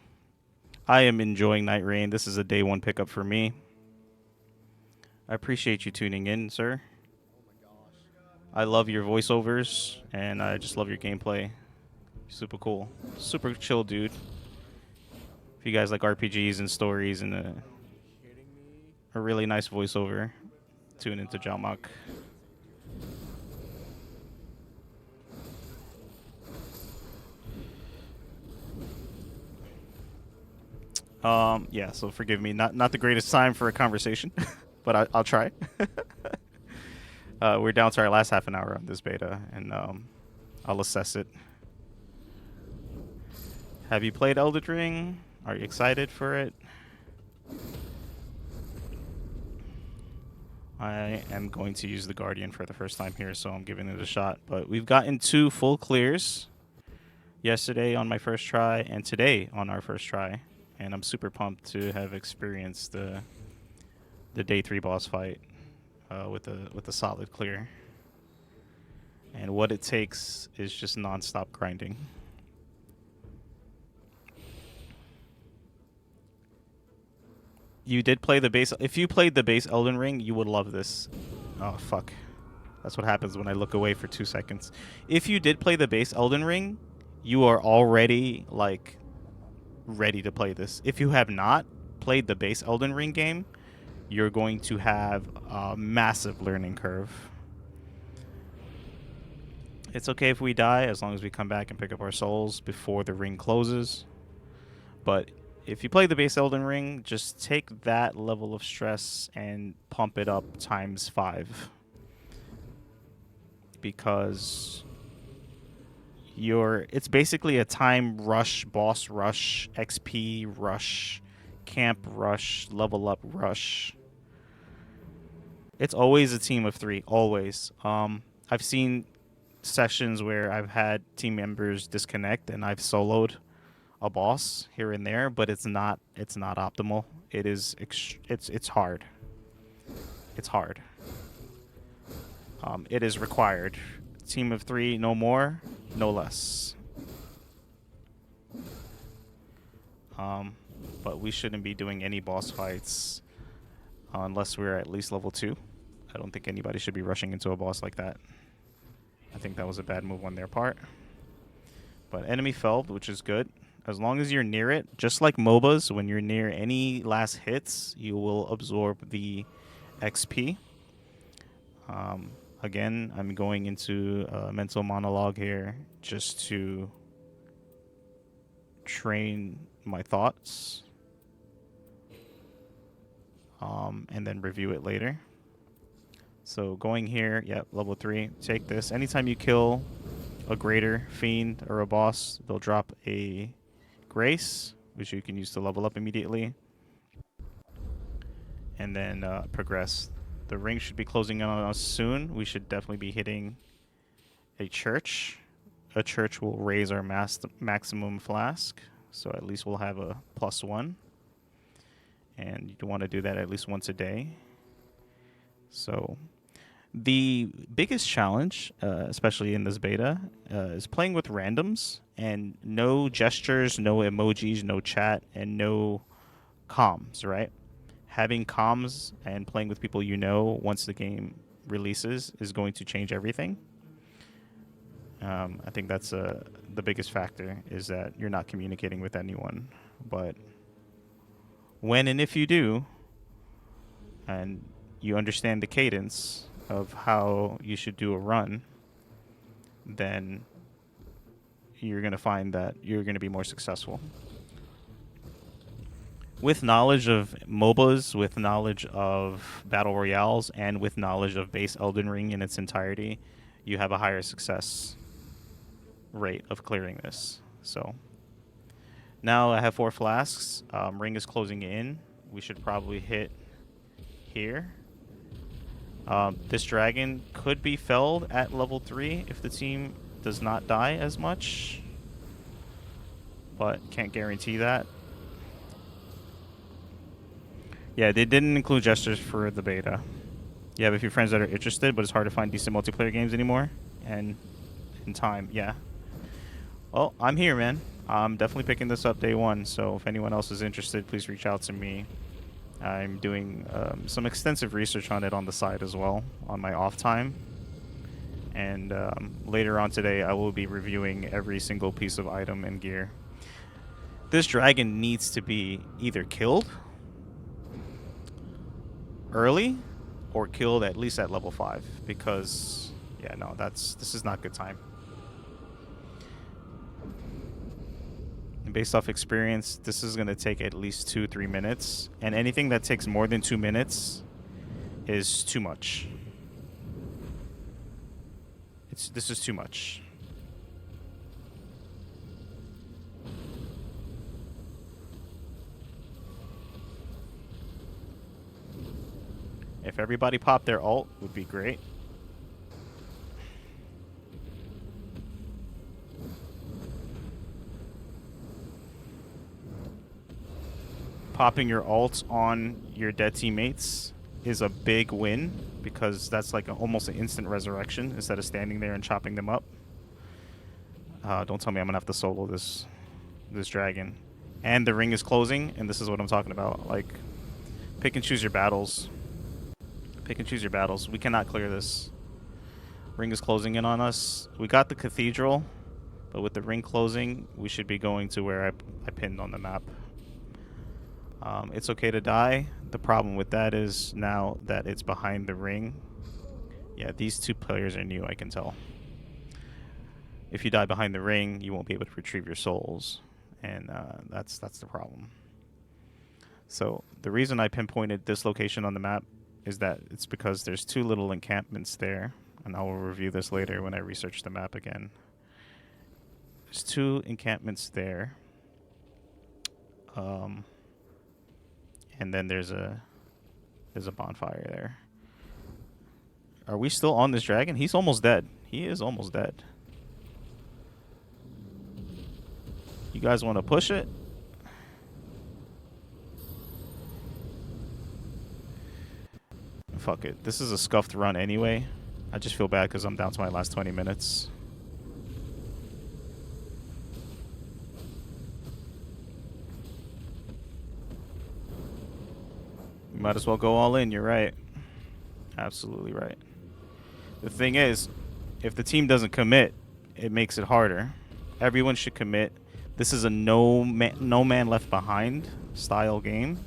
Speaker 1: I am enjoying NightReign. This is a day one pickup for me. I appreciate you tuning in, sir. I love your voiceovers, and I just love your gameplay. Super cool. Super chill, dude. If you guys like RPGs and stories and a really nice voiceover, tune into Jalmok. Yeah, so forgive me. Not the greatest time for a conversation, but I'll try. We're down to our last half an hour on this beta, and I'll assess it. Have you played Yeilded Ring? Are you excited for it? I am going to use the Guardian for the first time here, so I'm giving it a shot. But we've gotten 2 full clears yesterday on my first try, and today on our first try. And I'm super pumped to have experienced the day 3 boss fight with a solid clear. And what it takes is just non-stop grinding. You did play the base. If you played the base Elden Ring, you would love this. Oh, fuck. That's what happens when I look away for 2 seconds. If you did play the base Elden Ring, you are already, like, ready to play this. If you have not played the base Elden Ring game, you're going to have a massive learning curve. It's okay if we die as long as we come back and pick up our souls before the ring closes. But if you play the base Elden Ring, just take that level of stress and pump it up times 5. Because it's basically a time rush, boss rush, XP rush, camp rush, level up rush. It's always a team of 3, always. I've seen sessions where I've had team members disconnect and I've soloed a boss here and there, but it's not optimal. It's hard. It's hard. It is required. Team of 3, no more, no less. But we shouldn't be doing any boss fights unless we're at least level 2. I don't think anybody should be rushing into a boss like that. I think that was a bad move on their part. But enemy felled, which is good. As long as you're near it, just like MOBAs, when you're near any last hits, you will absorb the XP. Again, I'm going into a mental monologue here just to train my thoughts and then review it later. So going here, yep, level 3, take this. Anytime you kill a greater fiend or a boss, they'll drop a grace, which you can use to level up immediately. And then progress. The ring should be closing in on us soon. We should definitely be hitting a church. A church will raise our maximum flask, so at least we'll have a +1. And you want to do that at least once a day. So The biggest challenge, especially in this beta, is playing with randoms and no gestures, no emojis, no chat, and no comms, right? Having comms and playing with people you know once the game releases is going to change everything. I think that's the biggest factor, is that you're not communicating with anyone. But when and if you do, and you understand the cadence of how you should do a run, then you're going to find that you're going to be more successful. With knowledge of MOBAs, with knowledge of Battle Royales, and with knowledge of base Elden Ring in its entirety, you have a higher success rate of clearing this. So now I have 4 flasks. Ring is closing in. We should probably hit here. This dragon could be felled at level 3 if the team does not die as much, but can't guarantee that. Yeah, they didn't include gestures for the beta. You have a few friends that are interested, but it's hard to find decent multiplayer games anymore. And in time, yeah. Well, I'm here, man. I'm definitely picking this up day one, so if anyone else is interested, please reach out to me. I'm doing some extensive research on it on the side as well, on my off time. And later on today, I will be reviewing every single piece of item and gear. This dragon needs to be either killed early or killed at least at level 5, because yeah, no, this is not good time. And based off experience, this is going to take at least 2-3 minutes, and anything that takes more than 2 minutes is too much. This is too much. If everybody popped their ult, would be great. Popping your ult on your dead teammates is a big win, because that's like almost an instant resurrection instead of standing there and chopping them up. Don't tell me I'm gonna have to solo this dragon. And the ring is closing, and this is what I'm talking about. Like, pick and choose your battles. Pick and choose your battles. We cannot clear this. Ring is closing in on us. We got the cathedral, but with the ring closing, we should be going to where I pinned on the map. It's okay to die. The problem with that is now that it's behind the ring. Yeah, these 2 players are new, I can tell. If you die behind the ring, you won't be able to retrieve your souls, and that's the problem. So the reason I pinpointed this location on the map is that it's because there's 2 little encampments there, and I will review this later when I research the map again. There's 2 encampments there. And then there's a bonfire there. Are we still on this dragon? He's almost dead. He is almost dead. You guys want to push it? Fuck it. This is a scuffed run anyway. I just feel bad because I'm down to my last 20 minutes. You might as well go all in. You're right. Absolutely right. The thing is, if the team doesn't commit, it makes it harder. Everyone should commit. This is a no man left behind style game.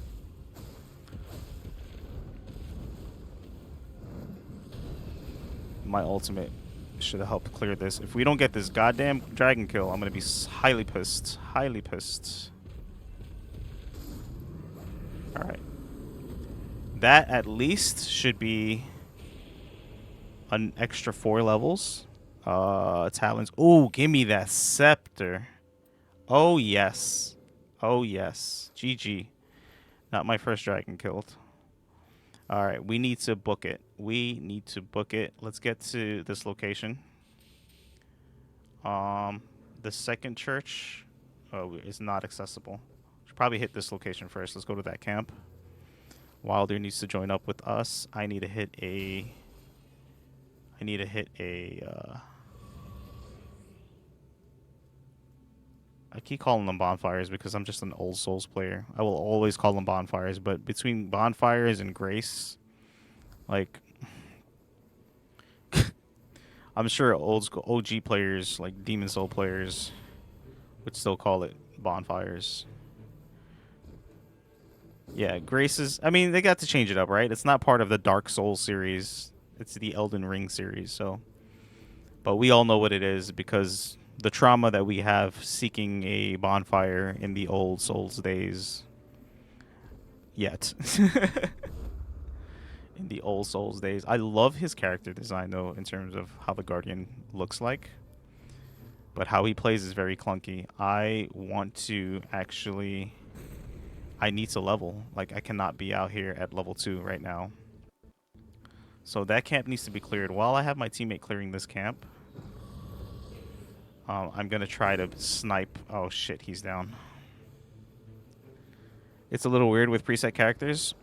Speaker 1: My ultimate should have helped clear this. If we don't get this goddamn dragon kill, I'm going to be highly pissed. Highly pissed. Alright. That at least should be an extra 4 levels. Talons. Ooh, give me that scepter. Oh, yes. Oh, yes. GG. Not my first dragon killed. Alright, we need to book it. We need to book it. Let's get to this location. The second church is not accessible. Should probably hit this location first. Let's go to that camp. Wilder needs to join up with us. I need to hit a I need to hit a... I keep calling them bonfires because I'm just an old Souls player. I will always call them bonfires, but between bonfires and grace, like... I'm sure old school OG players, like Demon Soul players, would still call it bonfires. Yeah, Grace is... I mean, they got to change it up, right? It's not part of the Dark Souls series. It's the Elden Ring series, so... But we all know what it is because the trauma that we have seeking a bonfire in the old Souls days... Yet. In the old Souls days. I love his character design, though, in terms of how the Guardian looks like. But how he plays is very clunky. I want to actually... I need to level. Like, I cannot be out here at level 2 right now. So that camp needs to be cleared. While I have my teammate clearing this camp, I'm going to try to snipe. Oh, shit, he's down. It's a little weird with preset characters.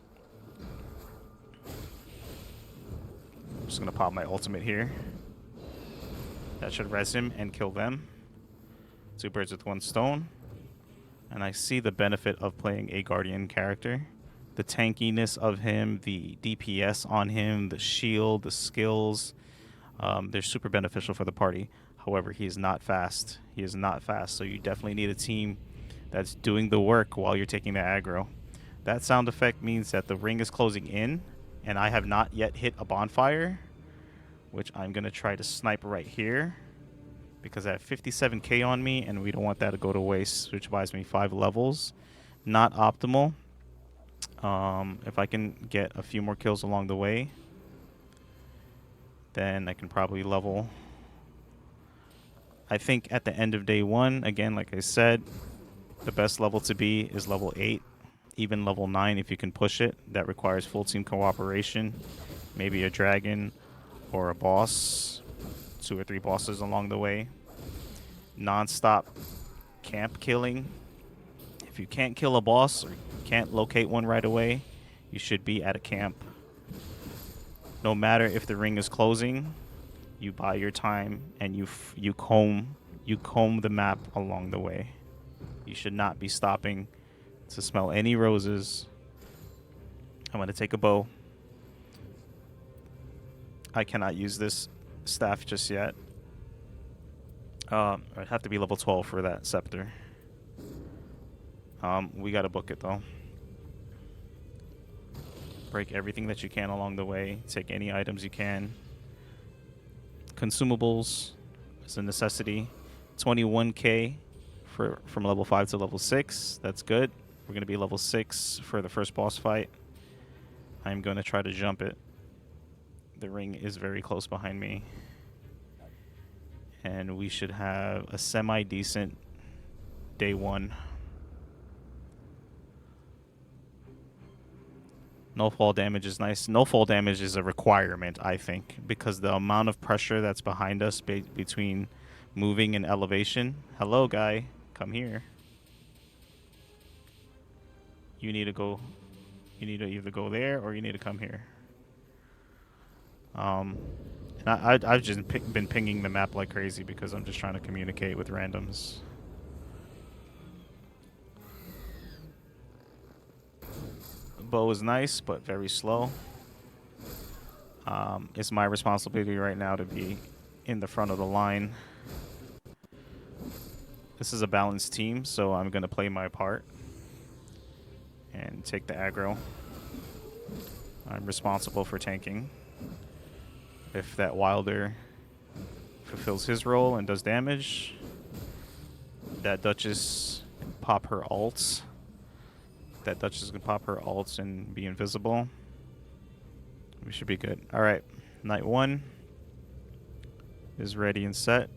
Speaker 1: I'm just going to pop my ultimate here. That should res him and kill them. 2 birds with 1 stone. And I see the benefit of playing a Guardian character. The tankiness of him, the DPS on him, the shield, the skills. They're super beneficial for the party. However, he is not fast. He is not fast, so you definitely need a team that's doing the work while you're taking the aggro. That sound effect means that the ring is closing in, and I have not yet hit a bonfire, which I'm going to try to snipe right here. Because I have 57k on me, and we don't want that to go to waste, which buys me 5 levels. Not optimal. If I can get a few more kills along the way, then I can probably level. I think at the end of day 1, again, like I said, the best level to be is level 8, even level 9 if you can push it. That requires full team cooperation, maybe a dragon or a boss. 2 or 3 bosses along the way. Non-stop camp killing. If you can't kill a boss or can't locate one right away, you should be at a camp. No matter if the ring is closing, you buy your time and you comb the map along the way. You should not be stopping to smell any roses. I'm going to take a bow. I cannot use this staff just yet. I'd have to be level 12 for that scepter. We gotta book it though. Break everything that you can along the way. Take any items you can. Consumables is a necessity. 21k from level 5 to level 6. That's good. We're gonna be level 6 for the first boss fight. I'm gonna try to jump it. The ring is very close behind me. And we should have a semi-decent day 1. No fall damage is nice. No fall damage is a requirement, I think, because the amount of pressure that's behind us between moving and elevation. Hello, guy. Come here. You need to go. You need to either go there or you need to come here. And I've just been pinging the map like crazy because I'm just trying to communicate with randoms. The bow is nice, but very slow. It's my responsibility right now to be in the front of the line. This is a balanced team, so I'm going to play my part and take the aggro. I'm responsible for tanking. If that Wilder fulfills his role and does damage, that Duchess can pop her ults. That Duchess can pop her ults and be invisible. We should be good. Alright, night 1 is ready and set.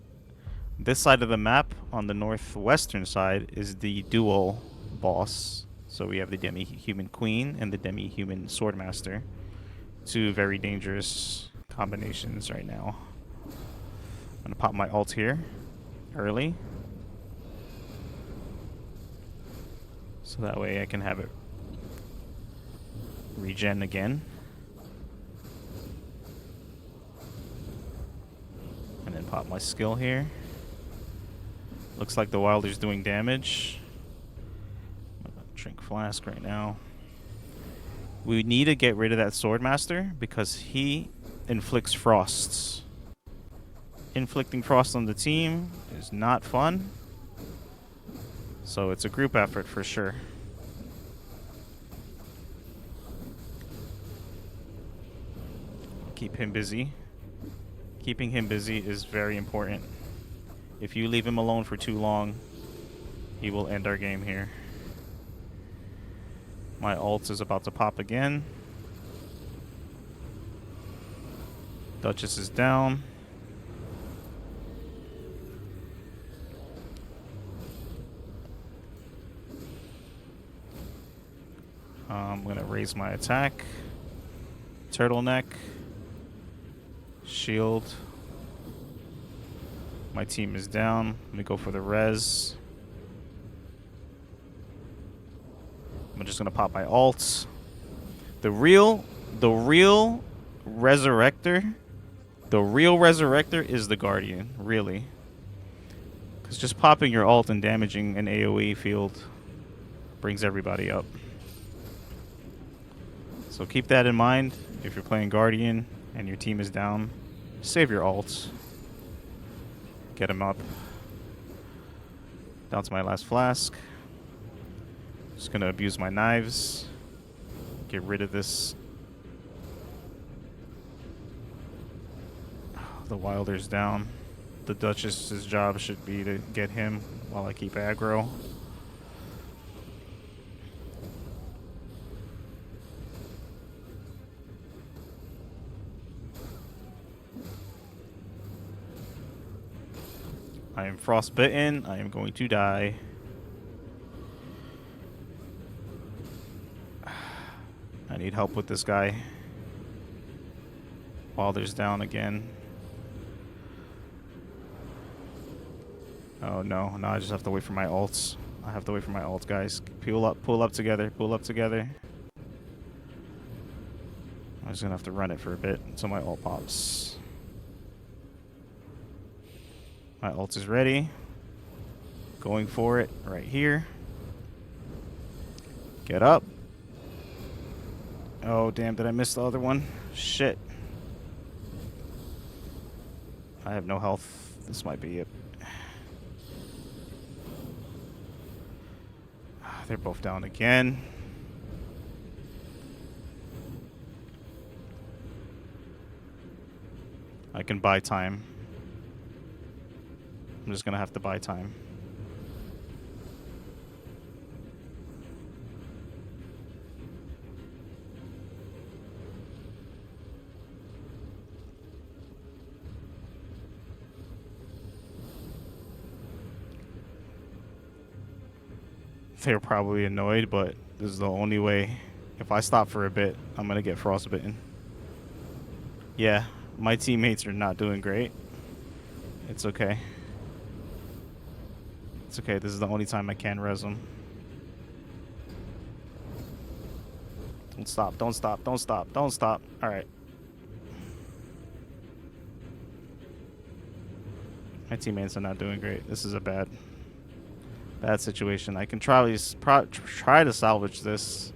Speaker 1: This side of the map, on the northwestern side, is the dual boss. So we have the demi-human queen and the demi-human swordmaster. 2 very dangerous combinations right now. I'm gonna pop my ult here early, so that way I can have it regen again. Pop my skill here. Looks like the Wilder's doing damage. I'm gonna drink flask right now. We need to get rid of that Swordmaster because he inflicts frosts. Inflicting frost on the team is not fun. So it's a group effort for sure. Keep him busy. Keeping him busy is very important. If you leave him alone for too long, he will end our game here. My ult is about to pop again. Duchess is down. I'm going to raise my attack. Turtleneck. Shield. My team is down. Let me go for the res. I'm just gonna pop my ults. The real resurrector is the Guardian, really. Because just popping your ult and damaging an AoE field brings everybody up. So keep that in mind if you're playing Guardian and your team is down. Save your ults. Get him up. Down to my last flask. Just gonna abuse my knives. Get rid of this. The Wilder's down. The Duchess's job should be to get him while I keep aggro. I am frostbitten. I am going to die. I need help with this guy. Wilder's down again. Oh no, I just have to wait for my ults. I have to wait for my ults, guys. Pull up together, pull up together. I'm just gonna have to run it for a bit until my ult pops. My ult is ready. Going for it right here. Get up. Oh, damn, did I miss the other one? Shit. I have no health. This might be it. They're both down again. I can buy time. I'm just gonna have to buy time. They're probably annoyed, but this is the only way. If I stop for a bit, I'm gonna get frostbitten. Yeah, my teammates are not doing great. It's okay. It's okay, this is the only time I can res them. Don't stop, don't stop, don't stop, don't stop. Alright. My teammates are not doing great. This is a bad situation. I can try to salvage this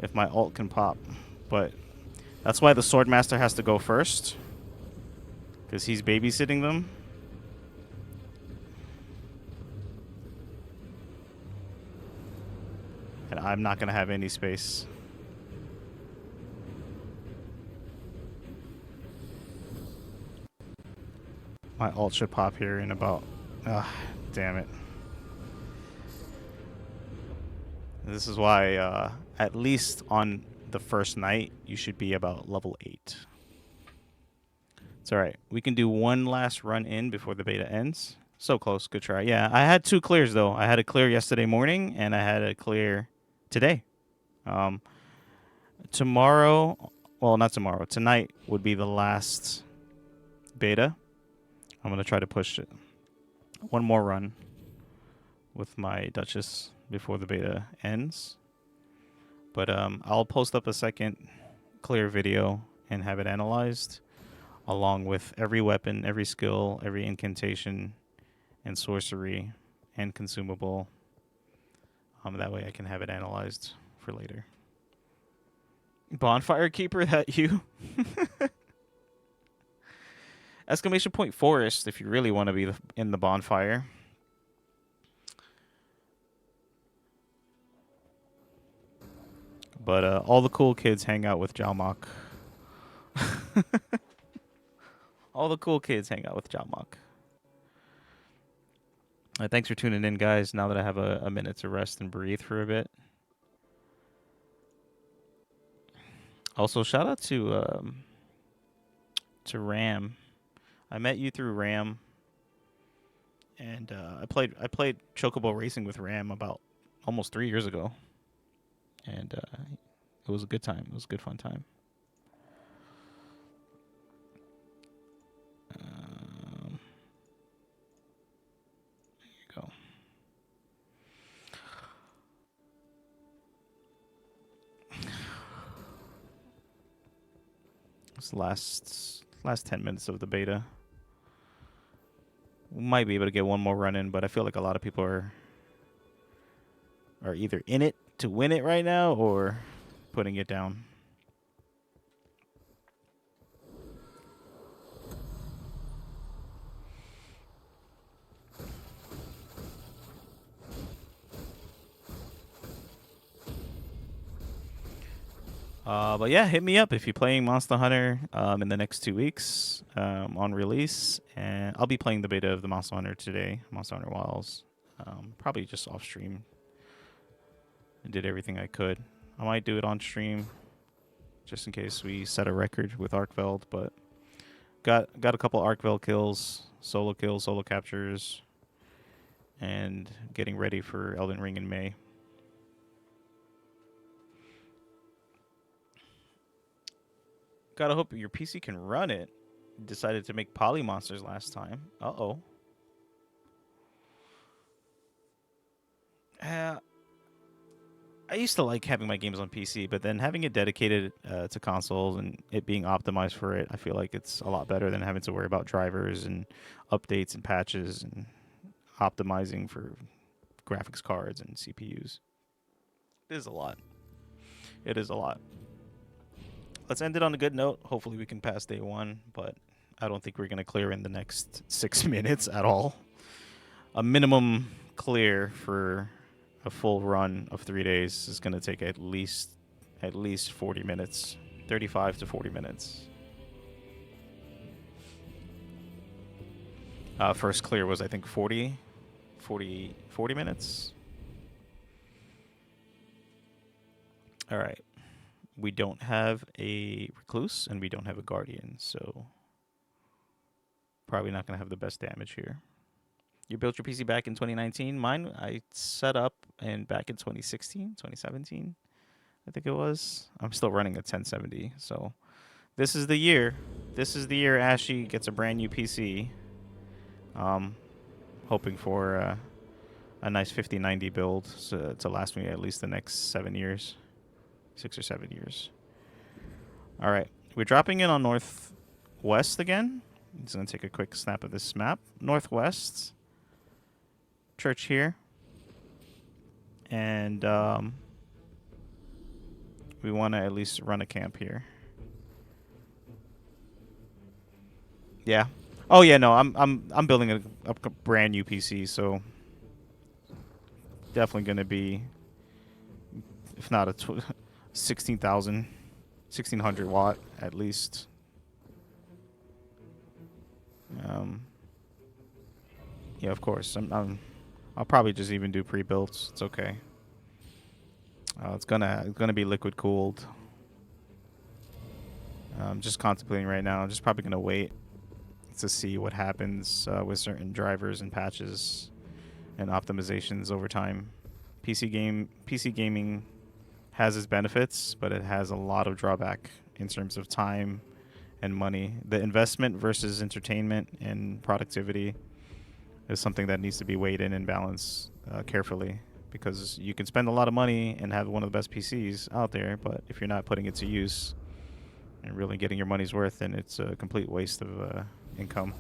Speaker 1: if my ult can pop. But that's why the Swordmaster has to go first. Because he's babysitting them. And I'm not going to have any space. My ult should pop here in about... damn it. This is why, at least on the first night, you should be about level 8. It's alright. We can do one last run in before the beta ends. So close. Good try. Yeah, I had 2 clears, though. I had a clear yesterday morning, and I had a clear today. Tomorrow... Well, not tomorrow. Tonight would be the last beta. I'm going to try to push it. One more run with my Duchess before the beta ends. But I'll post up a second clear video and have it analyzed. along with every weapon, every skill, every incantation, and sorcery, and consumable. That way I can have it analyzed for later. Bonfire Keeper, that you? Exclamation point Forest if you really want to be in the bonfire. But all the cool kids hang out with Jalmok. All the cool kids hang out with Jalmok. Thanks for tuning in, guys. Now that I have a minute to rest and breathe for a bit. Also, shout out to Ram. I met you through Ram, and I played Chocobo Racing with Ram about almost 3 years ago, and it was a good time. It was a good fun time. There you go. It's the last 10 minutes of the beta. We might be able to get one more run in, but I feel like a lot of people are either in it to win it right now or putting it down. But yeah, hit me up if you're playing Monster Hunter in the next 2 weeks on release. And I'll be playing the beta of the Monster Hunter today, Monster Hunter Wilds. Probably just off stream. I did everything I could. I might do it on stream just in case we set a record with Arkveld. But got a couple Arkveld kills, solo captures, and getting ready for Elden Ring in May. Gotta hope your PC can run it. Decided to make poly monsters last time. Uh-oh. I used to like having my games on PC, but then having it dedicated to consoles and it being optimized for it, I feel like it's a lot better than having to worry about drivers and updates and patches and optimizing for graphics cards and CPUs. It is a lot. It is a lot. Let's end it on a good note. Hopefully we can pass day one, but I don't think we're going to clear in the next 6 minutes at all. A minimum clear for a full run of 3 days is going to take at least 40 minutes, 35 to 40 minutes. First clear was, I think, 40 minutes. All right. We don't have a recluse and we don't have a guardian, so probably not going to have the best damage here. You built your PC back in 2019. Mine, I set up back in 2016, 2017, I think it was. I'm still running a 1070, so this is the year. This is the year Ashy gets a brand new PC. Hoping for a nice 5090 build to last me at least the next 7 years. 6 or 7 years. All right. We're dropping in on northwest again. I'm just going to take a quick snap of this map. Northwest. Church here. And we want to at least run a camp here. Yeah. Oh yeah, no. I'm building a brand new PC, so definitely going to be, if not a 1600 watt at least. Yeah, of course. I'll probably just even do pre-builds. It's okay. It's gonna be liquid cooled. I'm just contemplating right now. I'm just probably gonna wait to see what happens with certain drivers and patches and optimizations over time. PC gaming has its benefits, but it has a lot of drawback in terms of time and money. The investment versus entertainment and productivity is something that needs to be weighed in and balanced carefully, because you can spend a lot of money and have one of the best PCs out there, but if you're not putting it to use, and really getting your money's worth, then it's a complete waste of income.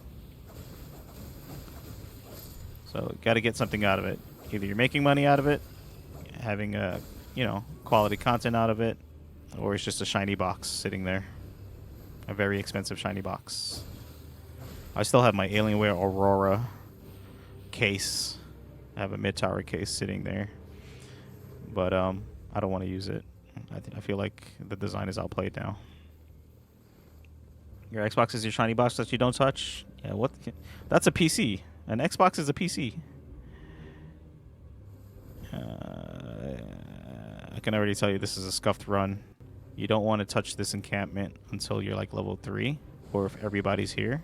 Speaker 1: So got to get something out of it. Either you're making money out of it, having quality content out of it, or it's just a shiny box sitting there. A very expensive shiny box. I still have my Alienware Aurora case. I have a mid-tower case sitting there. But I don't want to use it. I feel like the design is outplayed now. Your Xbox is your shiny box that you don't touch? Yeah, what? That's a PC. An Xbox is a PC. I can already tell you this is a scuffed run. You don't want to touch this encampment until you're like level 3, or if everybody's here.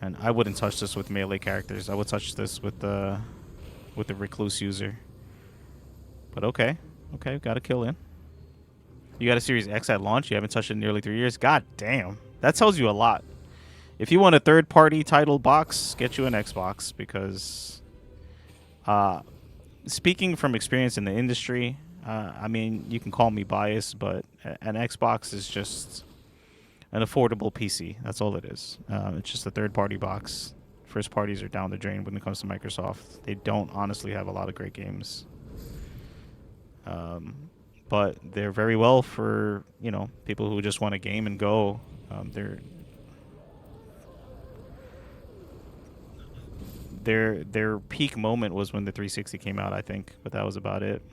Speaker 1: And I wouldn't touch this with melee characters. I would touch this with the recluse user. But okay, got a kill in. You got a Series X at launch. You haven't touched it in nearly 3 years. God damn, that tells you a lot. If you want a third-party title box, get you an Xbox, because speaking from experience in the industry, I mean, you can call me biased, but an Xbox is just an affordable PC. That's all it is. It's just a third-party box. First parties are down the drain when it comes to Microsoft. They don't honestly have a lot of great games. But they're very well for, people who just want to game and go. Their peak moment was when the 360 came out, I think, but that was about it.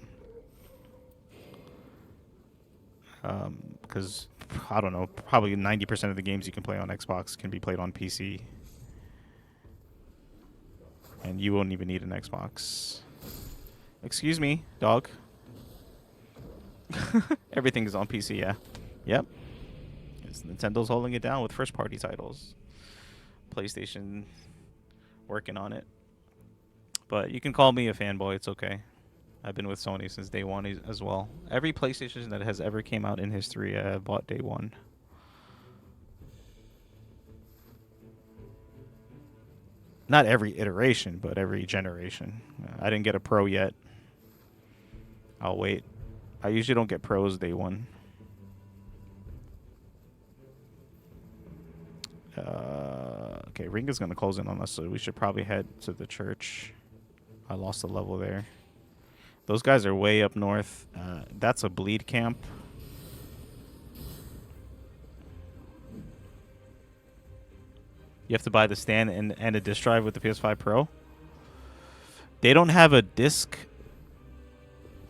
Speaker 1: Because, I don't know, probably 90% of the games you can play on Xbox can be played on PC. And you won't even need an Xbox. Excuse me, dog. Everything is on PC, yeah. Yep. Nintendo's holding it down with first-party titles. PlayStation working on it. But you can call me a fanboy, it's okay. I've been with Sony since day one as well. Every PlayStation that has ever came out in history, I have bought day one. Not every iteration, but every generation. I didn't get a Pro yet. I'll wait. I usually don't get Pros day one. Okay, Ring is going to close in on us, so we should probably head to the church. I lost a level there. Those guys are way up north. That's a bleed camp. You have to buy the stand and a disk drive with the PS5 Pro. They don't have a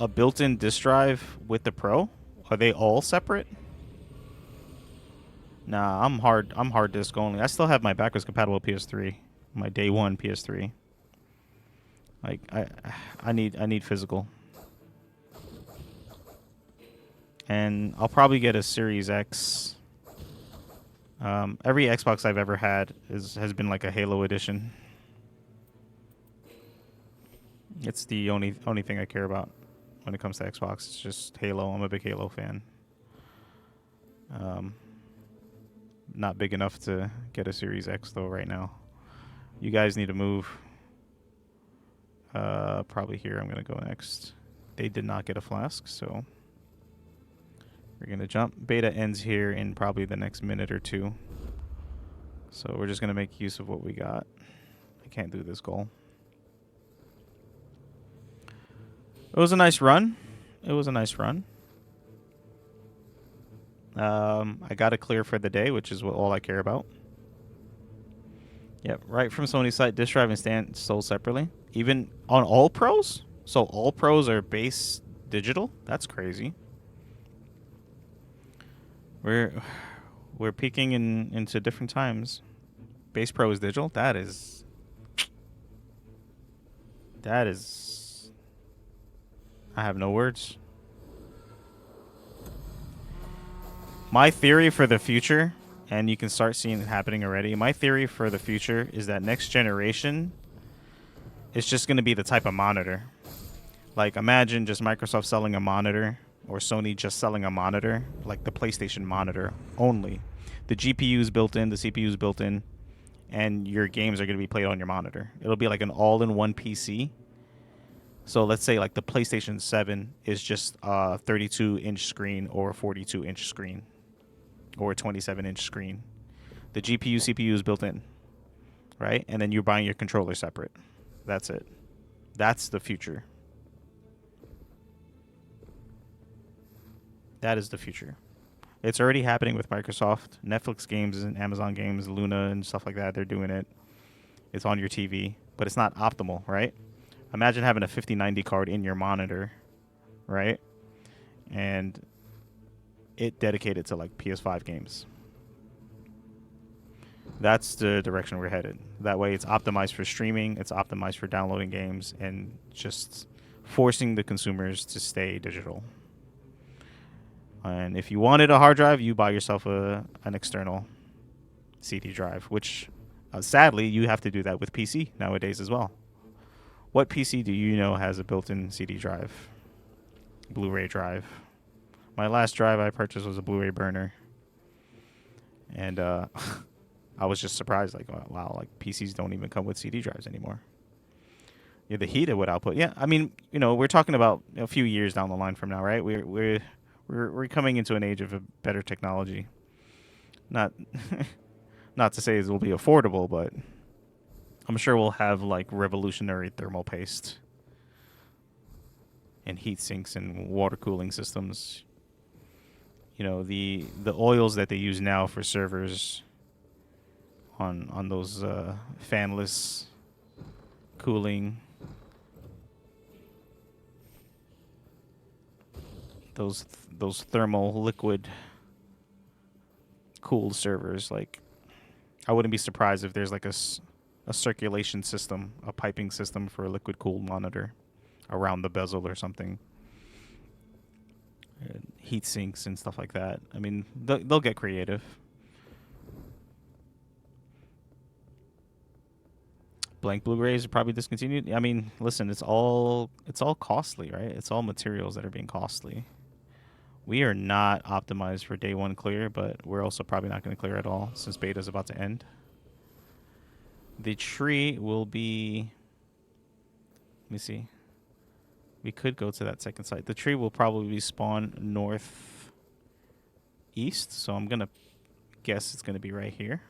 Speaker 1: built-in disk drive with the Pro. Are they all separate? Nah, I'm hard disk only. I still have my backwards compatible PS3, my day one PS3. Like I need physical. And I'll probably get a Series X. Every Xbox I've ever had has been like a Halo edition. It's the only thing I care about when it comes to Xbox. It's just Halo. I'm a big Halo fan. Not big enough to get a Series X though right now. You guys need to move. Probably here I'm gonna go next. They did not get a flask, so we're gonna jump. Beta ends here in probably the next minute or two. So we're just gonna make use of what we got. I can't do this goal. It was a nice run. I got a clear for the day, which is all I care about. Yep, right from Sony's site, disk drive and stand sold separately. Even on all pros? So all pros are base digital? That's crazy. We're peaking into different times. Base pro is digital? That is I have no words. My theory for the future, and you can start seeing it happening already, my theory for the future is that next generation is just going to be the type of monitor. Like, imagine just Microsoft selling a monitor, or Sony just selling a monitor, like the PlayStation monitor only. The GPU is built in, the CPU is built in, and your games are going to be played on your monitor. It'll be like an all-in-one PC. So let's say like the PlayStation 7 is just a 32-inch screen or a 42-inch screen or a 27-inch screen. The GPU, CPU is built in, right? And then you're buying your controller separate. That's it. That's the future. That is the future. It's already happening with Microsoft. Netflix games and Amazon games, Luna and stuff like that, they're doing it. It's on your TV, but it's not optimal, right? Imagine having a 5090 card in your monitor, right? And it dedicated to like PS5 games. That's the direction we're headed. That way it's optimized for streaming, it's optimized for downloading games, and just forcing the consumers to stay digital. And if you wanted a hard drive, you buy yourself an external CD drive, which sadly you have to do that with PC nowadays as well. What PC do you know has a built-in CD drive, Blu-ray drive? My last drive I purchased was a Blu-ray burner, and I was just surprised, like, wow, like PCs don't even come with CD drives anymore. Yeah, the heat it would output. Yeah, I mean, we're talking about a few years down the line from now, right? We're coming into an age of a better technology. Not not to say it will be affordable, but I'm sure we'll have like revolutionary thermal paste and heat sinks and water cooling systems. The oils that they use now for servers on those fanless cooling, those thermal liquid cooled servers. Like, I wouldn't be surprised if there's like a circulation system, a piping system for a liquid cooled monitor around the bezel or something. Heat sinks and stuff like that. I mean, they'll get creative. Blank Blu-rays are probably discontinued. I mean, listen, it's all costly, right? It's all materials that are being costly. We are not optimized for day one clear, but we're also probably not going to clear at all since beta is about to end. The tree will be... Let me see. We could go to that second site. The tree will probably spawn north east, so I'm going to guess it's going to be right here.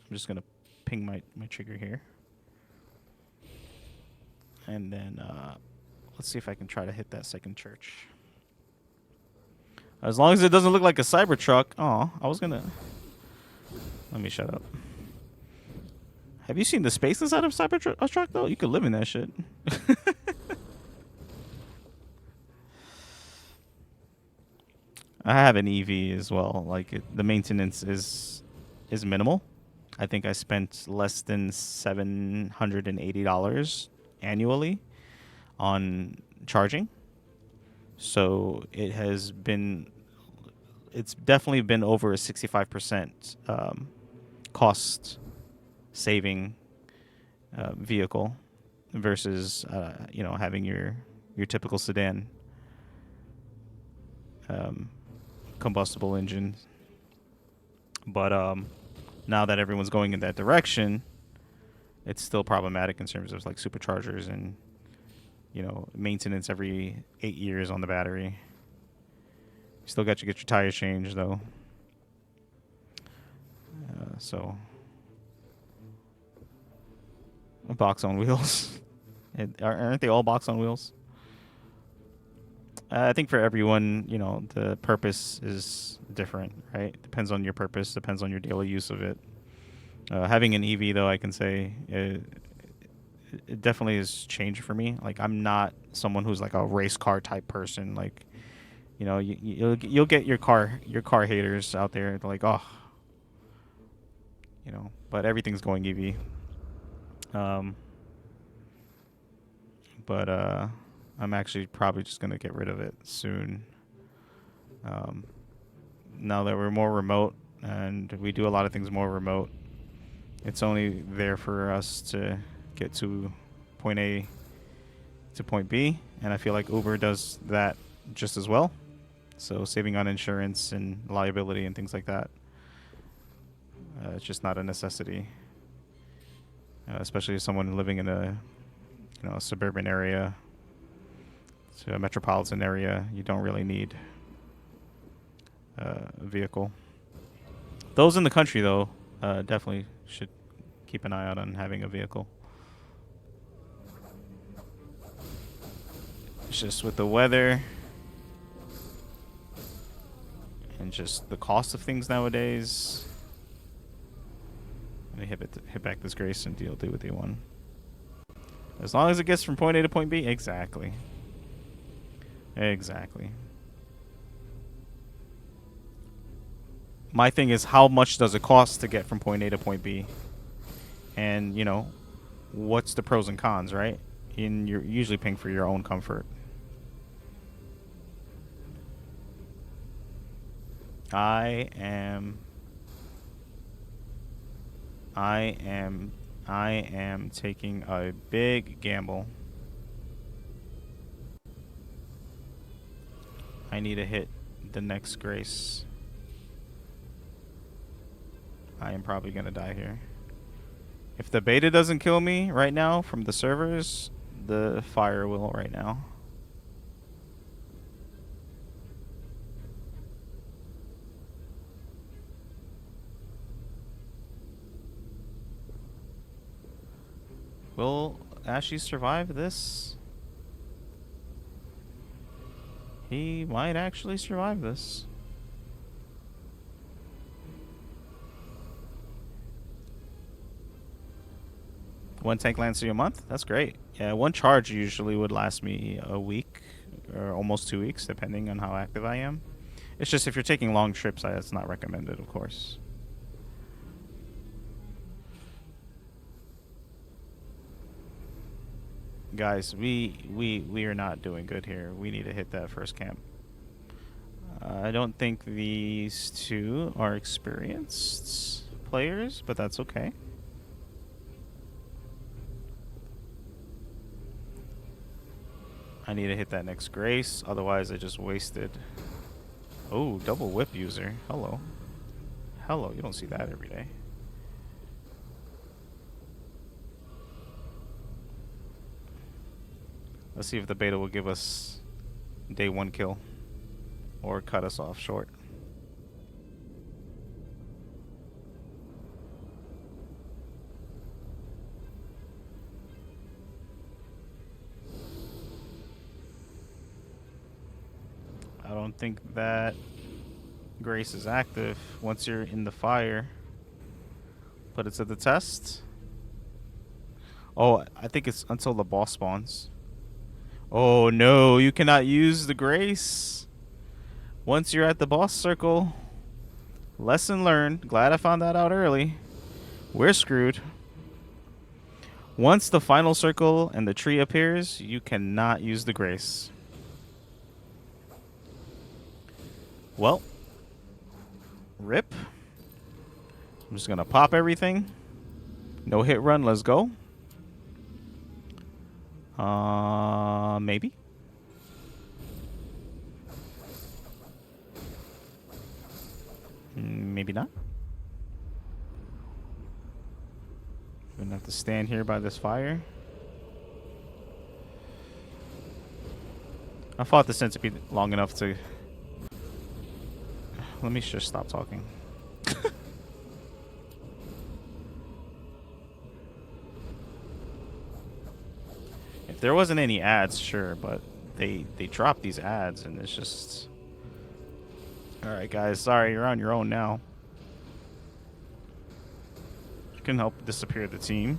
Speaker 1: I'm just going to ping my trigger here. And then let's see if I can try to hit that second church. As long as it doesn't look like a Cybertruck. Oh, I was going to... Let me shut up. Have you seen the space inside of Cybertruck, though? You could live in that shit. I have an EV as well. Like, the maintenance is minimal. I think I spent less than $780 annually on charging. So it's definitely been over a 65% cost saving vehicle versus having your typical sedan combustible engine. But now that everyone's going in that direction, it's still problematic in terms of like superchargers and maintenance every 8 years on the battery. You still got to get your tires changed though. So a box on wheels. Aren't they all box on wheels? I think for everyone, the purpose is different, right? Depends on your purpose, depends on your daily use of it. Having an EV, though, I can say it definitely has changed for me. Like, I'm not someone who's like a race car type person. Like, you'll get your car haters out there. They're like, oh, but everything's going EV. But I'm actually probably just gonna get rid of it soon. Now that we're more remote and we do a lot of things more remote, it's only there for us to get to point A to point B, and I feel like Uber does that just as well. So saving on insurance and liability and things like that, it's just not a necessity, especially as someone living in a suburban area to a metropolitan area, you don't really need a vehicle. Those in the country, though, definitely should keep an eye out on having a vehicle. It's just with the weather and just the cost of things nowadays. Let me hit back this grace and deal with A1. As long as it gets from point A to point B, exactly. Exactly. My thing is, how much does it cost to get from point A to point B? And, you know, what's the pros and cons, right? And you're usually paying for your own comfort. I am taking a big gamble. I need to hit the next grace. I am probably gonna die here. If the beta doesn't kill me right now from the servers, the fire will right now. Will Ashy survive this? He might actually survive this. One tank lands through a month? That's great. Yeah, one charge usually would last me a week or almost 2 weeks, depending on how active I am. It's just if you're taking long trips, that's not recommended, of course. Guys, we are not doing good here. We need to hit that first camp. I don't think these two are experienced players, but that's okay. I need to hit that next grace, otherwise I just wasted. Oh, double whip user. Hello. Hello, you don't see that every day. Let's see if the beta will give us day 1 kill or cut us off short. I don't think that grace is active once you're in the fire. Put it to the test. Oh, I think it's until the boss spawns. Oh no, you cannot use the grace once you're at the boss circle. Lesson learned. Glad I found that out early. We're screwed. Once the final circle and the tree appears, you cannot use the grace. Well, rip. I'm just gonna pop everything. No hit run, let's go. Maybe. Maybe not. I'm gonna have to stand here by this fire. I fought the centipede long enough to... Let me just stop talking. If there wasn't any ads, sure, but they dropped these ads and it's just... Alright guys, sorry, you're on your own now. You can help disappear the team.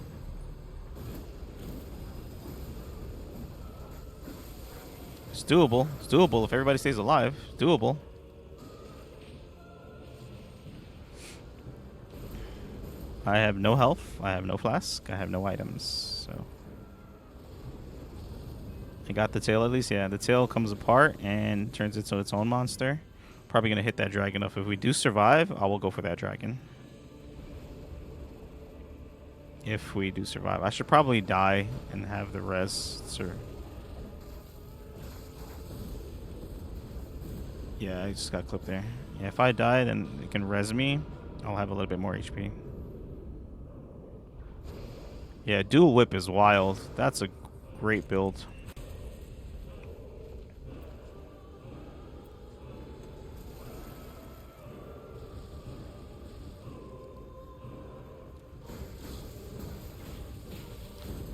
Speaker 1: It's doable. It's doable if everybody stays alive. It's doable. I have no health. I have no flask. I have no items. So I got the tail at least. Yeah, the tail comes apart and turns into its own monster. Probably gonna hit that dragon up. If we do survive, I will go for that dragon. If we do survive, I should probably die and have the res. Yeah, I just got clipped there. Yeah, if I die, then it can res me. I'll have a little bit more HP. Yeah, dual whip is wild. That's a great build.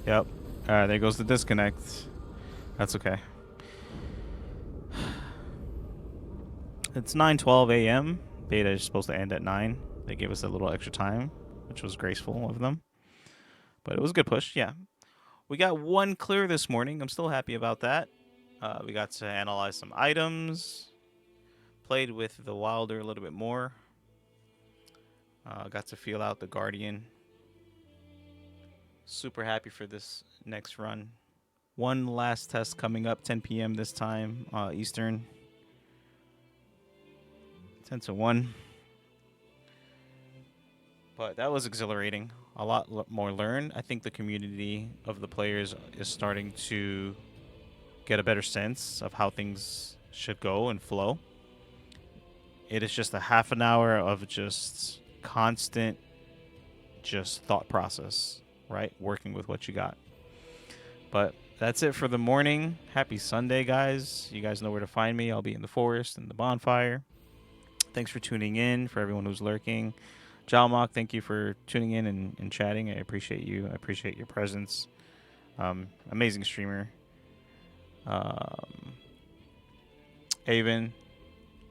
Speaker 1: Yep. There goes the disconnect. That's okay. It's 9:12 a.m. Beta is supposed to end at 9. They gave us a little extra time, which was graceful of them. But it was a good push, yeah. We got one clear this morning. I'm still happy about that. We got to analyze some items. Played with the Wilder a little bit more. Got to feel out the Guardian. Super happy for this next run. One last test coming up, 10 p.m. this time, Eastern. 10 to 1. But that was exhilarating. A lot more learned. I think the community of the players is starting to get a better sense of how things should go and flow. It is just a half an hour of just constant just thought process, right? Working with what you got. But that's it for the morning. Happy Sunday, guys. You guys know where to find me. I'll be in the forest and the bonfire. Thanks for tuning in, for everyone who's lurking. Jalmok, thank you for tuning in and chatting. I appreciate you. I appreciate your presence. Amazing streamer. Avon,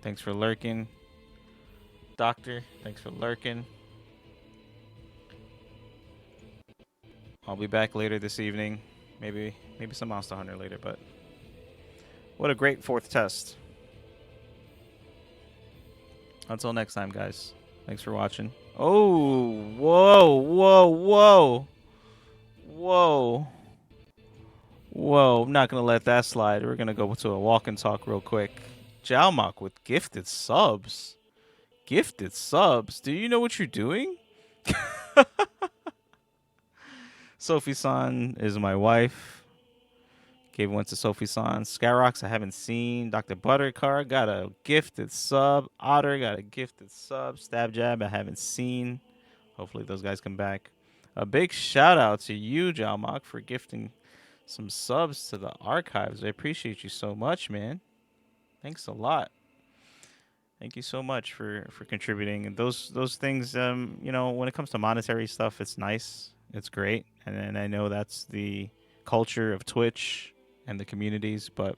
Speaker 1: thanks for lurking. Doctor, thanks for lurking. I'll be back later this evening. Maybe some Monster Hunter later, but what a great fourth test. Until next time, guys. Thanks for watching. Oh, whoa, whoa, whoa. Whoa. Whoa, I'm not going to let that slide. We're going to go to a walk and talk real quick. Jalmok with gifted subs. Gifted subs? Do you know what you're doing? Sophie-san is my wife. Gave one to Sophie-san. Skyrox, I haven't seen. Dr. Buttercar got a gifted sub. Otter got a gifted sub. Stab Jab, I haven't seen. Hopefully those guys come back. A big shout out to you, Jalmok, for gifting some subs to the archives. I appreciate you so much, man. Thanks a lot. Thank you so much for contributing. And those things, you know, when it comes to monetary stuff, it's nice. It's great. And I know that's the culture of Twitch and the communities, but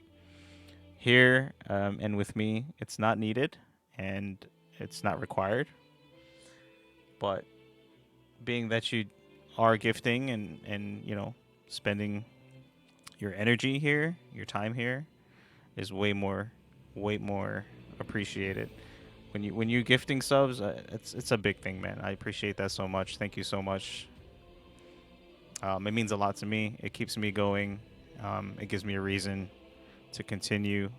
Speaker 1: here and with me, it's not needed and it's not required. But being that you are gifting and you know, spending your energy here, your time here, is way more appreciated. When you gifting subs, it's a big thing, man. I appreciate that so much. Thank you so much. It means a lot to me. It keeps me going. It gives me a reason to continue.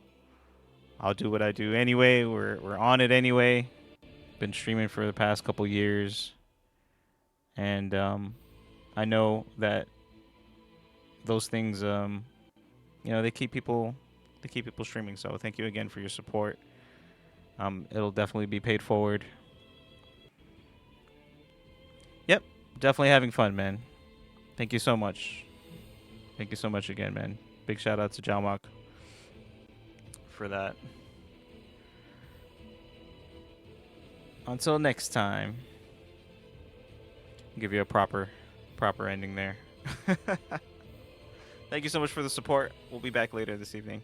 Speaker 1: I'll do what I do anyway. We're on it anyway. Been streaming for the past couple years, and I know that those things, you know, they keep people streaming. So thank you again for your support. It'll definitely be paid forward. Yep, definitely having fun, man. Thank you so much. Thank you so much again, man. Big shout out to Jalmok for that. Until next time. I'll give you a proper ending there. Thank you so much for the support. We'll be back later this evening.